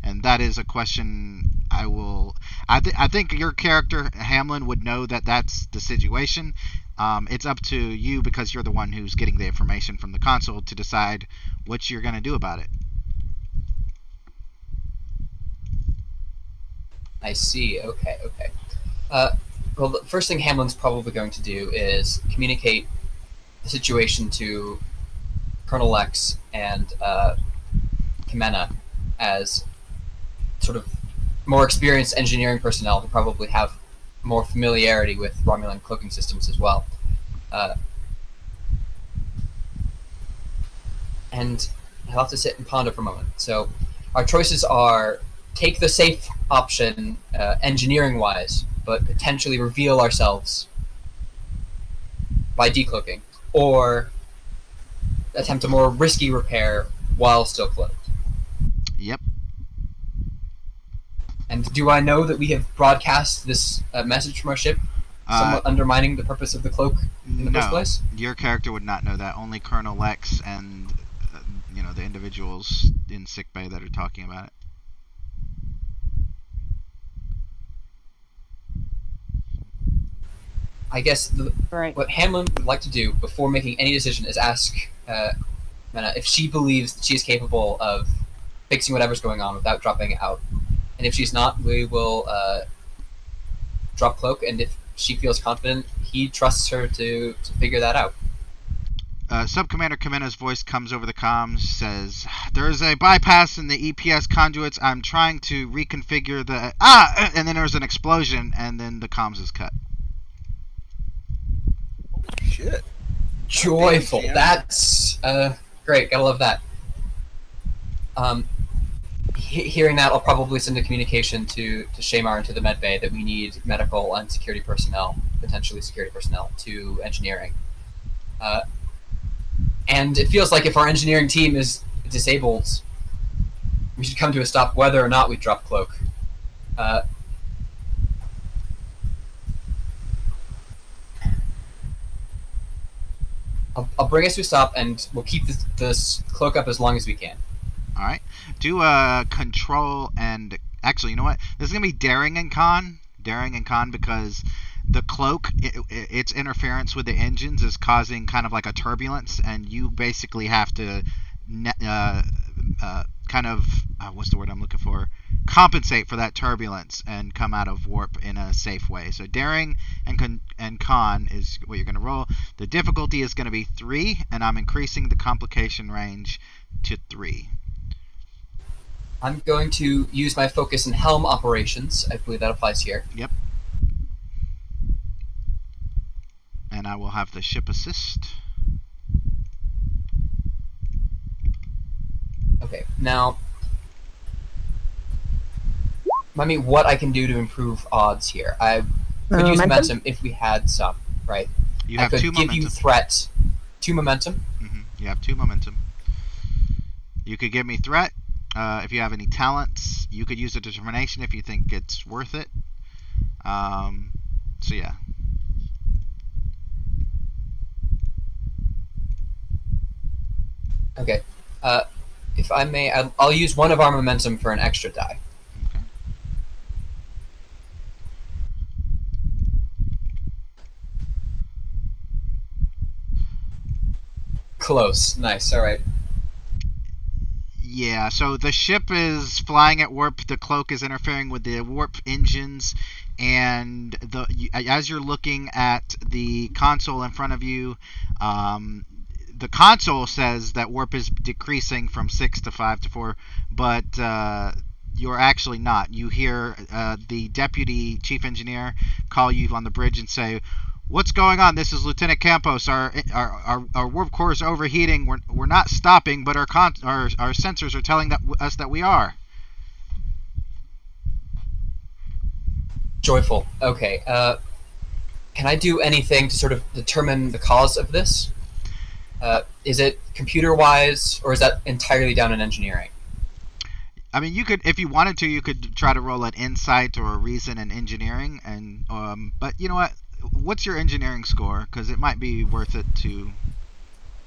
And that is a question I think your character, Hamlin, would know that that's the situation. It's up to you, because you're the one who's getting the information from the console, to decide what you're going to do about it. I see. Okay. Well, the first thing Hamlin's probably going to do is communicate the situation to Colonel Lex and Ximena, as sort of more experienced engineering personnel who probably have more familiarity with Romulan cloaking systems as well. And I'll have to sit and ponder for a moment. So our choices are: take the safe option engineering-wise, but potentially reveal ourselves by decloaking, or attempt a more risky repair while still cloaked. Yep. And do I know that we have broadcast this message from our ship, somewhat undermining the purpose of the cloak in the first place? Your character would not know that. Only Colonel Lex and the individuals in sickbay that are talking about it. I guess what Hamlin would like to do before making any decision is ask Ximena if she believes that she is capable of fixing whatever's going on without dropping out. And if she's not, we will drop cloak, and if she feels confident, he trusts her to figure that out. Subcommander Ximena's voice comes over the comms, says, "There is a bypass in the EPS conduits. I'm trying to reconfigure the... And then there's an explosion, and then the comms is cut. Holy shit. Joyful. That's great. Gotta love that. Hearing that, I'll probably send a communication to Shamar and to the medbay that we need medical and security personnel, potentially security personnel, to engineering. And it feels like if our engineering team is disabled, we should come to a stop whether or not we drop cloak. I'll bring us to a stop, and we'll keep this cloak up as long as we can. All right. Do a control and actually, you know what? This is gonna be daring and con. Daring and con because the cloak, its interference with the engines is causing kind of like a turbulence, and you basically have to kind of what's the word I'm looking for? Compensate for that turbulence and come out of warp in a safe way. So daring and con is what you're going to roll. The difficulty is going to be 3, and I'm increasing the complication range to 3. I'm going to use my focus in helm operations. I believe that applies here. Yep. And I will have the ship assist. Okay, now, remind me what I can do to improve odds here. I could use momentum if we had some, right? You have 2 momentum. I could give you threat. 2 momentum? Mm-hmm. You have 2 momentum. You could give me threat. If you have any talents, you could use a determination if you think it's worth it. So yeah. Okay. If I may, I'll use 1 of our momentum for an extra die. Okay. Close. Nice. All right. Yeah, so the ship is flying at warp. The cloak is interfering with the warp engines, and as you're looking at the console in front of you, the console says that warp is decreasing from 6 to 5 to 4, but you're actually not. You hear the deputy chief engineer call you on the bridge and say, "What's going on? This is Lieutenant Campos. Our warp core is overheating. We're not stopping, but our sensors are telling us that we are." Joyful. Okay. Can I do anything to sort of determine the cause of this? Is it computer-wise, or is that entirely down in engineering? I mean, you could, if you wanted to, you could try to roll an insight or a reason in engineering, and but you know what? What's your engineering score? Because it might be worth it to.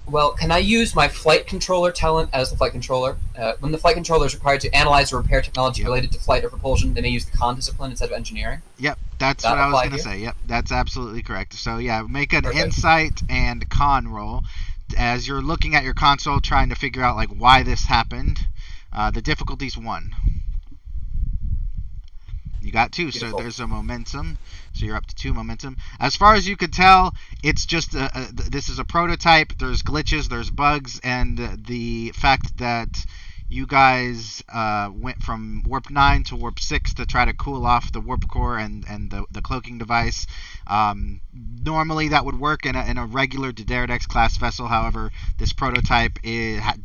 Well, can I use my flight controller talent as the flight controller? When the flight controller is required to analyze or repair technology related to flight or propulsion, they may use the con discipline instead of engineering. Yep, that's what I was going to say. Yep, that's absolutely correct. So yeah, make an insight and con roll as you're looking at your console, trying to figure out like why this happened. The difficulty's 1. You got 2, Beautiful. So there's a momentum. So you're up to 2 momentum. As far as you could tell, it's just this is a prototype. There's glitches, there's bugs, and the fact that you guys went from warp 9 to warp 6 to try to cool off the warp core and the cloaking device. Normally that would work in a regular Daredevil class vessel. However, this prototype,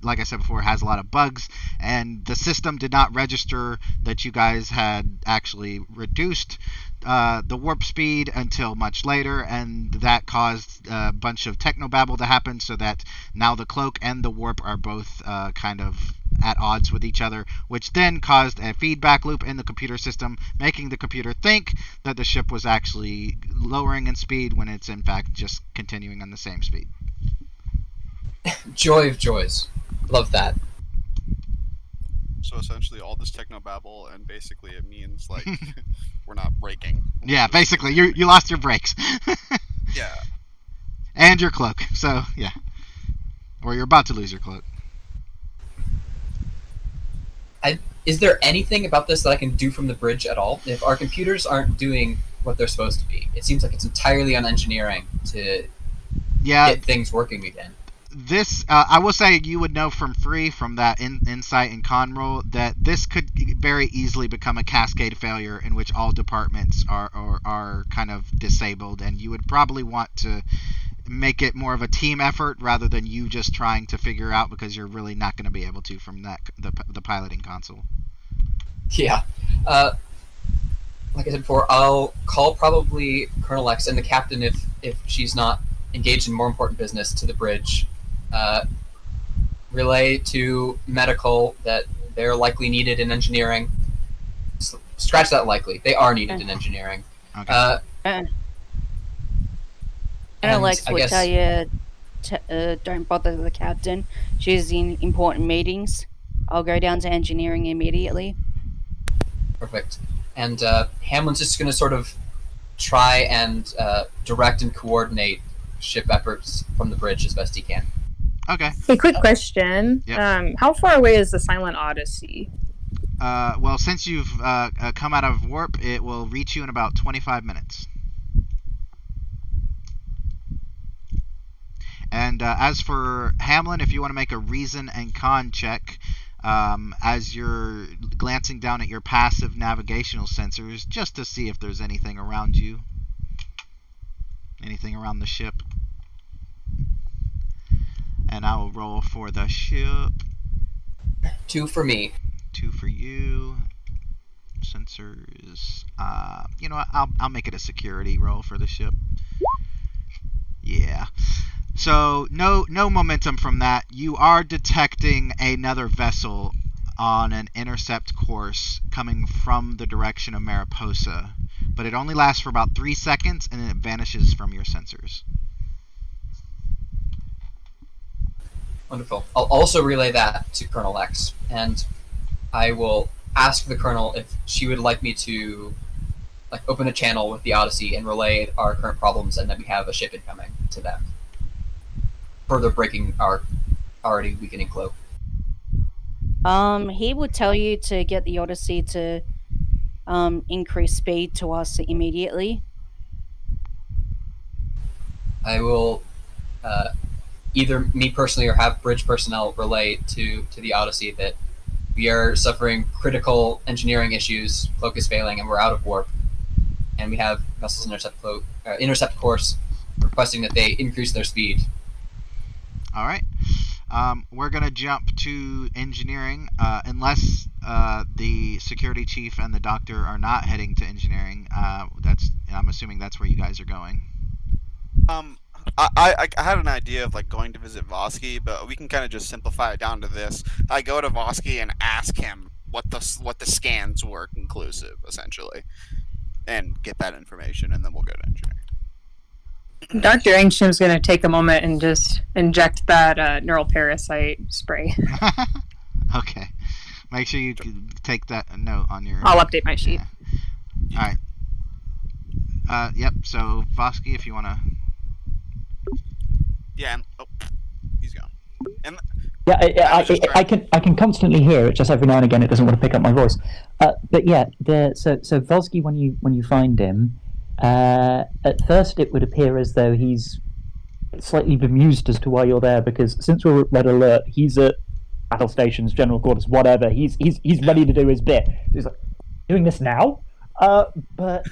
like I said before, has a lot of bugs, and the system did not register that you guys had actually reduced the warp speed until much later, and that caused a bunch of technobabble to happen, so that now the cloak and the warp are both kind of at odds with each other, which then caused a feedback loop in the computer system, making the computer think that the ship was actually lowering in speed when it's in fact just continuing on the same speed. Joy of joys. Love that. So essentially all this technobabble, and basically it means like we're not braking. Yeah, basically you lost your brakes. Yeah. And your cloak. So yeah. Or you're about to lose your cloak. Is there anything about this that I can do from the bridge at all? If our computers aren't doing what they're supposed to be, it seems like it's entirely on engineering to get things working again. This, I will say, you would know from that insight and con roll that this could very easily become a cascade failure in which all departments are kind of disabled, and you would probably want to make it more of a team effort rather than you just trying to figure out, because you're really not going to be able to from the piloting console. Yeah. Like I said before, I'll call probably Colonel X and the captain if she's not engaged in more important business to the bridge. Relay to medical that they're likely needed in engineering. Scratch that likely. They are needed in engineering. Okay. Alex will tell you don't bother the captain. She's in important meetings. I'll go down to engineering immediately. Perfect. And Hamlin's just going to sort of try and direct and coordinate ship efforts from the bridge as best he can. Okay. Hey, quick question. Yep. How far away is the Silent Odyssey? Well, since you've come out of warp, it will reach you in about 25 minutes. And as for Hamlin, if you want to make a reason and con check, as you're glancing down at your passive navigational sensors, just to see if there's anything around you, anything around the ship. And I will roll for the ship. 2 for me. 2 for you. Sensors. You know what? I'll make it a security roll for the ship. Yeah. So no momentum from that. You are detecting another vessel on an intercept course coming from the direction of Mariposa, but it only lasts for about 3 seconds and then it vanishes from your sensors. Wonderful. I'll also relay that to Colonel X, and I will ask the Colonel if she would like me to open a channel with the Odyssey and relay our current problems, and that we have a ship incoming to them, further breaking our already weakening cloak. He would tell you to get the Odyssey to increase speed to us immediately. I will either me personally or have bridge personnel relay to the Odyssey that we are suffering critical engineering issues, cloak is failing, and we're out of warp. And we have vessels intercept course requesting that they increase their speed. All right. We're going to jump to engineering, unless the security chief and the doctor are not heading to engineering. I'm assuming that's where you guys are going. I had an idea of going to visit Vosky, but we can kind of just simplify it down to this. I go to Vosky and ask him what the scans were conclusive, essentially, and get that information, and then we'll go to engineering. Dr. Engstrom's going to take a moment and just inject that neural parasite spray. Okay. Make sure you take that note on your... I'll update my sheet. Yeah. All right. Yep, so Vosky, if you want to... Yeah, and he's gone. And I can constantly hear it. Just every now and again, it doesn't want to pick up my voice. But yeah, so Vosky, when you find him, at first it would appear as though he's slightly bemused as to why you're there, because since we're at red alert, he's at battle stations, general quarters, whatever. He's ready to do his bit. He's like, doing this now. But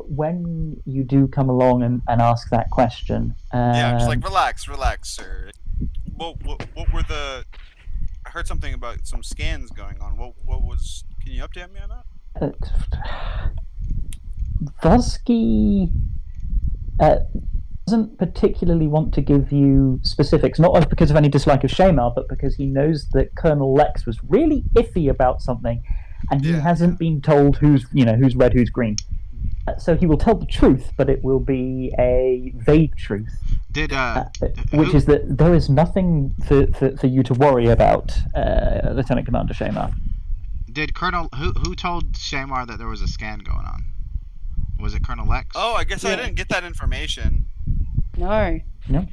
when you do come along and ask that question, yeah, just relax, sir. What were the? I heard something about some scans going on. What was? Can you update me on that? Vosky doesn't particularly want to give you specifics, not because of any dislike of Shamar, but because he knows that Colonel Lex was really iffy about something, and he hasn't been told who's red, who's green. So he will tell the truth, but it will be a vague truth. Which is that there is nothing for you to worry about, Lieutenant Commander Shamar. Did Colonel who told Shamar that there was a scan going on? Was it Colonel Lex? Oh, I guess I didn't get that information. No. No.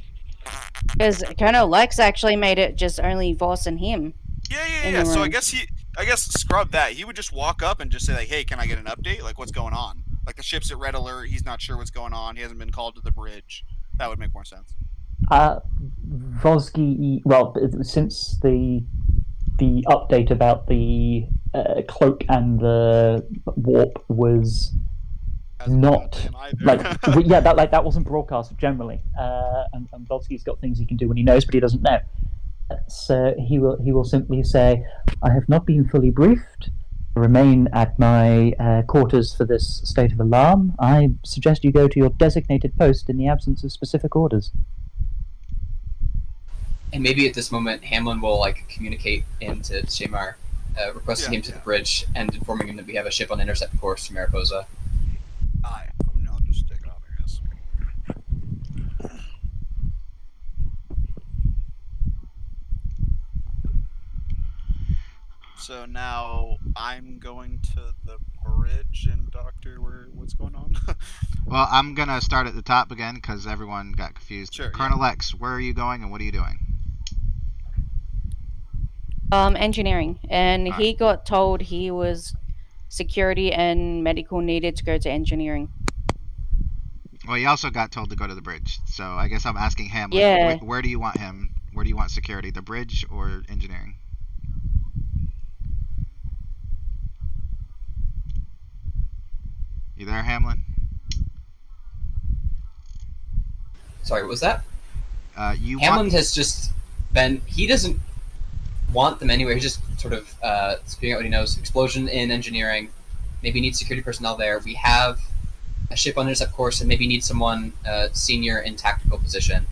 Because Colonel Lex actually made it just only Voss and him. Yeah. So I guess scrub that. He would just walk up and just say hey, can I get an update? What's going on? The ship's at red alert. He's not sure what's going on. He hasn't been called to the bridge. That would make more sense. Vosky, well, since the update about the cloak and the warp was not that wasn't broadcast generally, and Vosky's got things he can do when he knows, but he doesn't know. So he will simply say, "I have not been fully briefed. Remain at my quarters for this state of alarm. I suggest you go to your designated post in the absence of specific orders." And maybe at this moment, Hamlin will communicate into Shamar, requesting him to the bridge and informing him that we have a ship on intercept course to Mariposa. No, just take it off, I guess. So now I'm going to the bridge, and Doctor, what's going on? Well, I'm gonna start at the top again because everyone got confused. Sure, Colonel X, where are you going and what are you doing? Engineering, and Alright. he got told he was security and medical needed to go to engineering. Well, he also got told to go to the bridge. So I guess I'm asking Hamlet, Yeah. where do you want him? Where do you want security? The bridge or engineering? You there, Hamlin? Sorry, what was that? Hammond has just been. He doesn't want them anywhere. He's just sort of spitting out what he knows. Explosion in engineering. Maybe need security personnel there. We have a ship on intercept course, and maybe need someone senior in tactical position.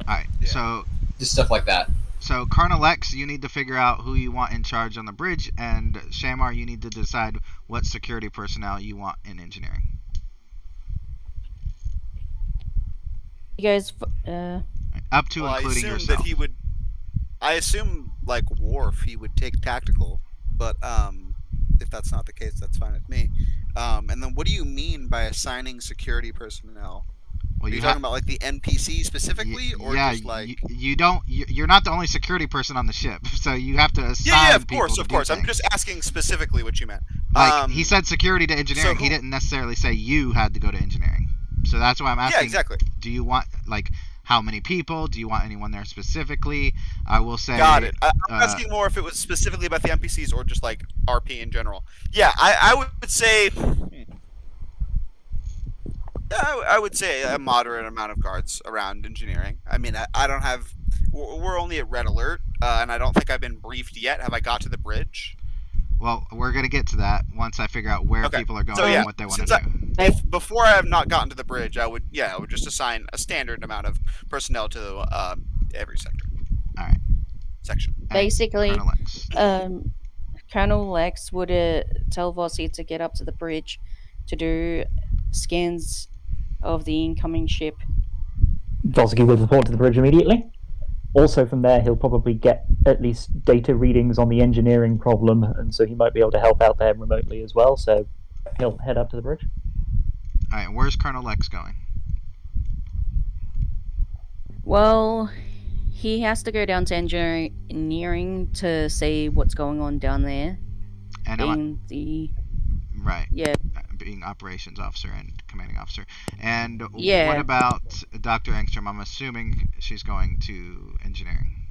All right. Yeah. So just stuff like that. So Colonel X, you need to figure out who you want in charge on the bridge, and Shamar, you need to decide what security personnel you want in engineering. You guys, Up to including yourself. I assume, like Worf, he would take tactical, but if that's not the case, that's fine with me. And then, what do you mean by assigning security personnel? Well, Are you talking about like the NPC specifically, or just like you're not the only security person on the ship, so you have to assign. Yeah, of people course, to of do course. things. I'm just asking specifically what you meant. Like he said, security to engineering. So he didn't necessarily say you had to go to engineering. So that's why I'm asking. Yeah, exactly. Do you want how many people? Do you want anyone there specifically? I will say. Got it. I'm asking more if it was specifically about the NPCs or just like RP in general. Yeah, I would say. I would say a moderate amount of guards around engineering. I mean, I don't have. We're only at red alert, and I don't think I've been briefed yet. Have I got to the bridge? Well, we're gonna get to that once I figure out where people are going and what they want to do. Before I have not gotten to the bridge, I would just assign a standard amount of personnel to every sector. All right. Section. Basically, Colonel X would tell Vossi to get up to the bridge to do scans of the incoming ship. Vosky will report to the bridge immediately. Also from there, he'll probably get at least data readings on the engineering problem, and so he might be able to help out there remotely as well, so he'll head up to the bridge. Alright, where's Colonel X going? Well, he has to go down to engineering to see what's going on down there. And Right. Yeah. Being operations officer and commanding officer. And yeah. What about Dr. Engstrom? I'm assuming she's going to engineering.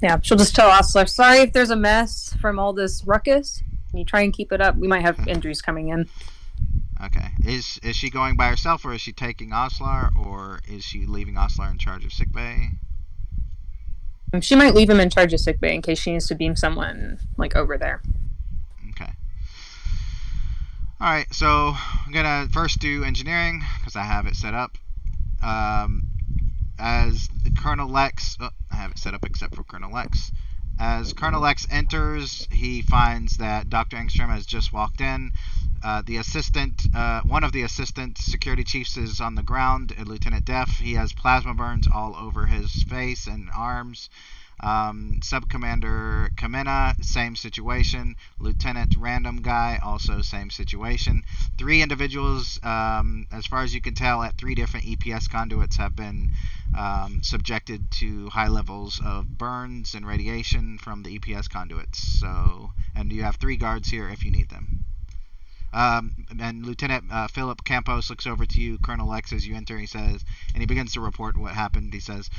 Yeah, she'll just tell Osler, sorry if there's a mess from all this ruckus. Can you try and keep it up? We might have injuries coming in. Okay. Is she going by herself, or is she taking Oslar, or is she leaving Oslar in charge of sickbay? She might leave him in charge of sickbay in case she needs to beam someone over there. Okay. Alright, so I'm gonna first do engineering because I have it set up. As Colonel Lex, I have it set up except for Colonel Lex. As Colonel Lex enters, he finds that Dr. Engstrom has just walked in. The assistant, one of the assistant security chiefs is on the ground, Lieutenant Def. He has plasma burns all over his face and arms. Sub-Commander Kamina, same situation. Lieutenant Random Guy, also same situation. 3 individuals, as far as you can tell, at 3 different EPS conduits have been subjected to high levels of burns and radiation from the EPS conduits. So, and you have 3 guards here if you need them. And Lieutenant Philip Campos looks over to you, Colonel Lex, as you enter. He says, and he begins to report what happened. He says,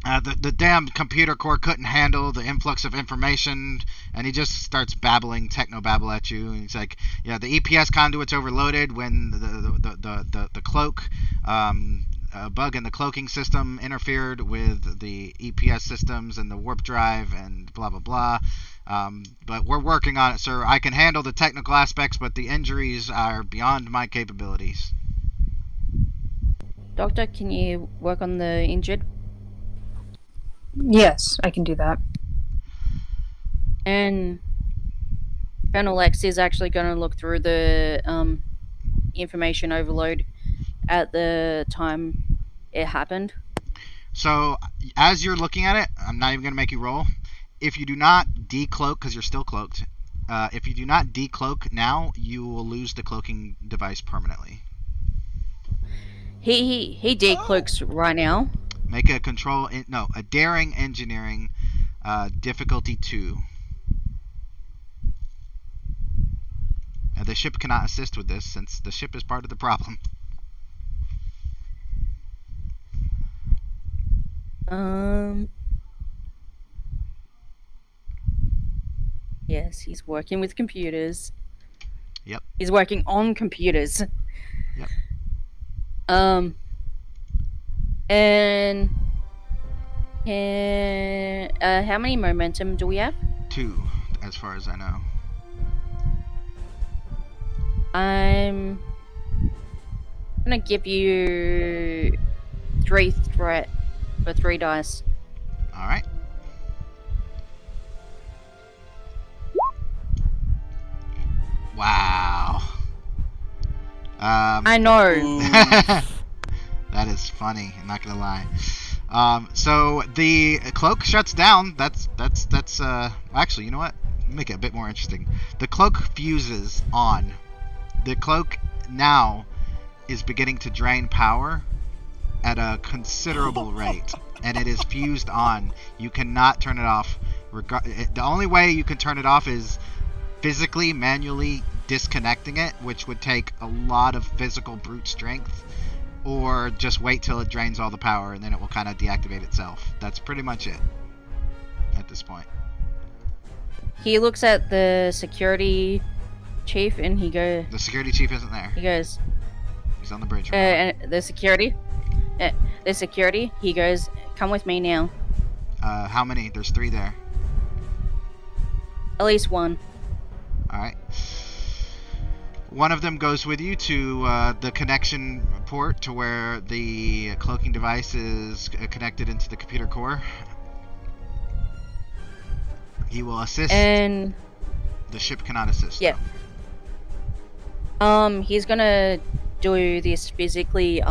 the damn computer core couldn't handle the influx of information, and he just starts babbling, techno-babble at you. And he's like, yeah, the EPS conduit's overloaded when the cloak, a bug in the cloaking system interfered with the EPS systems and the warp drive and blah, blah, blah. But we're working on it, sir. I can handle the technical aspects, but the injuries are beyond my capabilities. Doctor, can you work on the injured? Yes, I can do that. And Colonel X is actually going to look through the information overload at the time it happened. So, as you're looking at it, I'm not even going to make you roll. if you do not decloak, because you're still cloaked, if you do not decloak now, you will lose the cloaking device permanently. He decloaks right now. Make a a daring engineering, difficulty 2. The ship cannot assist with this since the ship is part of the problem. Yes, he's working with computers. Yep. He's working on computers. Yep. And how many momentum do we have? 2, as far as I know. I'm gonna give you 3 threat for 3 dice. All right. Wow. I know. That is funny. I'm not gonna lie. So the cloak shuts down. That's actually, you know what? Make it a bit more interesting. The cloak fuses on. The cloak now is beginning to drain power at a considerable rate, and it is fused on. You cannot turn it off. The only way you can turn it off is physically, manually disconnecting it, which would take a lot of physical brute strength, or just wait till it drains all the power and then it will kind of deactivate itself. That's pretty much it at this point. He looks at the security chief and he goes. The security chief isn't there. He goes. He's on the bridge. And the security. He goes, "Come with me now." How many? There's 3 there. At least 1. All right. One of them goes with you to the connection port to where the cloaking device is connected into the computer core. He will assist. And the ship cannot assist. Yeah. He's gonna do this physically.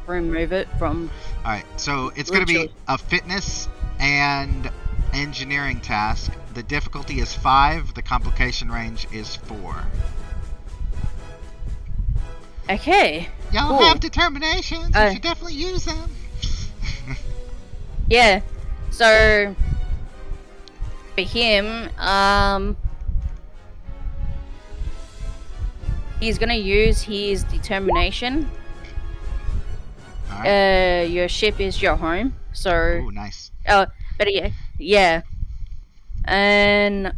Remove it from. All right. So it's gonna be a fitness and engineering task. The difficulty is 5. The complication range is 4. Okay. Y'all cool. have determinations. You should definitely use them. Yeah. So for him, he's gonna use his determination. All right. Your ship is your home. So. Ooh, nice. But yeah. And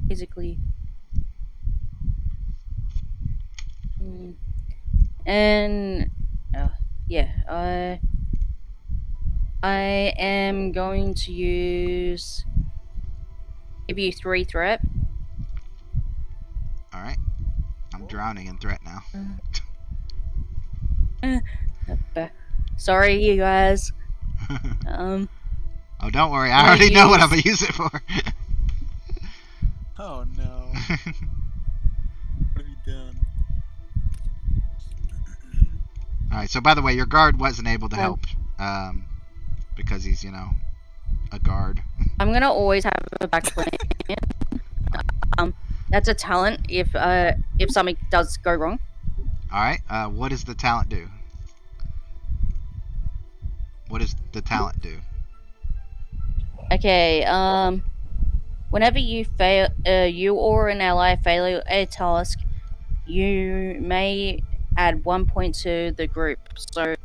physically. And yeah, I am going to give you 3 threat. All right. I'm drowning in threat now. Sorry, you guys. Oh, don't worry. I already know what I'm gonna use it for. Oh no. What have you done? Alright, so by the way, your guard wasn't able to help. Because he's, a guard. I'm gonna always have a back plan. That's a talent if something does go wrong. Alright, what does the talent do? What does the talent do? Okay, whenever you fail, you or an ally fail a task, you may add 1 point to the group. So,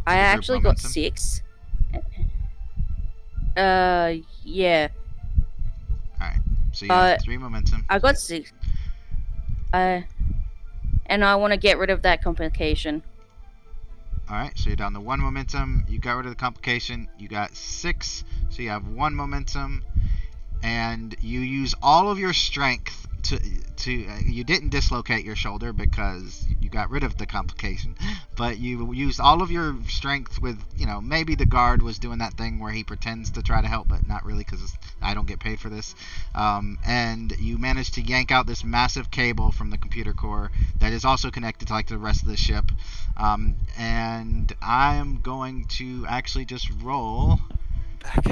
I actually got 6. Yeah. Alright, so you have 3 momentum. I got 6. And I want to get rid of that complication. Alright, so you're down to 1 momentum. You got rid of the complication. You got 6, so you have 1 momentum. And you use all of your strength you didn't dislocate your shoulder because you got rid of the complication, but you used all of your strength with, maybe the guard was doing that thing where he pretends to try to help, but not really because I don't get paid for this. And you managed to yank out this massive cable from the computer core that is also connected to the rest of the ship. And I am going to actually just roll Back.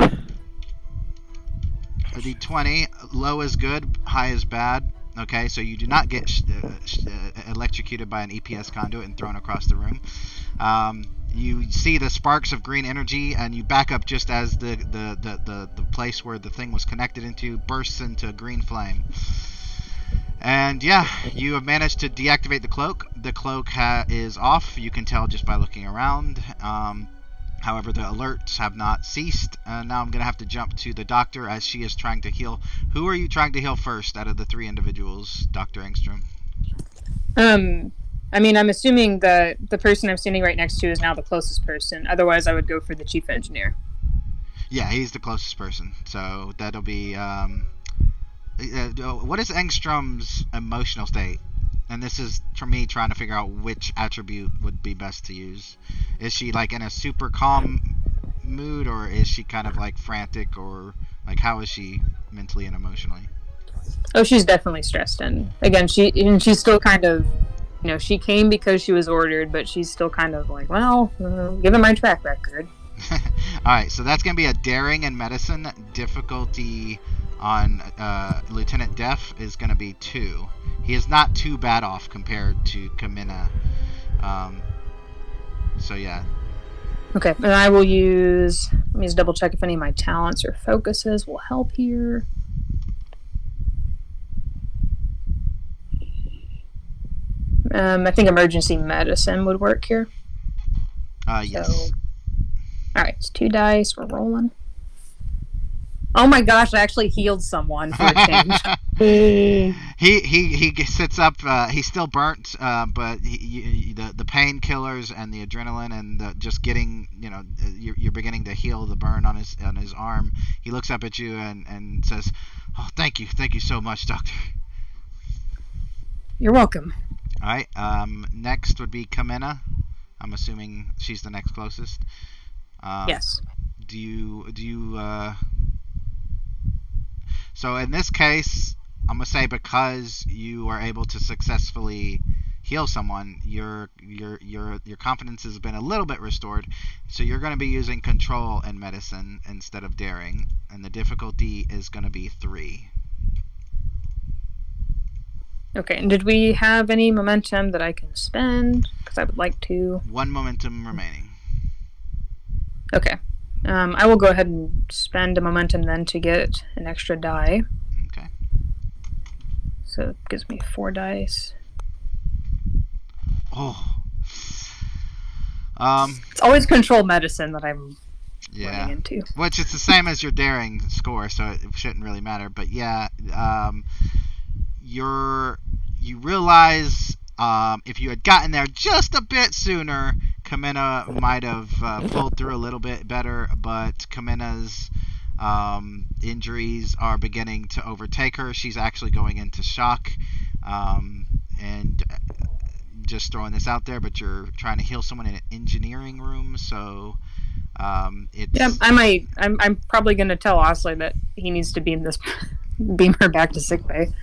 a d20. Low is good, high is bad. Okay, so you do not get electrocuted by an EPS conduit and thrown across the room. You see the sparks of green energy, and you back up just as the place where the thing was connected into bursts into a green flame. And yeah, you have managed to deactivate the cloak. The cloak is off. You can tell just by looking around. However, the alerts have not ceased. Now I'm going to have to jump to the doctor as she is trying to heal. Who are you trying to heal first out of the 3 individuals, Dr. Engstrom? I'm assuming that the person I'm standing right next to is now the closest person. Otherwise, I would go for the chief engineer. Yeah, he's the closest person. So that'll be... what is Engstrom's emotional state? And this is for me trying to figure out which attribute would be best to use. Is she in a super calm mood, or is she kind of frantic, or how is she mentally and emotionally? Oh, she's definitely stressed, and again, she's still kind of, she came because she was ordered, but she's still kind of given my track record. All right, so that's gonna be a daring and medicine. Difficulty on Lieutenant Def is gonna be 2. He is not too bad off compared to Kamina. So yeah. Okay, and I will use... Let me just double check if any of my talents or focuses will help here. I think emergency medicine would work here. Yes. So, alright, it's 2 dice. We're rolling. Oh my gosh, I actually healed someone for a change. He sits up. He's still burnt, but the painkillers and the adrenaline and just getting, you're beginning to heal the burn on his arm. He looks up at you and says, "Oh, thank you so much, Doctor." You're welcome. All right. Next would be Kamina. I'm assuming she's the next closest. Yes. Do you? So in this case, I'm gonna say because you are able to successfully heal someone, your confidence has been a little bit restored. So you're going to be using control and medicine instead of daring, and the difficulty is going to be 3. Okay, and did we have any momentum that I can spend? Because I would like to. 1 momentum remaining. Okay. I will go ahead and spend a momentum then to get an extra die. Okay. So it gives me 4 dice. Oh. It's always control medicine that I'm Yeah. running into. Which it's the same as your daring score, so it shouldn't really matter. But yeah, you realize if you had gotten there just a bit sooner, Kamina might have pulled through a little bit better, but Kamina's injuries are beginning to overtake her. She's actually going into shock, and just throwing this out there, but you're trying to heal someone in an engineering room, so it's... Yeah, I'm probably going to tell Osley that he needs to beam her back to sickbay.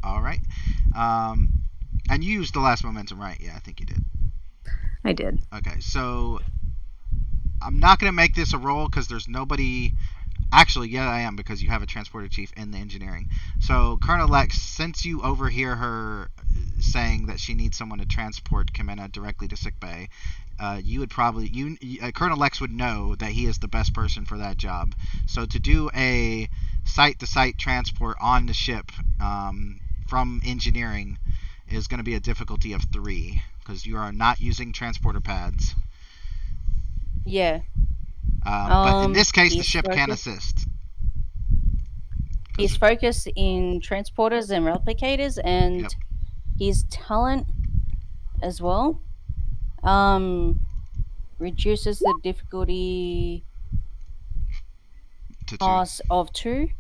All right. And you used the last momentum, right? Yeah, I think you did. I did. Okay, so I'm not going to make this a roll because there's nobody... Actually, yeah, I am, because you have a transporter chief in the engineering. So, Colonel Lex, since you overhear her saying that she needs someone to transport Kamina directly to sickbay, you would probably... Colonel Lex would know that he is the best person for that job. So, to do a site-to-site transport on the ship from engineering is going to be a difficulty of 3, because you are not using transporter pads. Yeah. But in this case, the ship can assist. He's focused in transporters and replicators, and Yep. his talent as well reduces the difficulty To 2. pass of 2.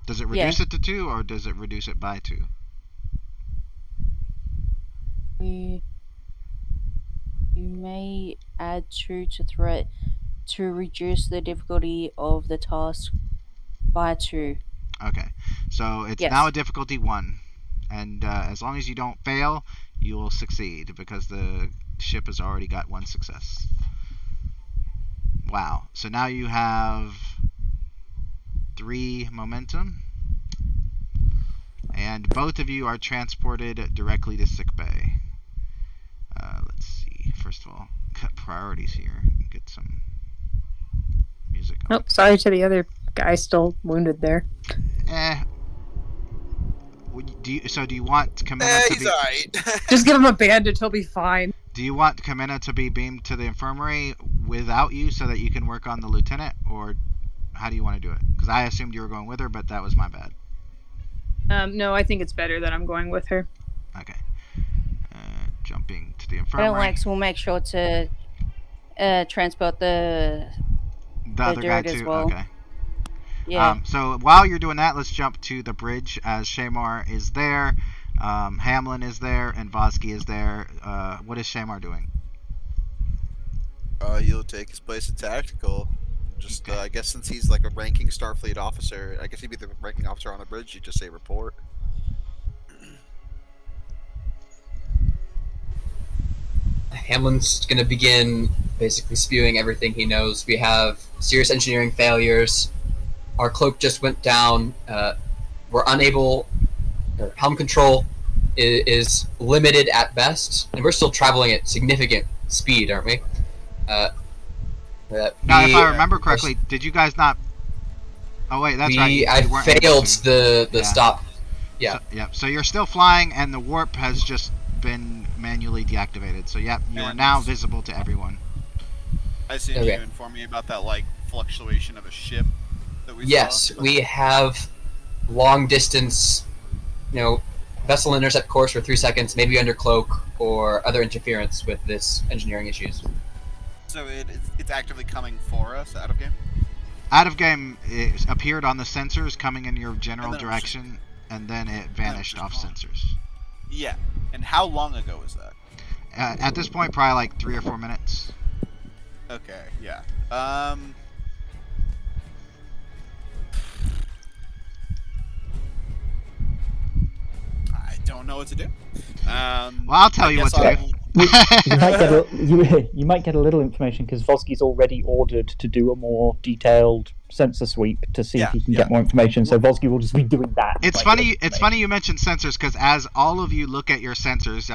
Does it reduce it to 2, or does it reduce it by 2? You may add 2 to threat to reduce the difficulty of the task by 2. Okay, so it's now a difficulty 1, and as long as you don't fail, you will succeed because the ship has already got 1 success. Wow. So now you have 3 momentum, and both of you are transported directly to sickbay. Let's see. First of all, cut priorities here. Get some music. Oh, sorry to the other guy still wounded there. Do you want Kamina to he's be? alright. Just give him a bandage, he'll be fine. Do you want Kamina to be beamed to the infirmary without you so that you can work on the lieutenant, or how do you want to do it? Because I assumed you were going with her, but that was my bad. No, I think it's better that I'm going with her. Okay. Jumping to the infirmary. Alex will make sure to transport the other guy dude too. as well. Okay. Yeah. So while you're doing that, let's jump to the bridge as Shamar is there, Hamlin is there, and Vosky is there. What is Shamar doing? He'll take his place at tactical. Just, I guess since he's like a ranking Starfleet officer, I guess he'd be the ranking officer on the bridge. You just say report. Hamlin's going to begin basically spewing everything he knows. We have serious engineering failures. Our cloak just went down. We're unable. Helm control is limited at best, and we're still traveling at significant speed, aren't we? Now, if I remember correctly, did you guys not? Oh wait, that's right. I failed the stop. Yeah. So you're still flying, and the warp has just been manually deactivated. So you are now visible to everyone. I assume you informed me about that like fluctuation of a ship that we saw. Yes, we have long distance, vessel intercept course for 3 seconds, maybe under cloak or other interference with this engineering issues. So it's actively coming for us out of game? Out of game, it appeared on the sensors coming in your general direction, and then it vanished off sensors. Yeah. And how long ago was that? At this point, probably like 3 or 4 minutes. Okay, yeah. I don't know what to do. Well, I'll tell you what to do. You might get a little information because Vosky's already ordered to do a more detailed sensor sweep to see if he can get more information. So Vosky will just be doing that. It's funny. It's funny you mentioned sensors because as all of you look at your sensors,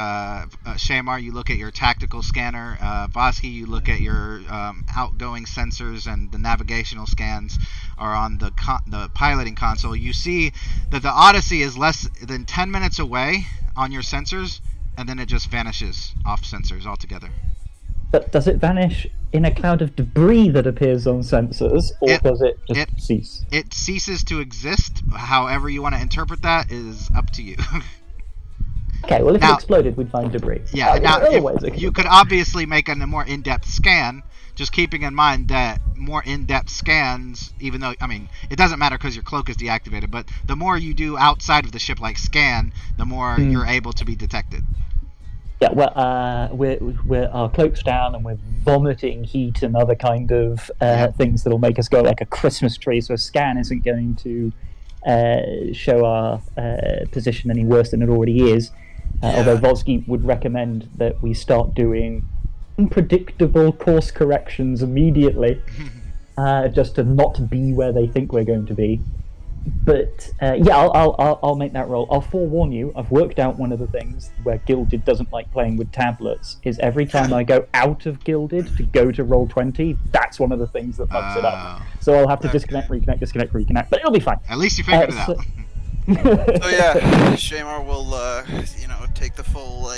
Shamar, you look at your tactical scanner. Vosky, you look at your outgoing sensors, and the navigational scans are on the piloting console. You see that the Odyssey is less than 10 minutes away on your sensors, and then it just vanishes off sensors altogether. But does it vanish in a cloud of debris that appears on sensors, or does it just cease? It ceases to exist. However you want to interpret that is up to you. Okay, well, if it exploded, we'd find debris. Yeah, you could obviously make a more in-depth scan, just keeping in mind that more in-depth scans, even though, it doesn't matter because your cloak is deactivated, but the more you do outside of the ship, like scan, the more you're able to be detected. Yeah, well, we're our cloak's down, and we're vomiting heat and other kind of things that'll make us go like a Christmas tree, so a scan isn't going to show our position any worse than it already is. Although Vosky would recommend that we start doing unpredictable course corrections immediately, just to not be where they think we're going to be. But I'll make that roll. I'll forewarn you. I've worked out one of the things where Gilded doesn't like playing with tablets. Is every time I go out of Gilded to go to roll 20, that's one of the things that fucks it up. So I'll have to disconnect, reconnect. But it'll be fine. At least you figured it out. So yeah, Shamar will, take the full,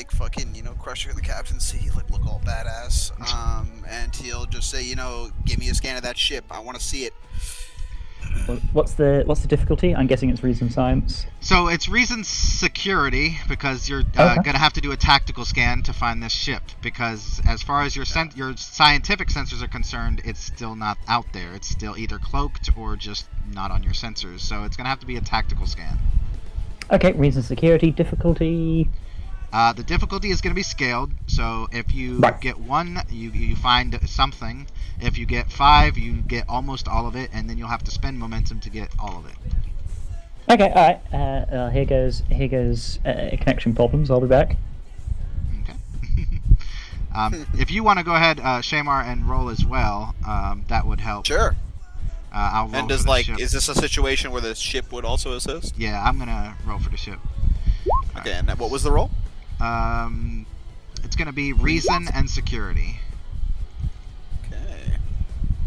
crusher of the captaincy, look all badass, and he'll just say, give me a scan of that ship, I want to see it. What's the difficulty? I'm guessing it's reason science. So it's reason security, because you're Okay. gonna have to do a tactical scan to find this ship, because as far as your scientific sensors are concerned, it's still not out there. It's still either cloaked or just not on your sensors. So it's gonna have to be a tactical scan. Okay, reason security difficulty. The difficulty is going to be scaled, so if you get 1, you find something. If you get 5, you get almost all of it, and then you'll have to spend momentum to get all of it. Okay, all right. Here goes connection problems. I'll be back. Okay. If you want to go ahead, Shamar, and roll as well, that would help. Sure. I'll roll And for the ship. is this a situation where the ship would also assist? Yeah, I'm gonna roll for the ship. Okay, and what was the roll? It's gonna be reason and security. Okay.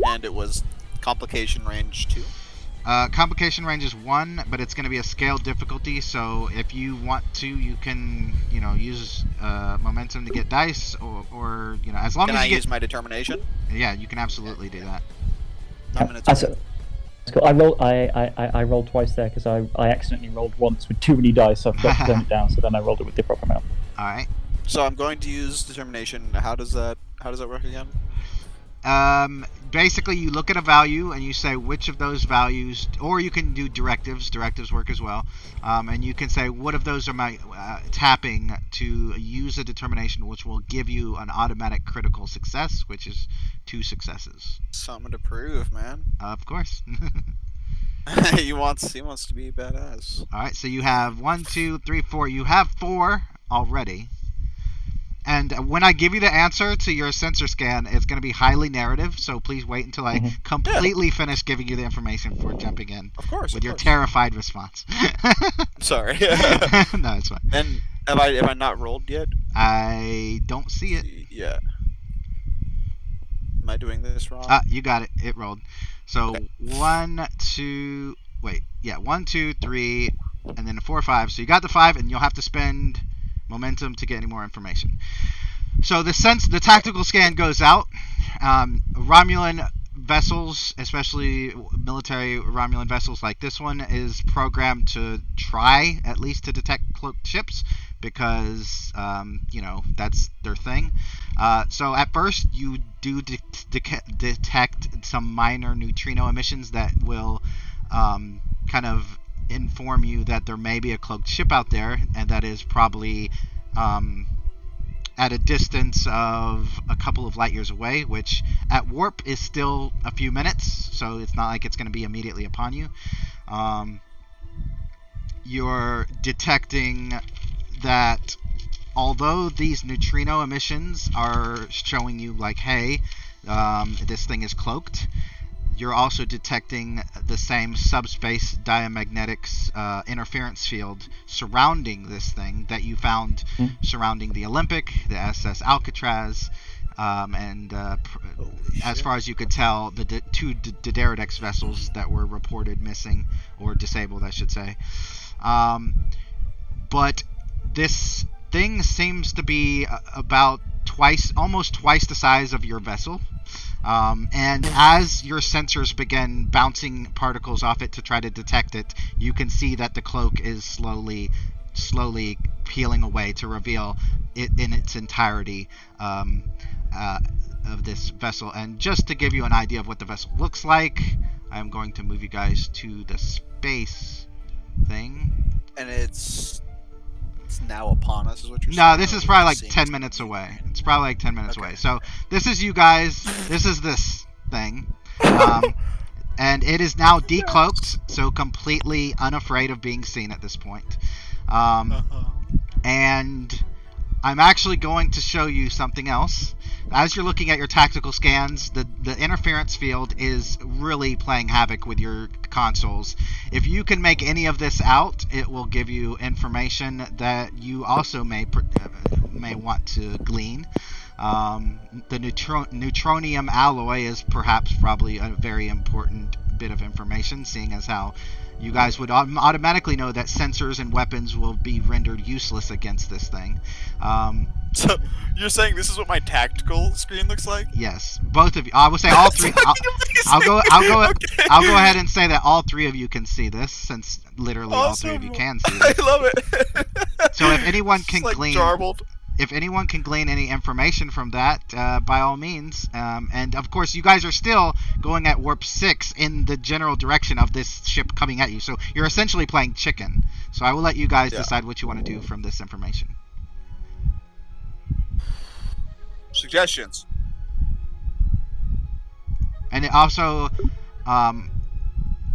And it was complication range 2? Complication range is 1, but it's going to be a scaled difficulty, so if you want to, you can, use momentum to get dice, or as long Can as I you use my determination? Yeah, you can absolutely do that. I rolled twice there because I accidentally rolled once with too many dice, so I forgot to turn it down. So then I rolled it with the proper amount. All right. So I'm going to use determination. How does that work again? Basically, you look at a value and you say which of those values, or you can do directives. Directives work as well. And you can say what of those are my tapping to use a determination, which will give you an automatic critical success, which is 2 successes. Something to prove, man. Of course. he wants to be badass. All right. So you have 1, 2, 3, 4. You have 4 already. And when I give you the answer to your sensor scan, it's going to be highly narrative, so please wait until I completely finish giving you the information before jumping in. Of course. With your terrified response. Sorry. No, it's fine. And have I not rolled yet? I don't see it. Yeah. Am I doing this wrong? You got it. It rolled. So Okay. 1, 2, 3, and then a 4, 5. So you got the 5, and you'll have to spend momentum to get any more information. So the tactical scan goes out. Romulan vessels, especially military Romulan vessels like this one, is programmed to try at least to detect cloaked ships because that's their thing. So at first you do detect some minor neutrino emissions that will kind of inform you that there may be a cloaked ship out there, and that is probably at a distance of a couple of light years away, which at warp is still a few minutes, so it's not like it's going to be immediately upon you. You're detecting that although these neutrino emissions are showing you like, hey, this thing is cloaked, you're also detecting the same subspace diamagnetics interference field surrounding this thing that you found surrounding the Olympic, the SS Alcatraz, and as far as you could tell, the 2 Dederidex vessels that were reported missing, or disabled, I should say. But this thing seems to be almost twice the size of your vessel. And as your sensors begin bouncing particles off it to try to detect it, you can see that the cloak is slowly peeling away to reveal it in its entirety of this vessel. And just to give you an idea of what the vessel looks like, I'm going to move you guys to the space thing. And it's now upon us, is what you're saying? No, this is probably like 10 minutes away. It's probably like 10 minutes away. So this is you guys. This is this thing. And it is now decloaked, so completely unafraid of being seen at this point. And I'm actually going to show you something else. As you're looking at your tactical scans, the interference field is really playing havoc with your consoles. If you can make any of this out, it will give you information that you also may want to glean. The neutronium alloy is probably a very important bit of information, seeing as how you guys would automatically know that sensors and weapons will be rendered useless against this thing. So you're saying this is what my tactical screen looks like? Yes, both of you. I will say all three. I'll go ahead and say that all three of you can see this, since literally all three of you can see this. I love it. So if anyone can like glean, jarbled. if anyone can glean any information from that, by all means. And of course, you guys are still going at warp 6 in the general direction of this ship coming at you. So you're essentially playing chicken. So I will let you guys decide what you want to do from this information. Suggestions. And it also,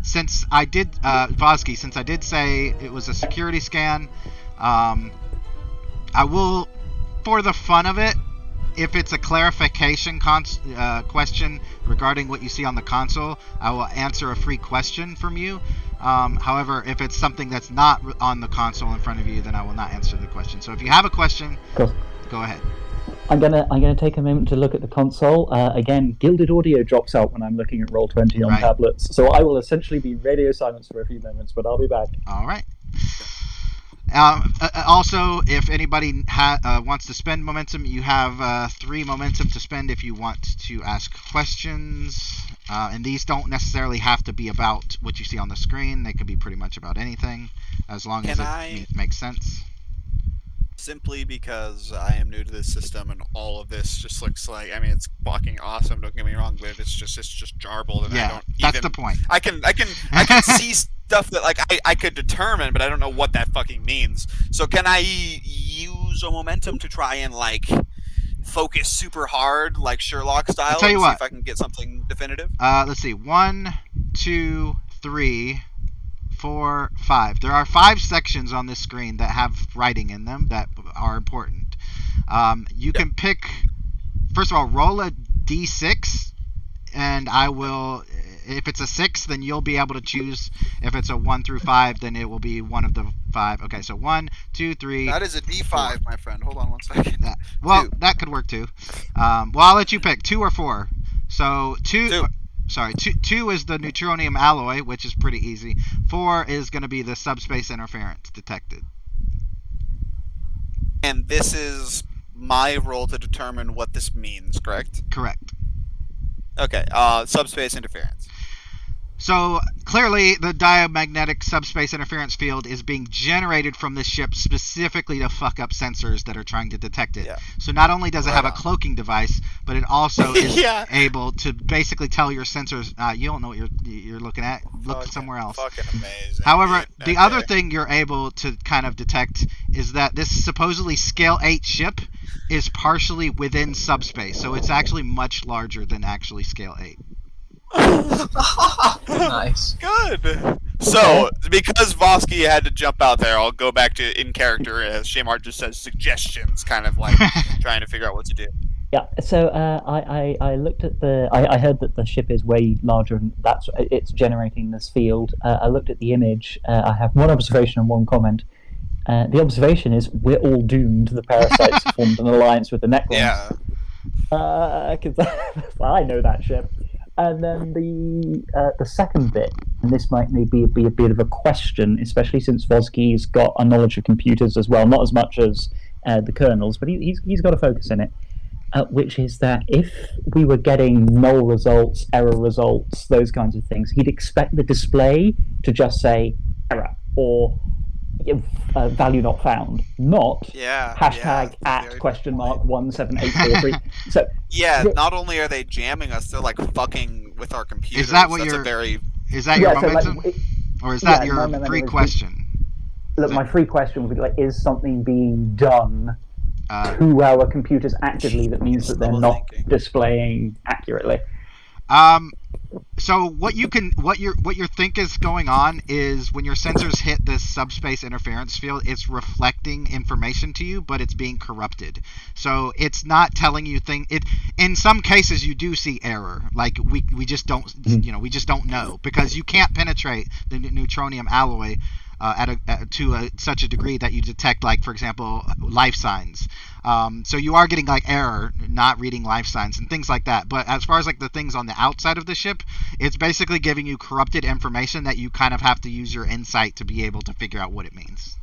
since I did, Vosky, since I did say it was a security scan, I will, for the fun of it, if it's a clarification question regarding what you see on the console, I will answer a free question from you. However, if it's something that's not on the console in front of you, then I will not answer the question. So if you have a question, go ahead. I'm gonna take a moment to look at the console. Again, Gilded Audio drops out when I'm looking at Roll20 on tablets, so I will essentially be radio silence for a few moments, but I'll be back. All right. Also, if anybody wants to spend momentum, you have 3 momentum to spend if you want to ask questions. And these don't necessarily have to be about what you see on the screen. They could be pretty much about anything, as long as it makes sense. Simply because I am new to this system and all of this just looks like, I mean, it's fucking awesome, don't get me wrong, but it's just jarbled, and I don't that's the point. I can see stuff that like I could determine, but I don't know what that fucking means. So can I use a momentum to try and like focus super hard, like Sherlock style, I'll tell you and what. see if I can get something definitive? Let's see. 1, 2, 3, 4, 5. There are 5 sections on this screen that have writing in them that are important. You can pick, first of all, roll a d6, and I will, if it's a 6, then you'll be able to choose. If it's a 1 through 5, then it will be one of the 5. Okay, so 1, 2, 3. That is a d5, my friend. Hold on one second. That could work too. Well, I'll let you pick 2 or 4. So 2. Sorry, 2 is the neutronium alloy, which is pretty easy. 4 is going to be the subspace interference detected. And this is my role to determine what this means, correct? Correct. Okay, subspace interference. So, clearly, the diamagnetic subspace interference field is being generated from this ship specifically to fuck up sensors that are trying to detect it. Yeah. So not only does it have a cloaking device, but it also is able to basically tell your sensors, you don't know what you're looking at, look somewhere else. Fucking amazing. However, the other thing you're able to kind of detect is that this supposedly Scale 8 ship is partially within subspace, so it's actually much larger than actually Scale 8. Nice. Good. So, because Vosky had to jump out there, I'll go back to in character, as Shamart just says, suggestions, kind of like trying to figure out what to do. Yeah, so I looked at I heard that the ship is way larger and it's generating this field. I looked at the image. I have one observation and one comment. The observation is we're all doomed. The parasites formed an alliance with the Necrons. Yeah. Because I know that ship. And then the second bit, and this might be a bit of a question, especially since Vosky's got a knowledge of computers as well, not as much as the kernels, but he's got a focus in it, which is that if we were getting null results, error results, those kinds of things, he'd expect the display to just say error or value not found, not hashtag at question mark 17843. So not only are they jamming us, they're like fucking with our computers. Is that what Is that your momentum, or is that your free question? Look, my free question would be like, is something being done to our computers actively that means that they're not displaying accurately? So what you think is going on is when your sensors hit this subspace interference field, it's reflecting information to you, but it's being corrupted. So it's not telling you in some cases you do see error. Like we just don't we just don't know, because you can't penetrate the neutronium alloy to such a degree that you detect, like, for example, life signs. So you are getting like error, not reading life signs and things like that. But as far as like the things on the outside of the ship, it's basically giving you corrupted information that you kind of have to use your insight to be able to figure out what it means.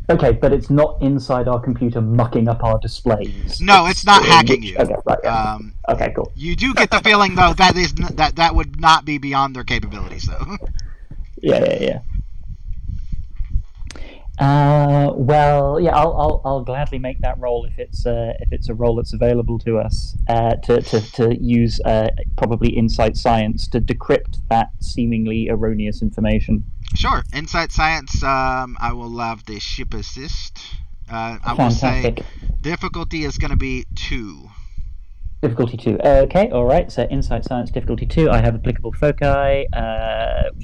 Okay, but it's not inside our computer mucking up our displays. No, it's not hacking you. Okay, right. Yeah. Okay, cool. You do get the feeling though that would not be beyond their capabilities though. Yeah. Well, yeah, I'll gladly make that roll if it's a roll that's available to us to use probably insight science to decrypt that seemingly erroneous information. Sure, insight science. I will love the ship assist. I will Fantastic. say difficulty is going to be 2. Difficulty 2. Okay, all right. So insight science difficulty 2. I have applicable foci.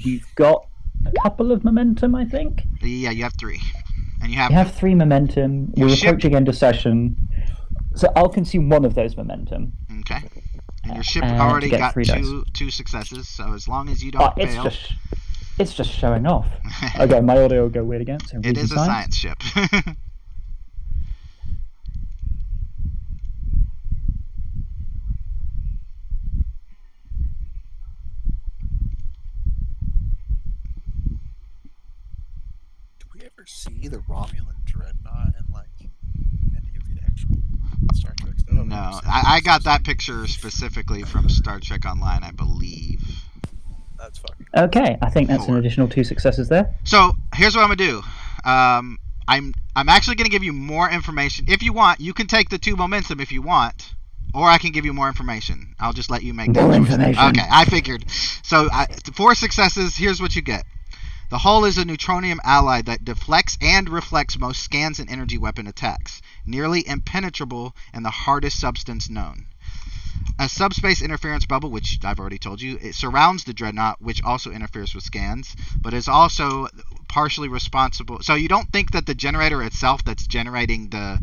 We've got a couple of momentum, I think. Yeah, you have 3, and you have. We have 3 momentum. Your We're ship- approaching end of session, so I'll consume one of those momentum. Okay. And your ship And already to get got 3 dice. two successes, so as long as you don't fail. It's just showing off. Okay, my audio will go weird again. So It is a science ship. Do we ever see the Romulan dreadnought in like any of the actual Star Trek stuff? No, I got that picture specifically from Star Trek Online, I believe. That's fucking. Okay, I think that's 4. an additional 2 successes there. So here's what I'm gonna do. I'm actually gonna give you more information. If you want, you can take the 2 momentum if you want, or I can give you more information. I'll just let you make that More choice. information. Okay, I figured. So 4 successes. Here's what you get. The hull is a neutronium alloy that deflects and reflects most scans and energy weapon attacks, nearly impenetrable and the hardest substance known. A subspace interference bubble, which I've already told you, it surrounds the dreadnought, which also interferes with scans, but is also partially responsible. So you don't think that the generator itself that's generating the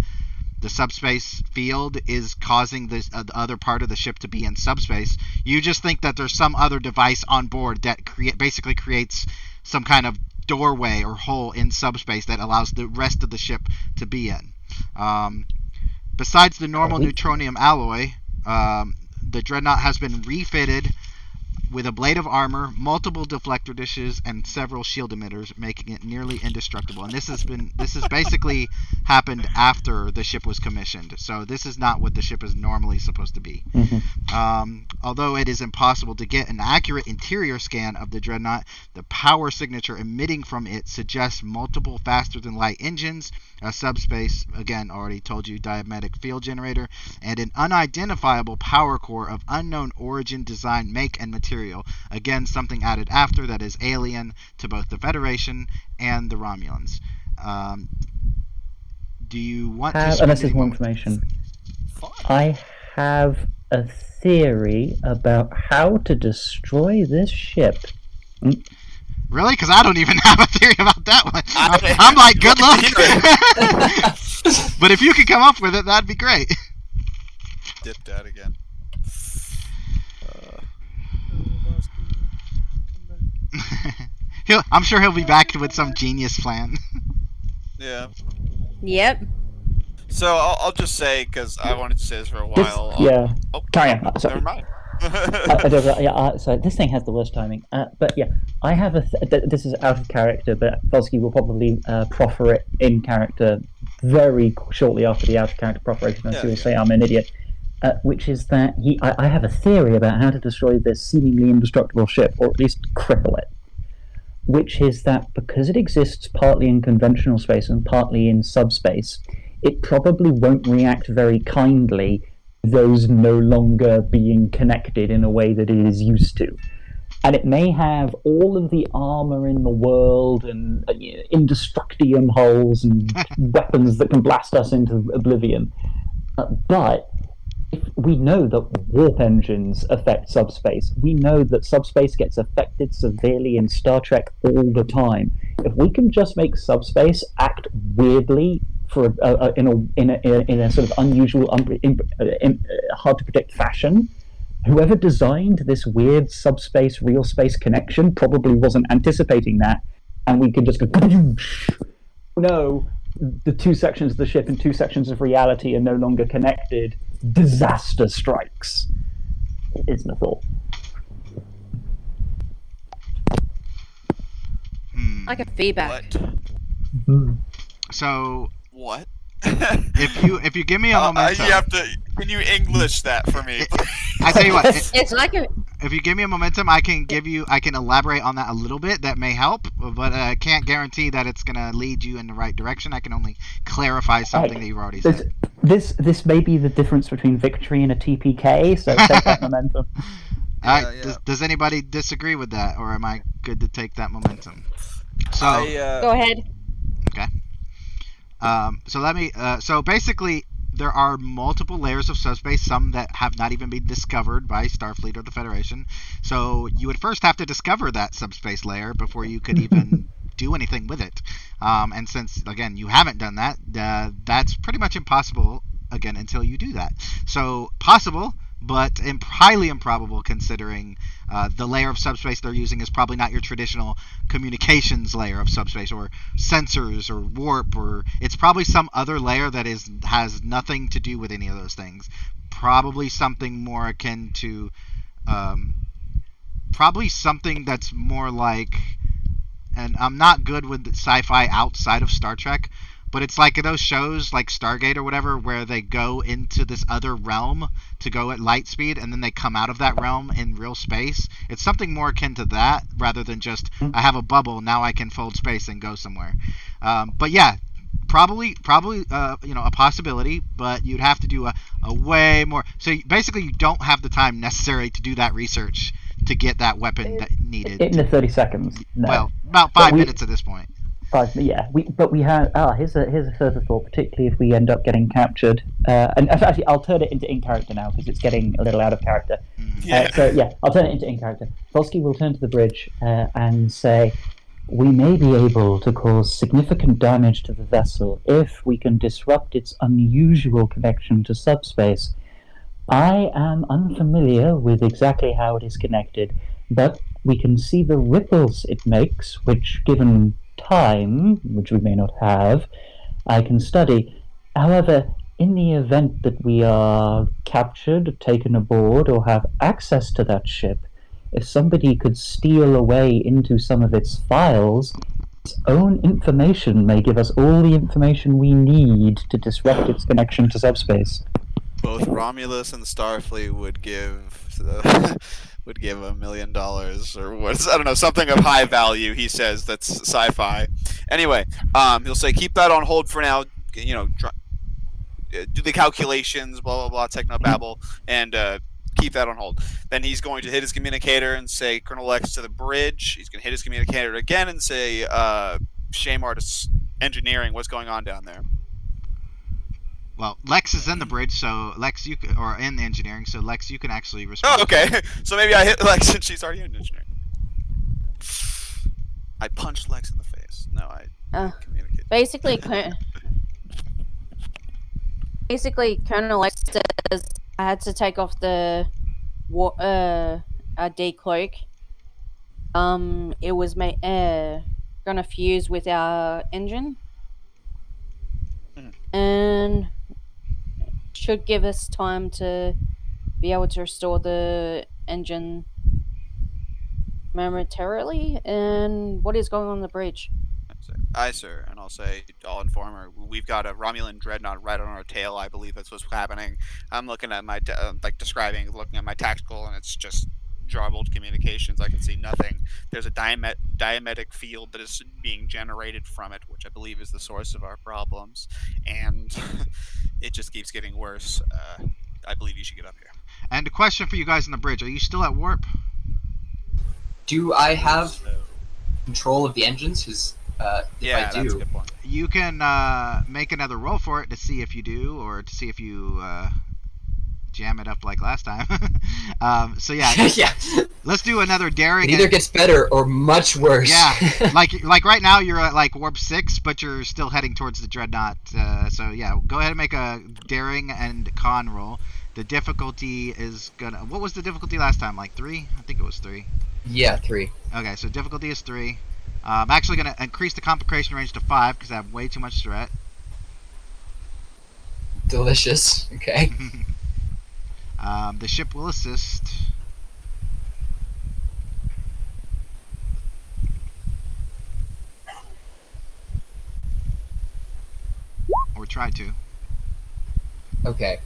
subspace field is causing this the other part of the ship to be in subspace. You just think that there's some other device on board that basically creates some kind of doorway or hole in subspace that allows the rest of the ship to be in. Besides the normal neutronium alloy, the dreadnought has been refitted with a blade of armor, multiple deflector dishes, and several shield emitters, making it nearly indestructible. And this has basically happened after the ship was commissioned. So this is not what the ship is normally supposed to be. Mm-hmm. Although it is impossible to get an accurate interior scan of the dreadnought, the power signature emitting from it suggests multiple faster-than-light engines, a subspace, again, already told you, diametric field generator, and an unidentifiable power core of unknown origin, design, make, and material. Again, something added after that is alien to both the Federation and the Romulans. Do you want to... Unless there's more information. I have a theory about how to destroy this ship. Really? Because I don't even have a theory about that one. I'm like, good luck. But if you could come up with it, that'd be great. Dipped out again. I'm sure he'll be back with some genius plan. Yeah. Yep. So I'll just say, because I wanted to say this for a while. Yeah. Oh, Carry on. Sorry. never mind. So this thing has the worst timing. But yeah, I have this is out of character, but Vosky will probably proffer it in character very shortly after the out of character profferation, and he will say I'm an idiot. Which is that I have a theory about how to destroy this seemingly indestructible ship, or at least cripple it. Which is that because it exists partly in conventional space and partly in subspace, it probably won't react very kindly to those no longer being connected in a way that it is used to. And it may have all of the armor in the world and indestructium hulls and weapons that can blast us into oblivion. But if we know that warp engines affect subspace. We know that subspace gets affected severely in Star Trek all the time. If we can just make subspace act weirdly for in a sort of unusual, hard to predict fashion, whoever designed this weird subspace real space connection probably wasn't anticipating that, and we could just go no. the two sections of the ship and two sections of reality are no longer connected, disaster strikes. Is my thought. Like a feedback. What? So What? if you give me a momentum, you have to. Can you English that for me? I tell you what. It's like a. If you give me a momentum, I can elaborate on that a little bit. That may help, but I can't guarantee that it's gonna lead you in the right direction. I can only clarify something that you've already said. This may be the difference between victory and a TPK. So take that momentum. All right. Does anybody disagree with that, or am I good to take that momentum? So Go ahead. Okay. So let me. So basically, there are multiple layers of subspace, some that have not even been discovered by Starfleet or the Federation. So you would first have to discover that subspace layer before you could even do anything with it. And since, again, you haven't done that, that's pretty much impossible, again, until you do that. So possible, but highly improbable considering the layer of subspace they're using is probably not your traditional communications layer of subspace or sensors or warp, or it's probably some other layer that has nothing to do with any of those things. Probably something more akin to probably something that's more like, and I'm not good with sci-fi outside of Star Trek, but it's like those shows like Stargate or whatever where they go into this other realm to go at light speed and then they come out of that realm in real space. It's something more akin to that rather than just I have a bubble, now I can fold space and go somewhere. But yeah, probably a possibility, but you'd have to do a way more. So basically you don't have the time necessary to do that research to get that weapon that needed. In the 30 seconds. No. Well, about 5 minutes at this point. But we had here's a further thought, particularly if we end up getting captured. And actually, I'll turn it into in character now because it's getting a little out of character. I'll turn it into in character. Volsky will turn to the bridge and say, "We may be able to cause significant damage to the vessel if we can disrupt its unusual connection to subspace. I am unfamiliar with exactly how it is connected, but we can see the ripples it makes, which, given time, which we may not have, I can study. However, in the event that we are captured, taken aboard, or have access to that ship, if somebody could steal away into some of its files, its own information may give us all the information we need to disrupt its connection to subspace." Both Romulus and Starfleet would give $1 million or what? I don't know, something of high value. He says that's sci-fi. Anyway, he'll say keep that on hold for now. You know, do the calculations, blah blah blah, technobabble, and keep that on hold. Then he's going to hit his communicator and say, Colonel X to the bridge. He's going to hit his communicator again and say, Shamar to engineering, what's going on down there? Well, Lex is in the bridge, so Lex, or in engineering, so Lex, you can actually respond. Oh, okay. So maybe I hit Lex and she's already in engineering. I punched Lex in the face. No, I communicated. Basically, Colonel Lex says I had to take off the decloak. It was gonna fuse with our engine, and should give us time to be able to restore the engine momentarily. And what is going on the bridge? Aye, sir. And I'll inform her. We've got a Romulan dreadnought right on our tail. I believe that's what's happening. I'm looking at my looking at my tactical, and it's just jarbled communications. I can see nothing. There's a diametric field that is being generated from it, which I believe is the source of our problems, and it just keeps getting worse. I believe you should get up here. And a question for you guys on the bridge: are you still at warp? Do I have control of the engines? Because if I do, that's a good point. You can make another roll for it to see if you do, or to see if you jam it up like last time. So yeah, yeah. Let's do another daring. It either gets better or much worse. Yeah, like right now you're at like warp 6, but you're still heading towards the dreadnought. So yeah, go ahead and make a daring and con roll. The difficulty is gonna. What was the difficulty last time? Like 3? I think it was 3. Yeah, 3. Okay, so difficulty is 3. I'm actually gonna increase the complication range to 5 because I have way too much threat. Delicious. Okay. The ship will assist. Or try to. Okay.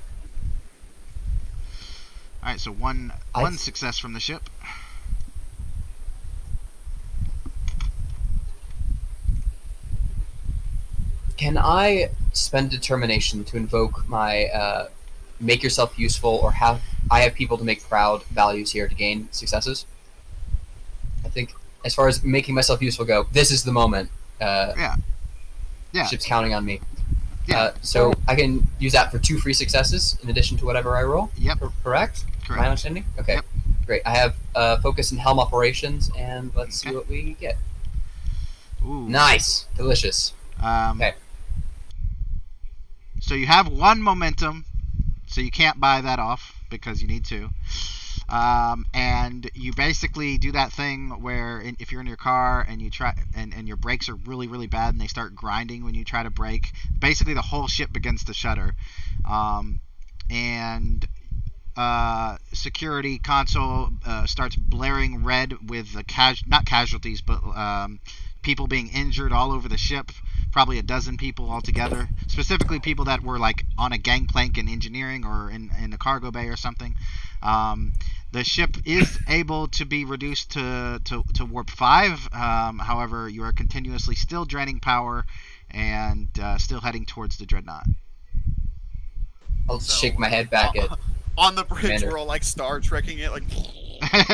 Alright, so one success from the ship. Can I spend determination to invoke my make yourself useful or have people to make proud values here to gain successes? I think as far as making myself useful go, this is the moment. Yeah. Ship's counting on me. Yeah. So I can use that for 2 free successes in addition to whatever I roll? Yep. Correct? Correct. My understanding? Okay. Yep. Great. I have focus in helm operations, and let's see what we get. Ooh. Nice. Delicious. Okay. So you have 1 momentum, so you can't buy that off because you need 2. And you basically do that thing where if you're in your car and you try and your brakes are really, really bad and they start grinding when you try to brake, basically the whole ship begins to shudder. And security console starts blaring red with not casualties, but people being injured all over the ship. Probably a dozen people altogether, specifically people that were like on a gangplank in engineering or in the cargo bay or something. The ship is able to be reduced to warp 5. However, you are continuously still draining power and still heading towards the dreadnought. I'll shake my head back at on the bridge. Commander. We're all like Star Trekking it, like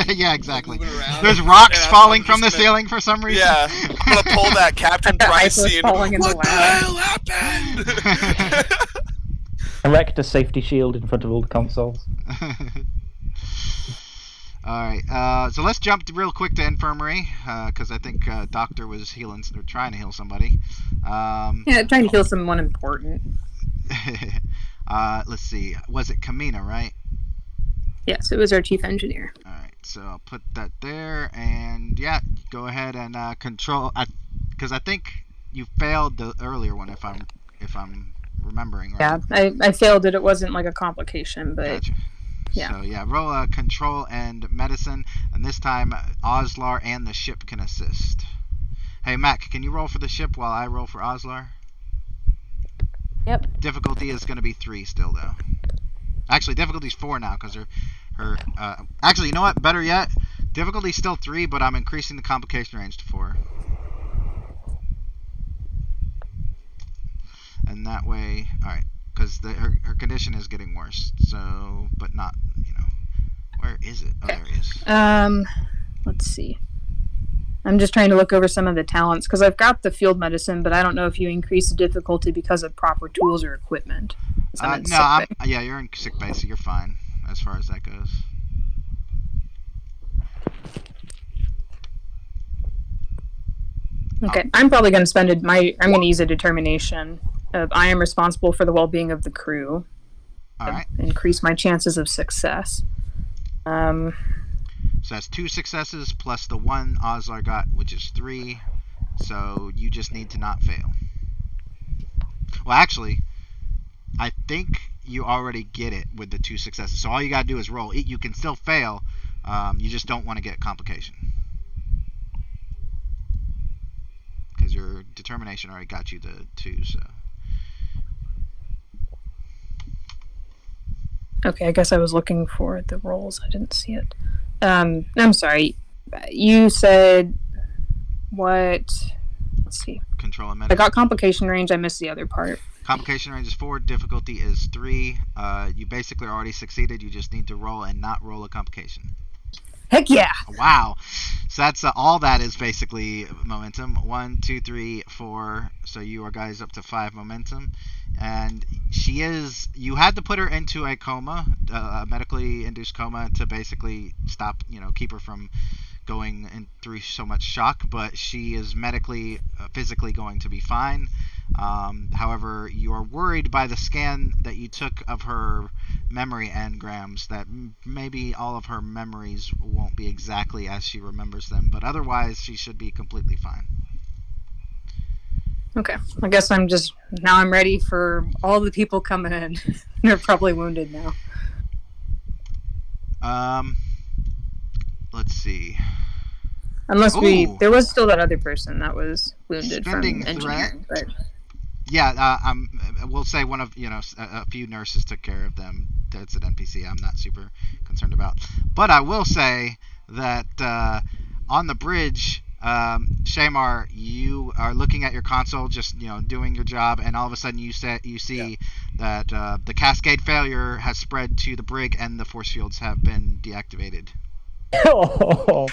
yeah, exactly. moving around. There's rocks And falling I'm from the just gonna- ceiling for some reason. Yeah, I'm gonna pull that Captain The Price ice was scene. falling in the What the lab. hell happened? Erect a safety shield in front of all the consoles. Alright, so let's jump real quick to infirmary, because I think Doctor was trying to heal somebody. Yeah, trying to heal someone important. Let's see, was it Kamina, right? Yes, it was our chief engineer. Alright, so I'll put that there, and yeah, go ahead and control, because I think you failed the earlier one, if I'm remembering right. Yeah, I failed it. It wasn't like a complication, but Gotcha. yeah. So yeah, roll control and medicine, and this time Oslar and the ship can assist. Hey Mac, can you roll for the ship while I roll for Oslar? Yep. Difficulty is going to be 3 still though. Actually, difficulty's 4 now because her. Actually, you know what? Better yet, difficulty's still 3, but I'm increasing the complication range to 4. And that way, all right, because her condition is getting worse. So, but not, where is it? Oh, there it is. Let's see. I'm just trying to look over some of the talents because I've got the field medicine, but I don't know if you increase the difficulty because of proper tools or equipment. Yeah, you're in sick bay, so you're fine as far as that goes. Okay, I'm probably going to spend I'm going to use a determination of I am responsible for the well-being of the crew. All right. Increase my chances of success. So that's 2 successes plus the 1 Oslar got, which is 3. So you just need to not fail. Well, actually, I think you already get it with the 2 successes. So all you gotta do is roll. You can still fail. You just don't want to get complication. Because your determination already got you the 2, so. Okay, I guess I was looking for the rolls. I didn't see it. I'm sorry. You said what? Let's see. Control and I medicine. got complication range. I missed the other part. Complication range is 4. Difficulty is 3. You basically already succeeded. You just need to roll and not roll a complication. Heck yeah! Wow. So that's all that is basically momentum. 1, 2, 3, 4. So you are guys up to 5 momentum. And you had to put her into a coma, a medically induced coma, to basically stop, keep her from going through so much shock, but she is medically, physically going to be fine. However, you are worried by the scan that you took of her memory engrams that maybe all of her memories won't be exactly as she remembers them, but otherwise she should be completely fine. Okay. I guess I'm ready for all the people coming in. They're probably wounded now. Let's see. Unless Ooh. there was still that other person that was wounded Spending from engineering. But Yeah, we'll say one of a few nurses took care of them. That's an NPC. I'm not super concerned about, but I will say that on the bridge, Shamar, you are looking at your console, just doing your job, and all of a sudden you see that the cascade failure has spread to the brig, and the force fields have been deactivated. Oh.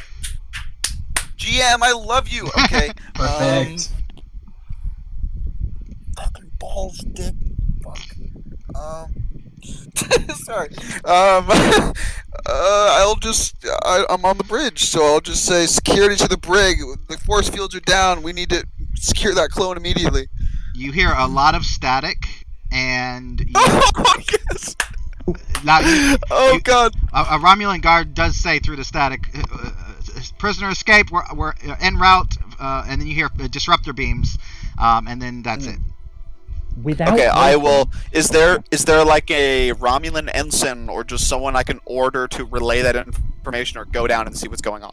GM, I love you. Okay. Perfect. Fucking balls, dick. Fuck. Sorry. I'm on the bridge, so I'll just say security to the brig. The force fields are down. We need to secure that clone immediately. You hear a lot of static, and Yes. now God. A Romulan guard does say through the static, prisoner escape, we're en route, and then you hear disruptor beams, and then that's it. Okay, I will. Is there like a Romulan ensign or just someone I can order to relay that information or go down and see what's going on?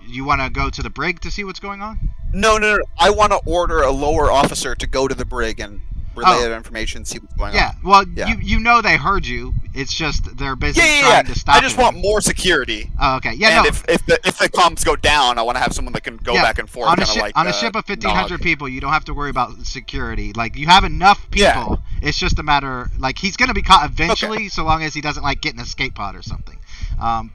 You want to go to the brig to see what's going on? No. I want to order a lower officer to go to the brig and relay that information, see what's going on. Well, you know they heard you. It's just they're basically trying to stop. I just want more security. Oh, okay. Yeah. And no. if the comms go down, I want to have someone that can go back and forth. On a ship of 1,500 people, you don't have to worry about security. Like, you have enough people. Yeah. It's just a matter. Like, he's gonna be caught eventually, so long as he doesn't get an escape pod or something. And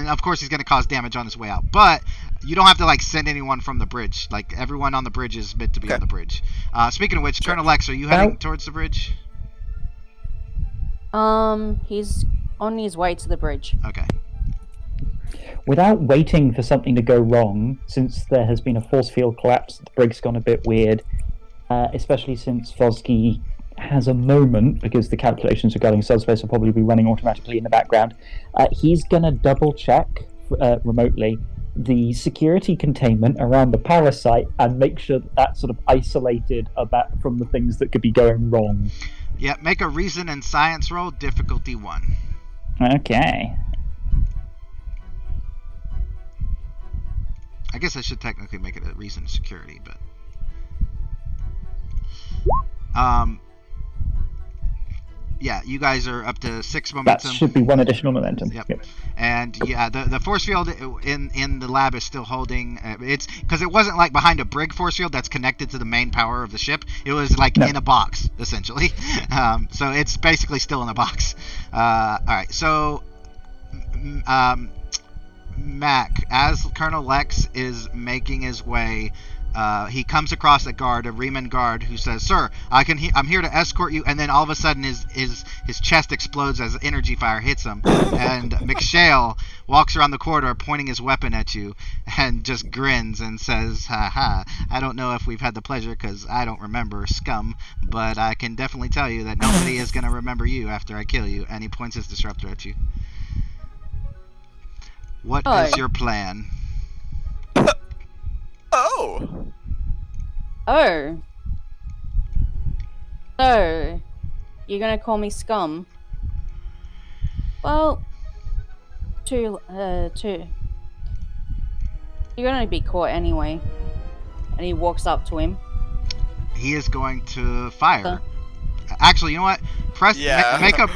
of course he's gonna cause damage on his way out. But you don't have to send anyone from the bridge. Like, everyone on the bridge is meant to be on the bridge. Speaking of which, Colonel Lex, are you heading towards the bridge? He's on his way to the bridge. Okay. Without waiting for something to go wrong, since there has been a force field collapse, the brig's gone a bit weird, especially since Vosky has a moment, because the calculations regarding subspace will probably be running automatically in the background. He's going to double check remotely the security containment around the parasite and make sure that's sort of isolated from the things that could be going wrong. Yeah, make a reason and science roll, difficulty 1. Okay. I guess I should technically make it a reason security, but yeah, you guys are up to 6 momentum. That should be 1 additional momentum. Yep. And yeah, the force field in the lab is still holding. It's because it wasn't behind a brig force field that's connected to the main power of the ship. It was in a box essentially. So it's basically still in a box. All right. So, Mac, as Colonel Lex is making his way, he comes across a Riemann guard, who says, "Sir, I'm here to escort you." And then all of a sudden, his chest explodes as energy fire hits him, and McShale walks around the corridor, pointing his weapon at you, and just grins and says, "Ha ha! I don't know if we've had the pleasure, because I don't remember, scum, but I can definitely tell you that nobody is going to remember you after I kill you." And he points his disruptor at you. What is your plan? Oh. So, you're gonna call me scum? Well, you're gonna be caught anyway. And he walks up to him. He is going to fire. Actually, you know what?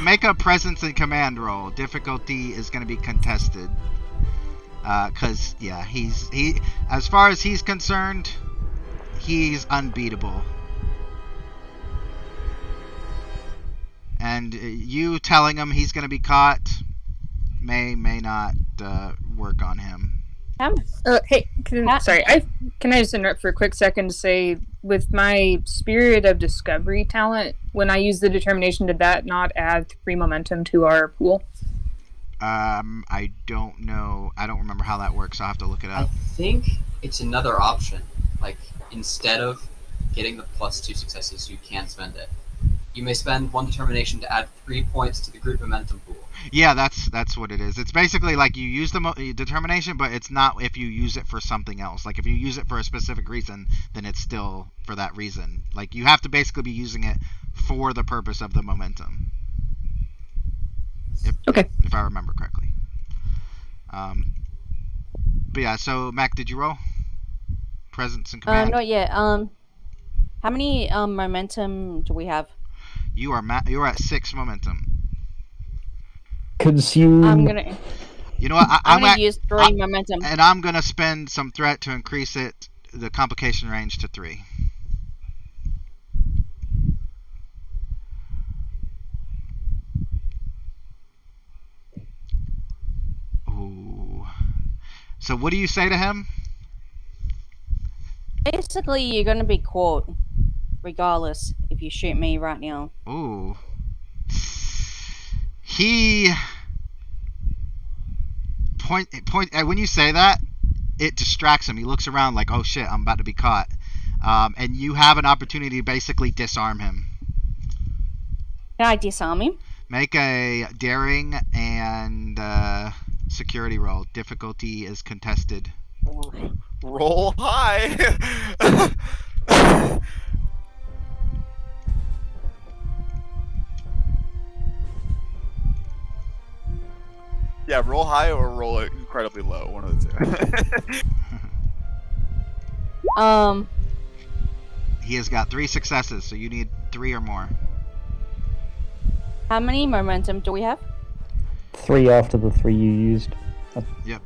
Make a presence and command roll. Difficulty is going to be contested. Because he as far as he's concerned, he's unbeatable. And you telling him he's going to be caught may not work on him. Hey, can I just interrupt for a quick second to say, with my Spirit of Discovery talent, when I use the determination, did that not add 3 momentum to our pool? I don't know. I don't remember how that works. I'll have to look it up. I think it's another option. Instead of getting the +2 successes, you can spend it. You may spend 1 determination to add 3 points to the group momentum pool. Yeah, that's what it is. It's basically like you use the determination, but it's not if you use it for something else. Like if you use it for a specific reason, then it's still for that reason. Like you have to basically be using it for the purpose of the momentum. Okay. If I remember correctly. But yeah, so Mac, did you roll? Presence and command. Not yet. How many momentum do we have? You are at 6 momentum. Consume. I'm gonna. You know what? I'm gonna use 3 momentum. And I'm gonna spend some threat to increase the complication range to 3. Ooh. So what do you say to him? Basically, you're gonna be caught, regardless if you shoot me right now. Ooh. He point when you say that, it distracts him. He looks around like, oh shit, I'm about to be caught. And you have an opportunity to basically disarm him. Can I disarm him? Make a daring and security roll. Difficulty is contested. Roll high. Yeah, roll high or roll it incredibly low. One of the two. He has got 3 successes, so you need 3 or more. How many momentum do we have? 3 after the 3 you used. Yep.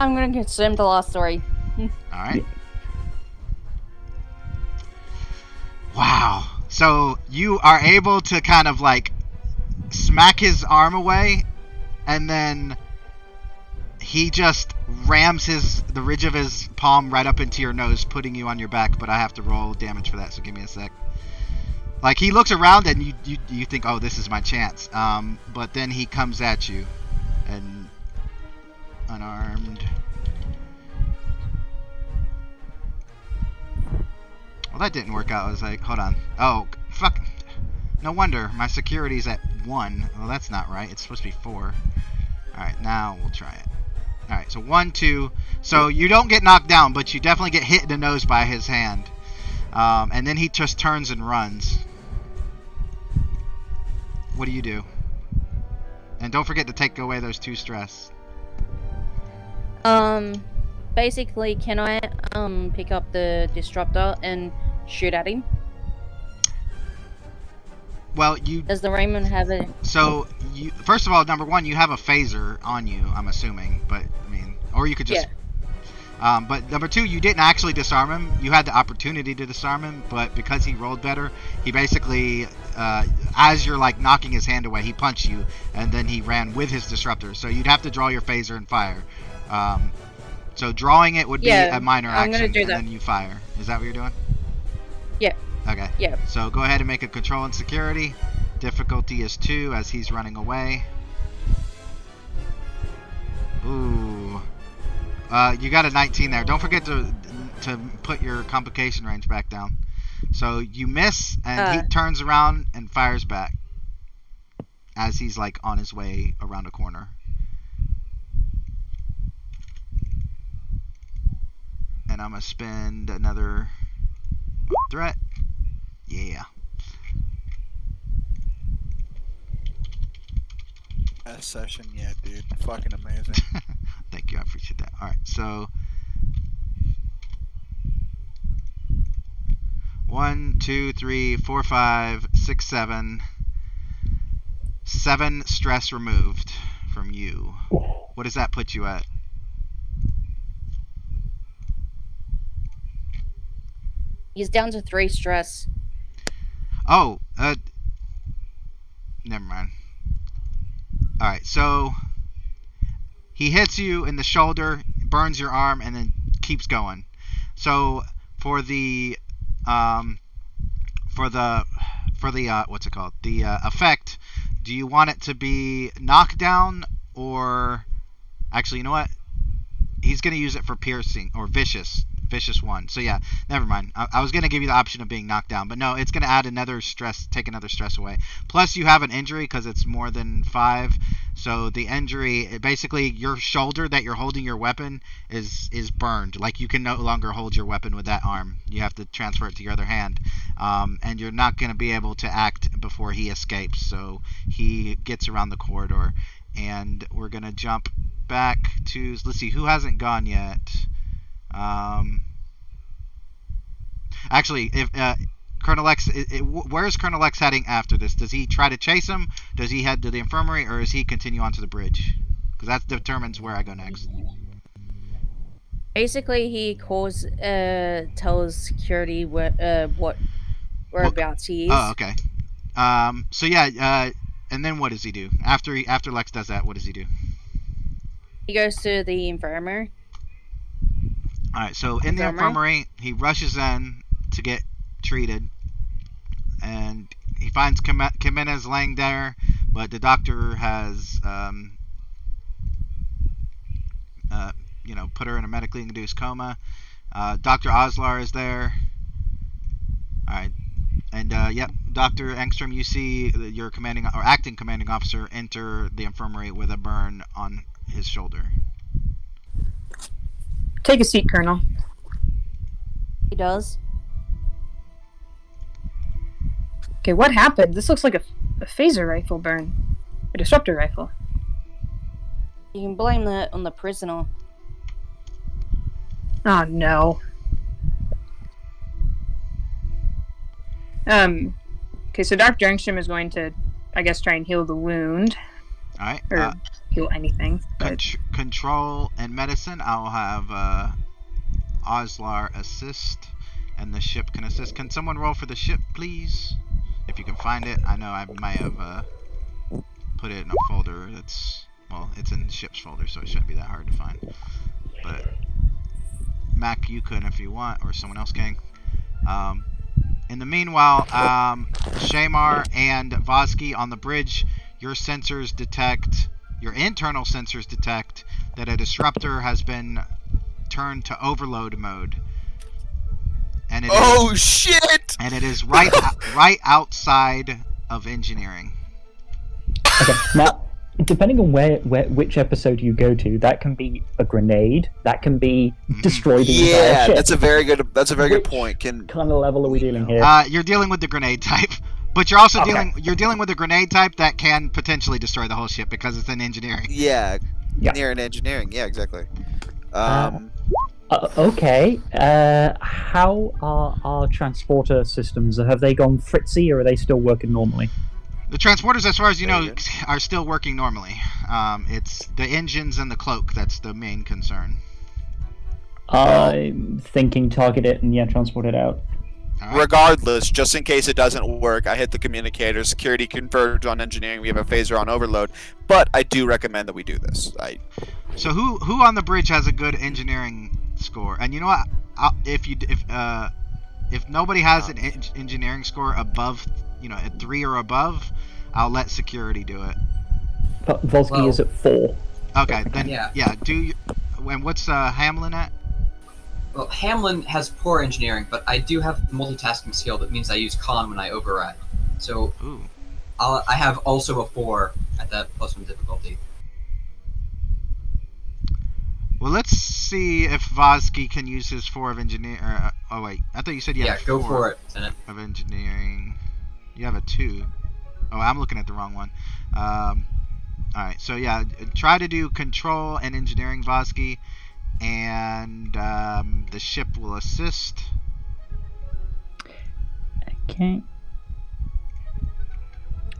I'm gonna consume the last 3. Alright. Wow. So you are able to kind of like smack his arm away, and then he just rams the ridge of his palm right up into your nose, putting you on your back, but I have to roll damage for that, so give me a sec. Like, he looks around and you think, oh, this is my chance. But then he comes at you, and unarmed. Well, that didn't work out. I was like, hold on. Oh, fuck. No wonder. My security's at 1. Well, that's not right. It's supposed to be 4. Alright, now we'll try it. Alright, so 1, 2. So you don't get knocked down, but you definitely get hit in the nose by his hand. And then he just turns and runs. What do you do? And don't forget to take away those 2 stress. Basically, can I pick up the disruptor and shoot at him? Well, Does the Raymond have it? So you, first of all, number 1, you have a phaser on you, I'm assuming, but I mean, or you could just. Yeah. But number 2, you didn't actually disarm him. You had the opportunity to disarm him, but because he rolled better, he basically, as you're like knocking his hand away, he punched you, and then he ran with his disruptor. So you'd have to draw your phaser and fire. So drawing it would be a minor action, and then you fire. Is that what you're doing? Yeah. Okay. Yeah. So go ahead and make a control and security. Difficulty is 2 as he's running away. Ooh. You got a 19 there. Don't forget to put your complication range back down. So you miss, and he turns around and fires back as he's like on his way around a corner. And I'm gonna spend another threat. Yeah. Best session yet, dude. Fucking amazing. Thank you, I appreciate that. Alright, so 1, 2, 3, 4, 5, 6, 7. 7 stress removed from you. What does that put you at? He's down to 3 stress. Oh, never mind. Alright, so he hits you in the shoulder, burns your arm, and then keeps going. So for the what's it called? The effect, do you want it to be knockdown, or actually, you know what? He's going to use it for piercing or vicious. vicious 1. So yeah, never mind. I was gonna give you the option of being knocked down, but no, it's gonna add another stress, take another stress away. Plus you have an injury because it's more than 5. So the injury, basically your shoulder that you're holding your weapon is burned. Like you can no longer hold your weapon with that arm. You have to transfer it to your other hand, and you're not gonna be able to act before he escapes. So he gets around the corridor, and we're gonna jump back to, let's see, who hasn't gone yet. Actually, if Colonel X, where is Colonel X heading after this? Does he try to chase him? Does he head to the infirmary, or does he continue onto the bridge? Because that determines where I go next. Basically, he tells security what whereabouts he is. Oh, okay. So yeah, and then what does he do after Lex does that? What does he do? He goes to the infirmary. All right. So in the infirmary, he rushes in to get treated, and he finds Jimenez laying there, but the doctor has put her in a medically induced coma. Dr. Oslar is there. All right. And yep, Dr. Engstrom, you see your acting commanding officer enter the infirmary with a burn on his shoulder. Take a seat, Colonel. He does. Okay, what happened? This looks like a phaser rifle burn. A disruptor rifle. You can blame that on the prisoner. Oh, no. Okay, so Dr. Engstrom is going to, I guess, try and heal the wound. All right. Or heal anything. Control and medicine, I'll have Oslar assist, and the ship can assist. Can someone roll for the ship, please? If you can find it. I know I might have put it in a folder that's, well, it's in the ship's folder, so it shouldn't be that hard to find. But Mac, you could if you want, or someone else can. In the meanwhile, Shamar and Vosky on the bridge, your internal sensors detect that a disruptor has been turned to overload mode. And it shit! And it is right outside of engineering. Okay, now, depending on which episode you go to, that can be a grenade, that can be destroy the entire ship. That's a very good point. Kind of level are we dealing here? You're dealing with the grenade type, but you're also dealing with a grenade type that can potentially destroy the whole ship because it's in engineering. Yeah. Near in engineering. Yeah, exactly. Okay. How are our transporter systems? Have they gone fritzy, or are they still working normally? The transporters, as far as you know, are still working normally. It's the engines and the cloak that's the main concern. I'm thinking target it and transport it out. Right. Regardless, just in case it doesn't work, I hit the communicator. Security converged on engineering. We have a phaser on overload. But I do recommend that we do this. So who on the bridge has a good engineering score? And you know what? If nobody has an engineering score above, at 3 or above, I'll let security do it. But Vosky is at 4. Okay, then and what's Hamlin at? Well, Hamlin has poor engineering, but I do have multitasking skill that means I use con when I override. So I have also a 4 at that +1 difficulty. Well, let's see if Vosky can use his 4 of engineering. Oh wait, I thought you said you had 4 go for it, Senate. Of engineering. You have a 2. Oh, I'm looking at the wrong one. All right, so yeah, try to do control and engineering, Vosky, and the ship will assist. Okay.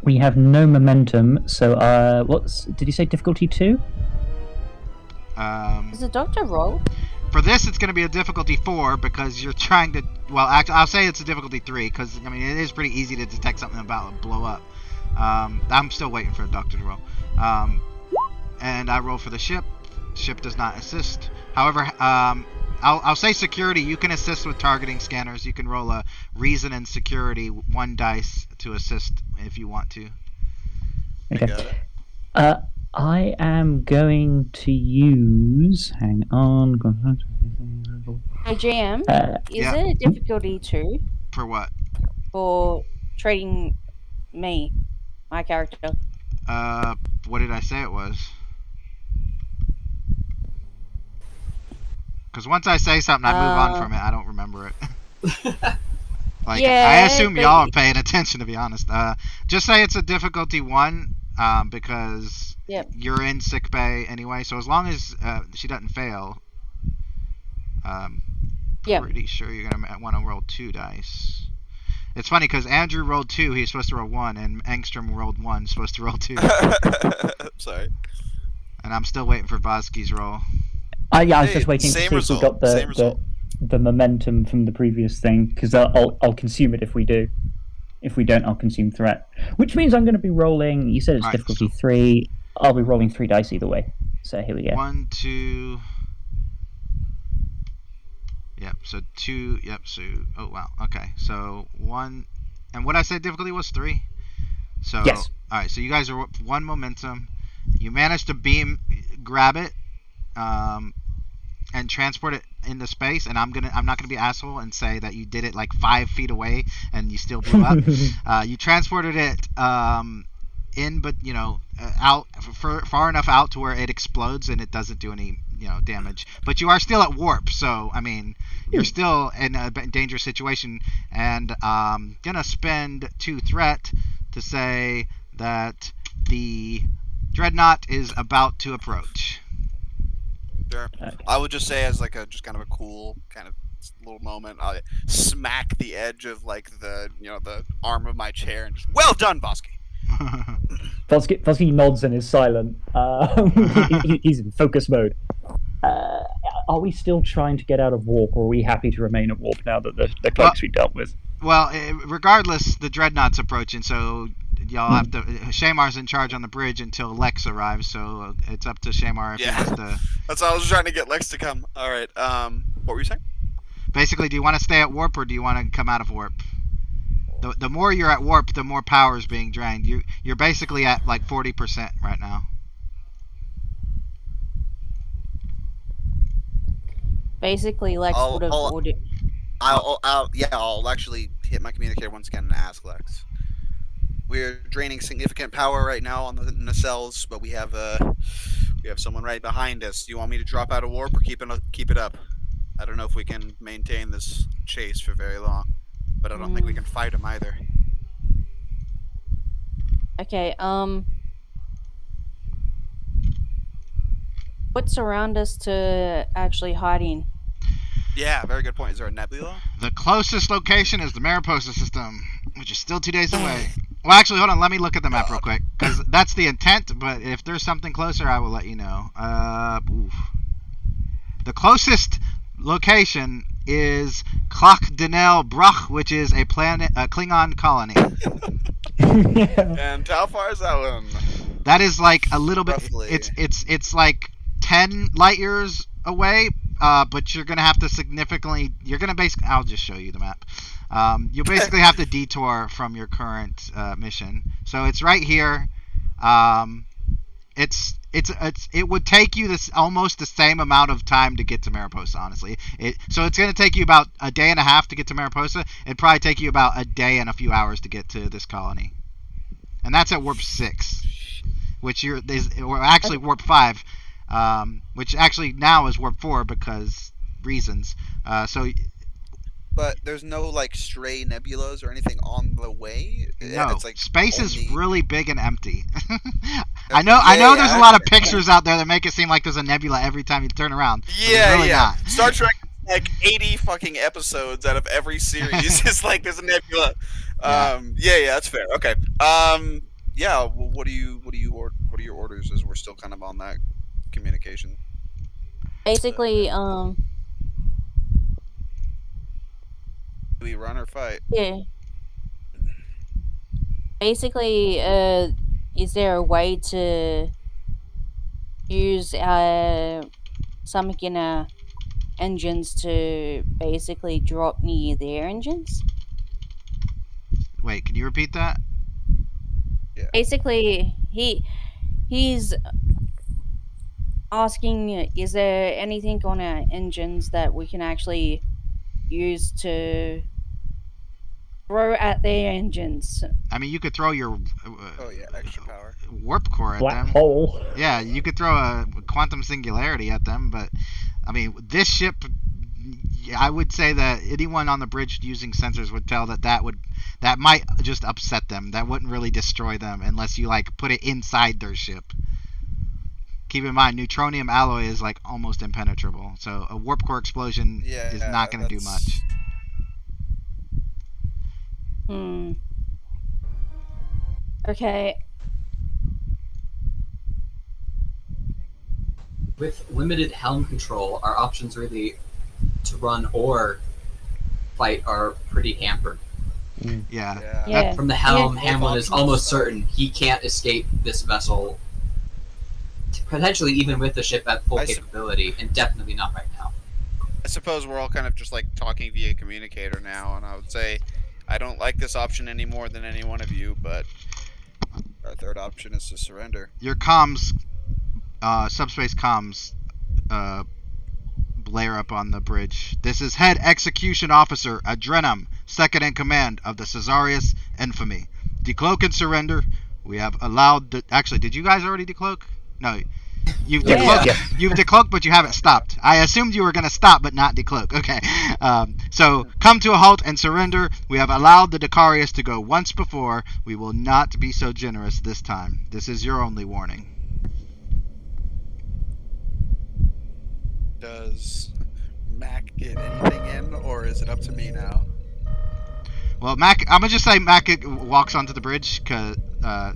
We have no momentum, so did you say difficulty 2? Is the doctor roll? For this, it's going to be a difficulty 4 because you're trying to. Well, actually, I'll say it's a difficulty 3 because it is pretty easy to detect something about to blow up. I'm still waiting for a doctor to roll. And I roll for the ship. Ship does not assist. However, I'll say security. You can assist with targeting scanners. You can roll a reason and security 1 dice to assist if you want to. Okay. I am going to use. Hang on. So, GM, is Yeah. there a difficulty too For what? for trading me, my character? What did I say it was? Because once I say something, I move on from it. I don't remember it. Like, I Yeah, assume but y'all are paying attention, to be honest. Just say it's a difficulty 1, because Yep. you're in sick bay anyway. So as long as she doesn't fail, Yep. pretty sure you're gonna want to roll 2 dice. It's funny because Andrew rolled 2, he's supposed to roll 1, and Engstrom rolled 1, supposed to roll 2. Sorry. And I'm still waiting for Vosky's roll. Yeah, I was Hey, just waiting to same see result, if we got same result. the momentum from the previous thing, because I'll consume it if we do. If we don't, I'll consume threat. Which means I'm going to be rolling. You said it's Right, difficulty 3. I'll be rolling 3 dice either way. So here we go. 1, 2. Yep. So 2. Yep. So oh wow. Okay. So 1, and what I said difficulty was 3. So Yes. all right. So you guys are 1 momentum. You managed to grab it, and transport it into space. And I'm not gonna be an asshole and say that you did it like 5 feet away and you still blew up. You transported it in, but out far enough out to where it explodes and it doesn't do any damage. But you are still at warp, so I mean you're still in a dangerous situation. And gonna spend 2 threat to say that the dreadnought is about to approach. Sure. Okay. I would just say as like just kind of a cool kind of little moment, I smack the edge of like the the arm of my chair and just well done, Bosky. Vosky nods and is silent. He's in focus mode. Are we still trying to get out of warp, or are we happy to remain at warp now that the cloaks we dealt with? Well, regardless, the dreadnought's approaching, so y'all have to. Shamar's in charge on the bridge until Lex arrives, so it's up to Shamar if he wants to. That's why I was trying to get Lex to come. All right. What were you saying? Basically, do you want to stay at warp or do you want to come out of warp? The more you're at warp, the more power is being drained. You're basically at like 40% right now. Basically, Lex would have ordered. I'll actually hit my communicator once again and ask Lex. We're draining significant power right now on the nacelles, but we have someone right behind us. Do you want me to drop out of warp or keep it up? I don't know if we can maintain this chase for very long, but I don't think we can fight him either. Okay. What's around us to actually hide in? Yeah, very good point. Is there a nebula? The closest location is the Mariposa system, which is still 2 days away. Well, actually, hold on. Let me look at the map real quick, because that's the intent. But if there's something closer, I will let you know. The closest location is Klakdenel Bruch, which is a Klingon colony. And how far is that one? That is like a little bit. Roughly. It's like 10 light years away. But you're gonna have to significantly. You're gonna basically. I'll just show you the map. You'll basically have to detour from your current mission. So it's right here. It would take you almost the same amount of time to get to Mariposa, honestly. So it's going to take you about a day and a half to get to Mariposa. It'd probably take you about a day and a few hours to get to this colony. And that's at warp 6, which or actually warp 5, which actually now is warp 4 because reasons. But there's no like stray nebulas or anything on the way. No, It's like space is only- really big and empty. I know. There's a lot of pictures out there that make it seem like there's a nebula every time you turn around. But Yeah, there's really yeah. not. Star Trek, like 80 fucking episodes out of every series is like there's a nebula. Yeah, that's fair. Okay. Yeah. Well, what are your orders? As we're still kind of on that communication. Basically, Do we run or fight? yeah. Basically, is there a way to use some in our engines to basically drop near their engines? Wait, can you repeat that? Basically, He's asking, is there anything on our engines that we can actually use to throw at their engines? I mean, you could throw your Oh yeah, extra power. warp core at Black them. hole. Yeah, you could throw a quantum singularity at them, but I mean, this ship, I would say that anyone on the bridge using sensors would tell that might just upset them. That wouldn't really destroy them unless you like put it inside their ship. Keep in mind, neutronium alloy is like almost impenetrable, so a warp core explosion is not going to do much. Okay. With limited helm control, our options really to run or fight are pretty hampered. Yeah. Yeah. From the helm, Yeah. Hamlin is almost certain he can't escape this vessel, potentially even with the ship at full capability, and definitely not right now. I suppose we're all kind of just like talking via communicator now, and I would say I don't like this option any more than any one of you, but our third option is to surrender. Your comms, subspace comms, blare up on the bridge. This is Head Execution Officer Adrenum, second in command of the Caesarius Infamy. Decloak and surrender. We have allowed. Actually, did you guys already decloak? No. You've decloaked. Yeah. You've decloaked, but you haven't stopped. I assumed you were going to stop, but not decloak. Okay. So come to a halt and surrender. We have allowed the Decarius to go once before. We will not be so generous this time. This is your only warning. Does Mac get anything in, or is it up to me now? Well, Mac, I'm gonna just say Mac walks onto the bridge because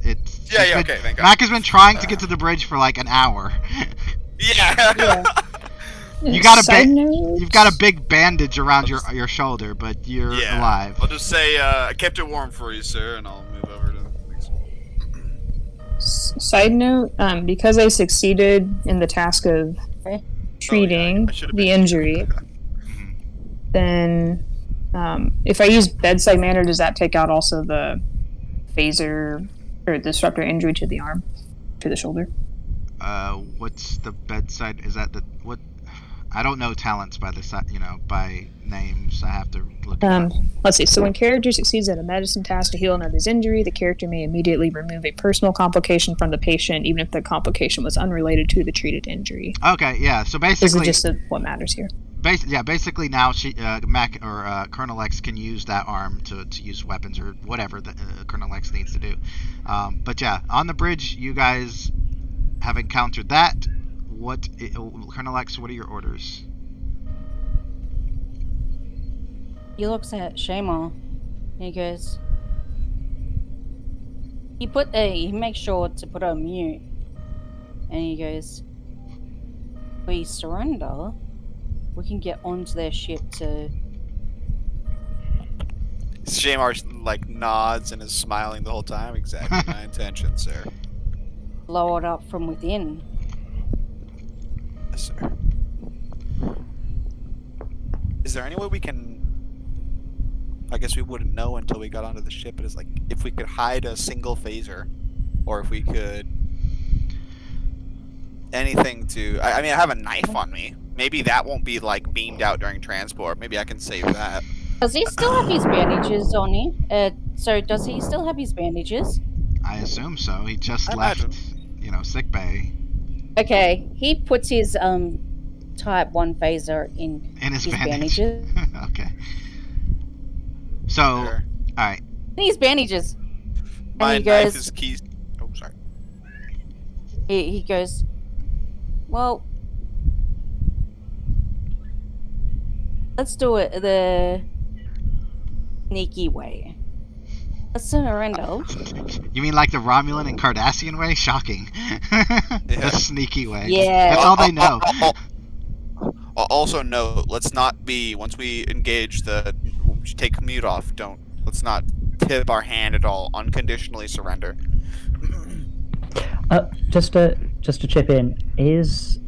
it's. Yeah, okay, thank God. Mac has been trying to get to the bridge for like an hour. Yeah. You got Side a note, you've got a big bandage around your shoulder, but you're alive. I'll just say I kept it warm for you, sir, and I'll move over to. Side note, because I succeeded in the task of treating I should've the been- injury, then if I use bedside manner, does that take out also the phaser or disruptor injury to the arm, to the shoulder? What's the bedside? Is that the what? I don't know talents by by names. I have to look it up. Let's see. So when character succeeds at a medicine task to heal another's injury, the character may immediately remove a personal complication from the patient, even if the complication was unrelated to the treated injury. Okay, yeah. So This basically, is just what matters here. Basically now Mac or Colonel X can use that arm to use weapons or whatever that Colonel X needs to do. But yeah, on the bridge, you guys have encountered that. Colonel X, what are your orders? He looks at Shamar and he goes, he makes sure to put her on mute, and he goes, we surrender, we can get onto their ship to... Shamar like nods and is smiling the whole time. Exactly my intention, sir. blow it up from within. Yes, sir. Is there any way we can... I guess we wouldn't know until we got onto the ship, but it's like if we could hide a single phaser, or if we could... anything to... I mean, I have a knife on me. Maybe that won't be like beamed out during transport. Maybe I can save that. Does he still have his bandages on him? So does he still have his bandages? I assume so. He just I left, imagine. sick bay. Okay, he puts his type 1 phaser in In his bandages. Okay. So, Sure. alright. These bandages. My he knife goes- is keys. Oh, sorry. He goes, well, let's do it the sneaky way. Let's surrender. You mean like the Romulan and Cardassian way? Shocking. The sneaky way. Yeah. That's all they know. Also note, let's not be, once we engage take mute off, let's not tip our hand at all, unconditionally surrender. Just to chip in, is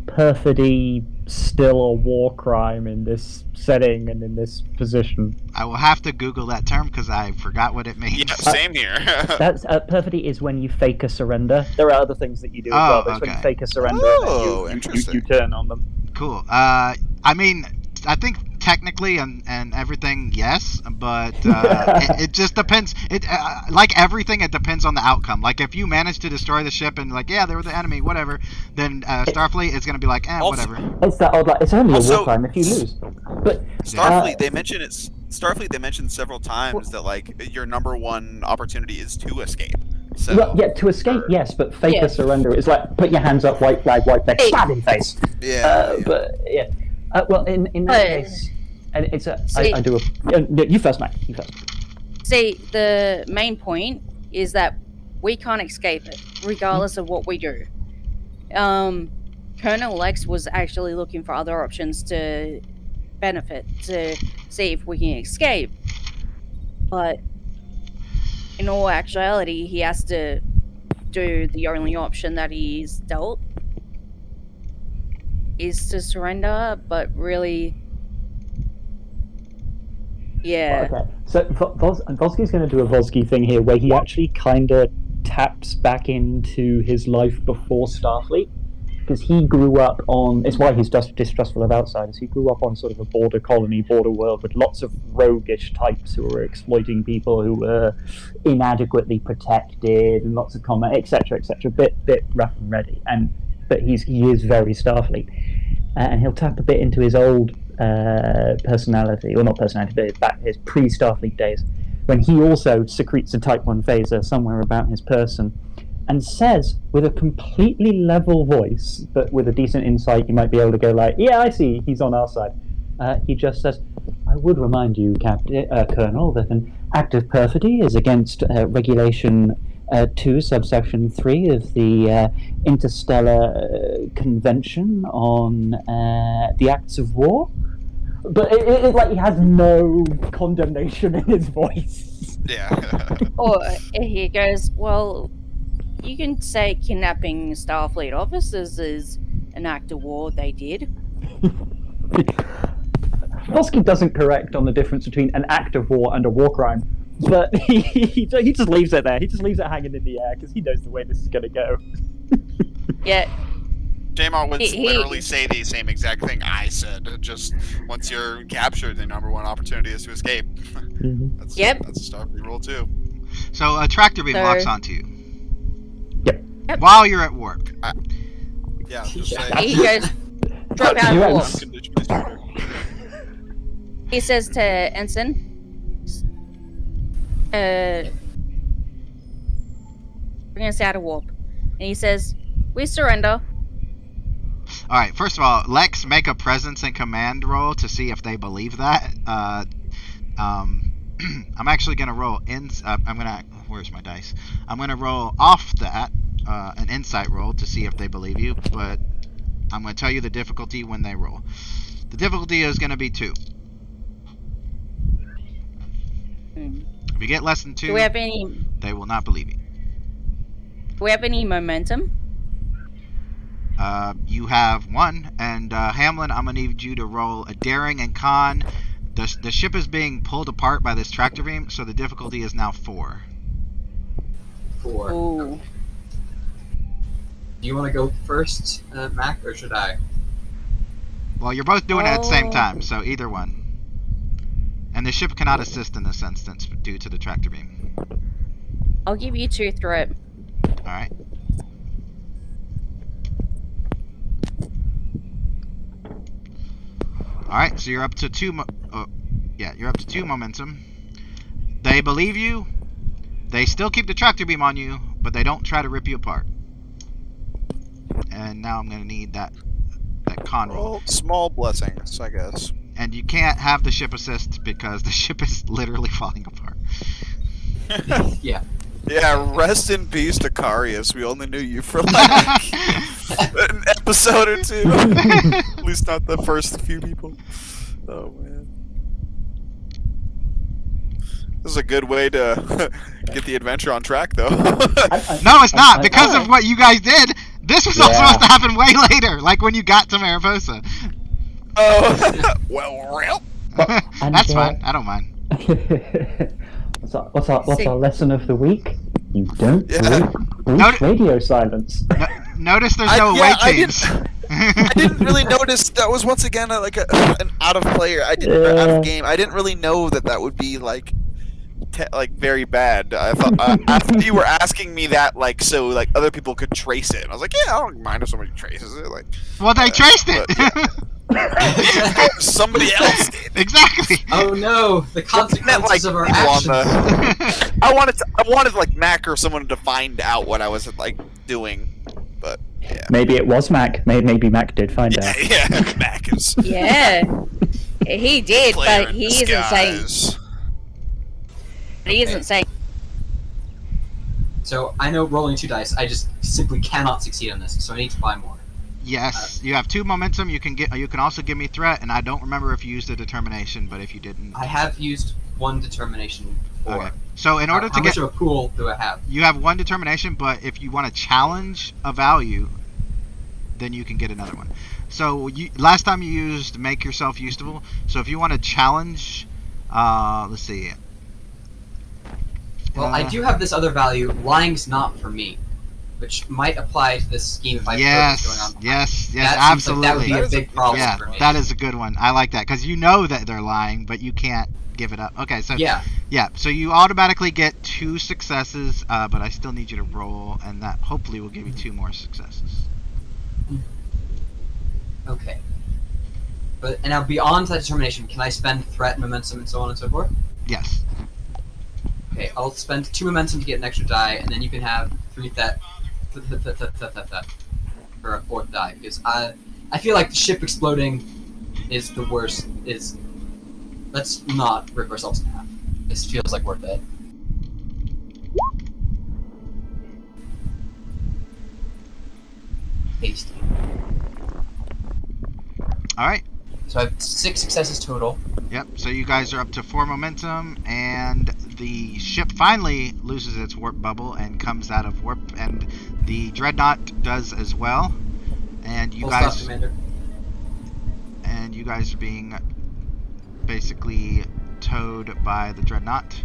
perfidy still a war crime in this setting and in this position. I will have to Google that term because I forgot what it means. Yeah, same here. That's perfidy is when you fake a surrender. There are other things that you do as well, but it's when you okay. fake a surrender Oh, and then interesting. you turn on them. Cool. I mean, I think technically and everything, yes, but it just depends. It like everything, it depends on the outcome. Like if you manage to destroy the ship and like, yeah, they were the enemy, whatever, then Starfleet is gonna be like, Also- whatever. It's that odd. Like, it's only a Also- war crime if you lose. But Starfleet, they mention it's Starfleet. They mentioned several times that like your number one opportunity is to escape. So well, yeah, to escape, yes, but fake Yeah. a surrender is like put your hands up, white flag, white flag, stab in face. yeah, yeah. But yeah, well, in that But- case, and it's a. See- I do a. No, you first, Matt. You first. See, the main point is that we can't escape it, regardless of what we do. Colonel Lex was actually looking for other options to benefit, to see if we can escape. But in all actuality, he has to do the only option that he's dealt, is to surrender, but really... Yeah. Okay, so Vosky's going to do a Vosky thing here, where he actually kind of taps back into his life before Starfleet, because he grew up on. It's why he's just distrustful of outsiders. He grew up on sort of a border colony, border world with lots of roguish types who were exploiting people who were inadequately protected, and lots of combat, etc., etc. Bit rough and ready, but he is very Starfleet, and he'll tap a bit into his old. Personality, or not personality, but back his pre-Starfleet days, when he also secretes a Type 1 phaser somewhere about his person, and says with a completely level voice, but with a decent insight, you might be able to go like, yeah, I see, he's on our side. He just says, I would remind you, Colonel, that an act of perfidy is against Regulation 2, subsection 3 of the Interstellar Convention on the Acts of War. But it like he has no condemnation in his voice. Yeah. Or he goes, well, you can say kidnapping Starfleet officers is an act of war, they did. Vosky doesn't correct on the difference between an act of war and a war crime, but he just leaves it there. He just leaves it hanging in the air because he knows the way this is going to go. Yeah, Jamar would He- literally say the same exact thing I said. Just once you're captured, the number one opportunity is to escape. That's, Yep. That's a Starfleet rule too. So a tractor beam So- locks onto you. Yep. While you're at work. Yeah. Just Yeah. say. he goes, drop out You of won't. warp. Condition is order. He says to Ensign, bring us out of warp. And he says, we surrender. All right. First of all, Lex, make a presence and command roll to see if they believe that. I'm actually gonna roll in. Where's my dice? I'm gonna roll off that an insight roll to see if they believe you. But I'm gonna tell you the difficulty when they roll. The difficulty is gonna be 2. Hmm. If you get less than 2, Do we have any they will not believe you. momentum? You have 1, and Hamlin, I'm gonna need you to roll a daring and con. The ship is being pulled apart by this tractor beam, so the difficulty is now 4. 4. Ooh. Do you want to go first, Mac, or should I? Well, you're both doing it at the same Oh. time, so either one. And the ship cannot assist in this instance due to the tractor beam. I'll give you 2 through it. Alright. Alright, so you're up to 2 you're up to 2 momentum. They believe you. They still keep the tractor beam on you, but they don't try to rip you apart. And now I'm gonna need that con roll. Well, small blessings, I guess. And you can't have the ship assist because the ship is literally falling apart. Yeah. Yeah, rest in peace to Carius. We only knew you for like an episode or 2. At least not the first few people. Oh man. This is a good way to get the adventure on track though. No, it's not. Because of what you guys did, this was all Yeah. supposed to happen way later, like when you got to Mariposa. Oh, well. And, That's fine. I don't mind. what's our lesson of the week? You don't Yeah. breach radio silence. Notice there's no away teams. I didn't really notice that was once again an out of player. Out of game. I didn't really know that would be like very bad. I thought I thought you were asking me that so other people could trace it. And I was like, yeah, I don't mind if somebody traces it. Well, they traced it. Yeah. Somebody else did. Exactly. Oh no, the consequences of our actions. I wanted Mac or someone to find out what I was doing, but yeah. Maybe it was Mac. Maybe Mac did find out. Yeah, Mac is. Yeah, he did, player but in he isn't saying. disguise. He isn't saying. So I know rolling 2 dice, I just simply cannot succeed on this, so I need to buy more. Yes, you have 2 momentum. You can also give me threat, and I don't remember if you used a determination, but if you didn't, I have used 1 determination before. okay. So in order to How get, much of a pool do I have? you have 1 determination, but if you want to challenge a value, then you can get another one. So last time you used make yourself usable. So if you want to challenge, let's see. Well, I do have this other value. Lying's not for me, which might apply to this scheme if I Yes, what's going on. yes, That absolutely. seems like that would be a big problem Yeah, for me. that is a good one. I like that because you know that they're lying, but you can't give it up. Okay, so Yeah. so you automatically get 2 successes, but I still need you to roll, and that hopefully will give you 2 more successes. Okay. But and now beyond that determination, can I spend threat, momentum, and so on and so forth? Yes. Okay, I'll spend 2 momentum to get an extra die, and then you can have 3 that for a 4th die. Because I feel like the ship exploding is the worst. Let's not rip ourselves in half. This feels like worth it. Hasty. All right. So I have 6 successes total. Yep. So you guys are up to 4 momentum, and the ship finally loses its warp bubble and comes out of warp, and the dreadnought does as well. And you Full guys, stop, Commander. and you guys are being basically towed by the dreadnought.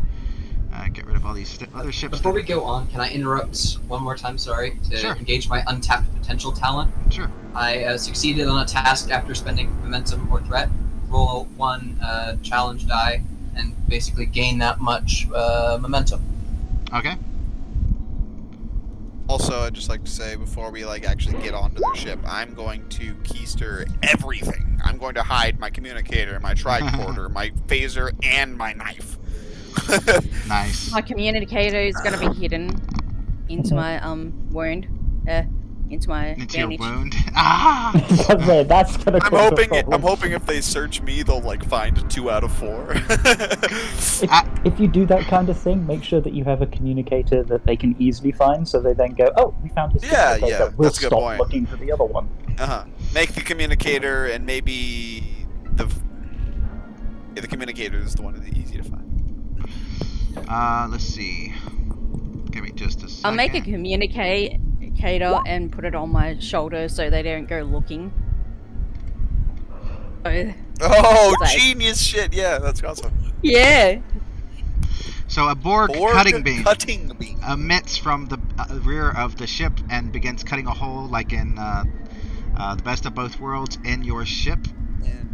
Get rid of all these other ships. Before we go on, can I interrupt one more time, sorry, to Sure. engage my untapped potential talent? Sure. I succeeded on a task after spending momentum or threat. Roll 1 challenge die and basically gain that much momentum. Okay. Also, I'd just like to say before we actually get onto their ship, I'm going to keister everything. I'm going to hide my communicator, my tricorder, my phaser, and my knife. Nice. My communicator is going to be hidden into my wound, into my Into your bandage. wound. Ah! That's gonna. I'm hoping if they search me, they'll find 2 out of 4. If you do that kind of thing, make sure that you have a communicator that they can easily find, so they then go, "Oh, we found his Yeah, communicator. yeah, We'll that's a good stop point. looking for the other one." Make the communicator, and maybe the communicator is the one that's easy to find. Let's see. Give me just a second. I'll make a communicator and put it on my shoulder so they don't go looking. Oh, Like- genius shit! Yeah, that's awesome. Yeah. So a Borg Borg cutting beam Cutting beam. emits from the rear of the ship and begins cutting a hole like in the Best of Both Worlds in your ship,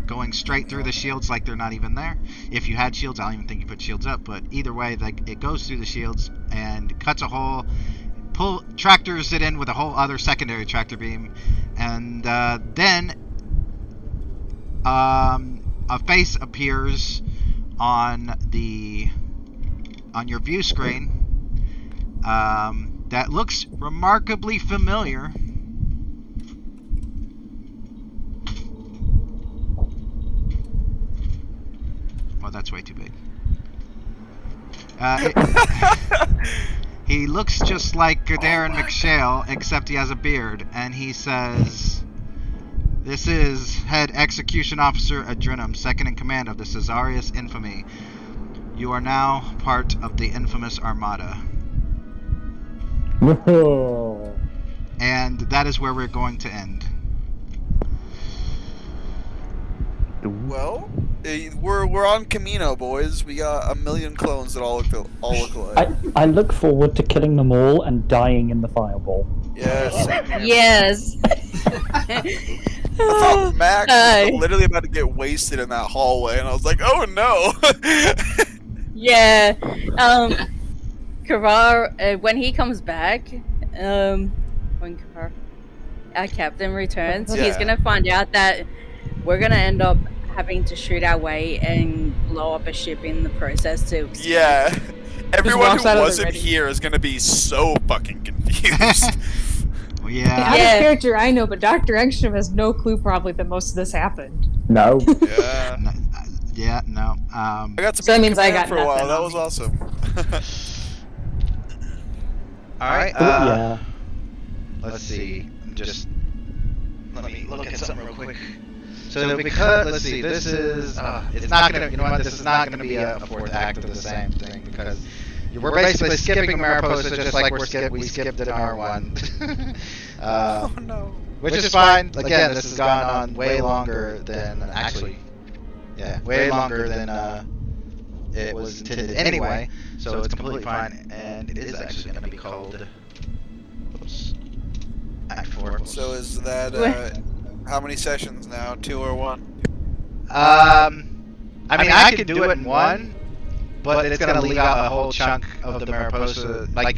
going straight through the shields like they're not even there. If you had shields, I don't even think you put shields up, but either way, it goes through the shields and cuts a hole, tractors it in with a whole other secondary tractor beam, and then a face appears on your view screen that looks remarkably familiar. Oh, that's way too big. He looks just like Darren McShale, except he has a beard, and he says, "This is Head Execution Officer Adrenum, second in command of the Caesarius Infamy. You are now part of the infamous Armada." And that is where we're going to end. Well, we're on Camino, boys. We got a million clones that all look alike. I look forward to killing them all and dying in the fireball. Yeah, same here. Yes. I thought Max was literally about to get wasted in that hallway, and I was like, "Oh no!" Yeah. Karar, when he comes back, when Karar, our captain returns, he's Yeah. gonna find out that we're gonna end up having to shoot our way and blow up a ship in the process too. Yeah. Everyone walks who out of the wasn't ready. here is gonna be so fucking confused. Well, yeah. Out Yeah. of character, I know, but Dr. Engstrom has no clue probably that most of this happened. No. Yeah. Yeah, no. I got to So that be in means I command got for a while. nothing That on was me. awesome. All right. Yeah. Let's see. Let me look at something real quick. So because let's see, this is it's not gonna. You know what? This is not gonna be a fourth act of the same thing because we're basically skipping Mariposa just like we skipped in R1. Oh no. Which is fine. Again, this has gone on way longer than actually. Yeah, way longer than it was intended anyway. So it's completely fine, and it is actually going to be called. Oops. Act 4. So is that how many sessions now? 2 or 1? I mean, I could do it in one, but it's going to leave out a whole chunk of the Mariposa. Like,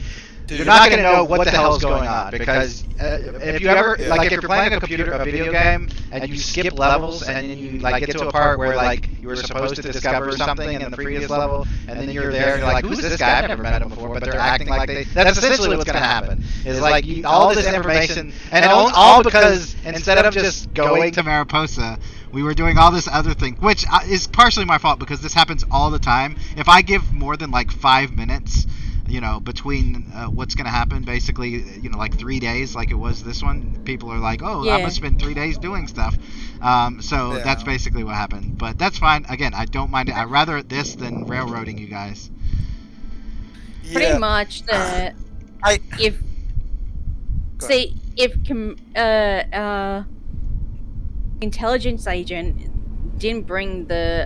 you're not going to know what the hell's going on because if you ever like if you're playing a video game and you skip levels and then you like get to a part where like you were supposed to discover something in the previous level and then you're there and you're like, who's this guy? I've never met him before, but they're acting like that's essentially what's going to happen. Is like all this information and all because instead of just going to Mariposa, we were doing all this other thing, which is partially my fault because this happens all the time. If I give more than like 5 minutes, between what's going to happen, basically, like 3 days, like it was this one, people are like, oh, Yeah. I'm going to spend 3 days doing stuff. So that's basically what happened. But that's fine. Again, I don't mind it. I'd rather this than railroading you guys. Pretty much the if Go see if intelligence agent didn't bring the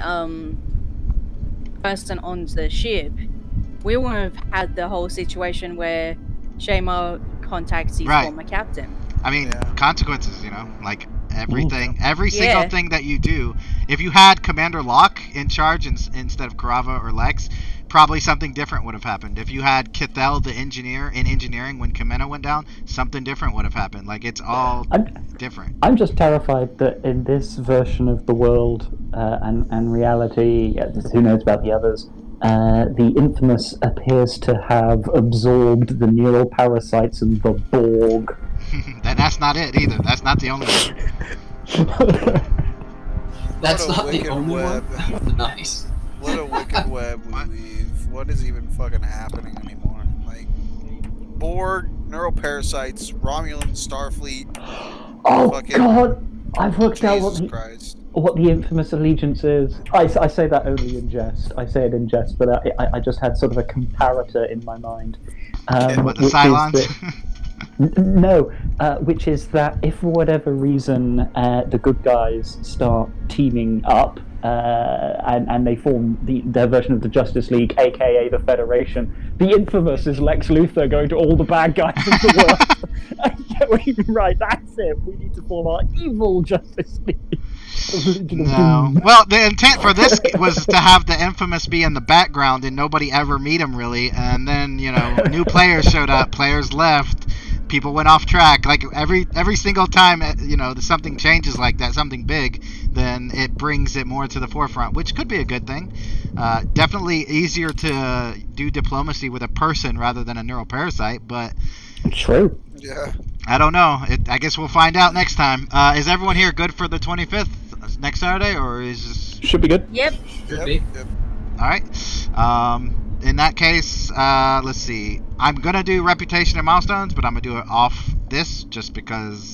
person onto the ship, we wouldn't have had the whole situation where Shamo contacts his Right. former captain. I mean, Yeah. consequences, like everything, every single thing that you do. If you had Commander Locke in charge instead of Karava or Lex, probably something different would have happened. If you had Kithel, the engineer, in engineering when Kamena went down, something different would have happened. Like, it's all different. I'm just terrified that in this version of the world and reality, who knows about the others, the Infamous appears to have absorbed the neural parasites and the Borg. That's not it either. That's not the only one. That's What a not the wicked only web. one. Nice. What a wicked web we weave. What is even fucking happening anymore? Like, Borg, neuroparasites, Romulan, Starfleet. Oh Fucking God! I've worked out Jesus Christ. what the Infamous allegiance is. I say that only in jest. I say it in jest, but I just had sort of a comparator in my mind. What, the which is Cylons? that- No, which is that if for whatever reason the good guys start teaming up and they form their version of the Justice League, aka the Federation, the Infamous is Lex Luthor going to all the bad guys in the world. Yeah, right, that's it. We need to form our evil Justice League. No. Well, the intent for this was to have the Infamous be in the background and nobody ever meet him really, and then new players showed up, players left, people went off track. Like every single time something changes like that, something big, then it brings it more to the forefront, which could be a good thing. Definitely easier to do diplomacy with a person rather than a neural parasite, but True. Yeah. I don't know. I guess we'll find out next time. Is everyone here good for the 25th next Saturday, or is Should be good. Yep. Should be. Yep. all right? In that case, let's see. I'm gonna do reputation and milestones, but I'm gonna do it off this just because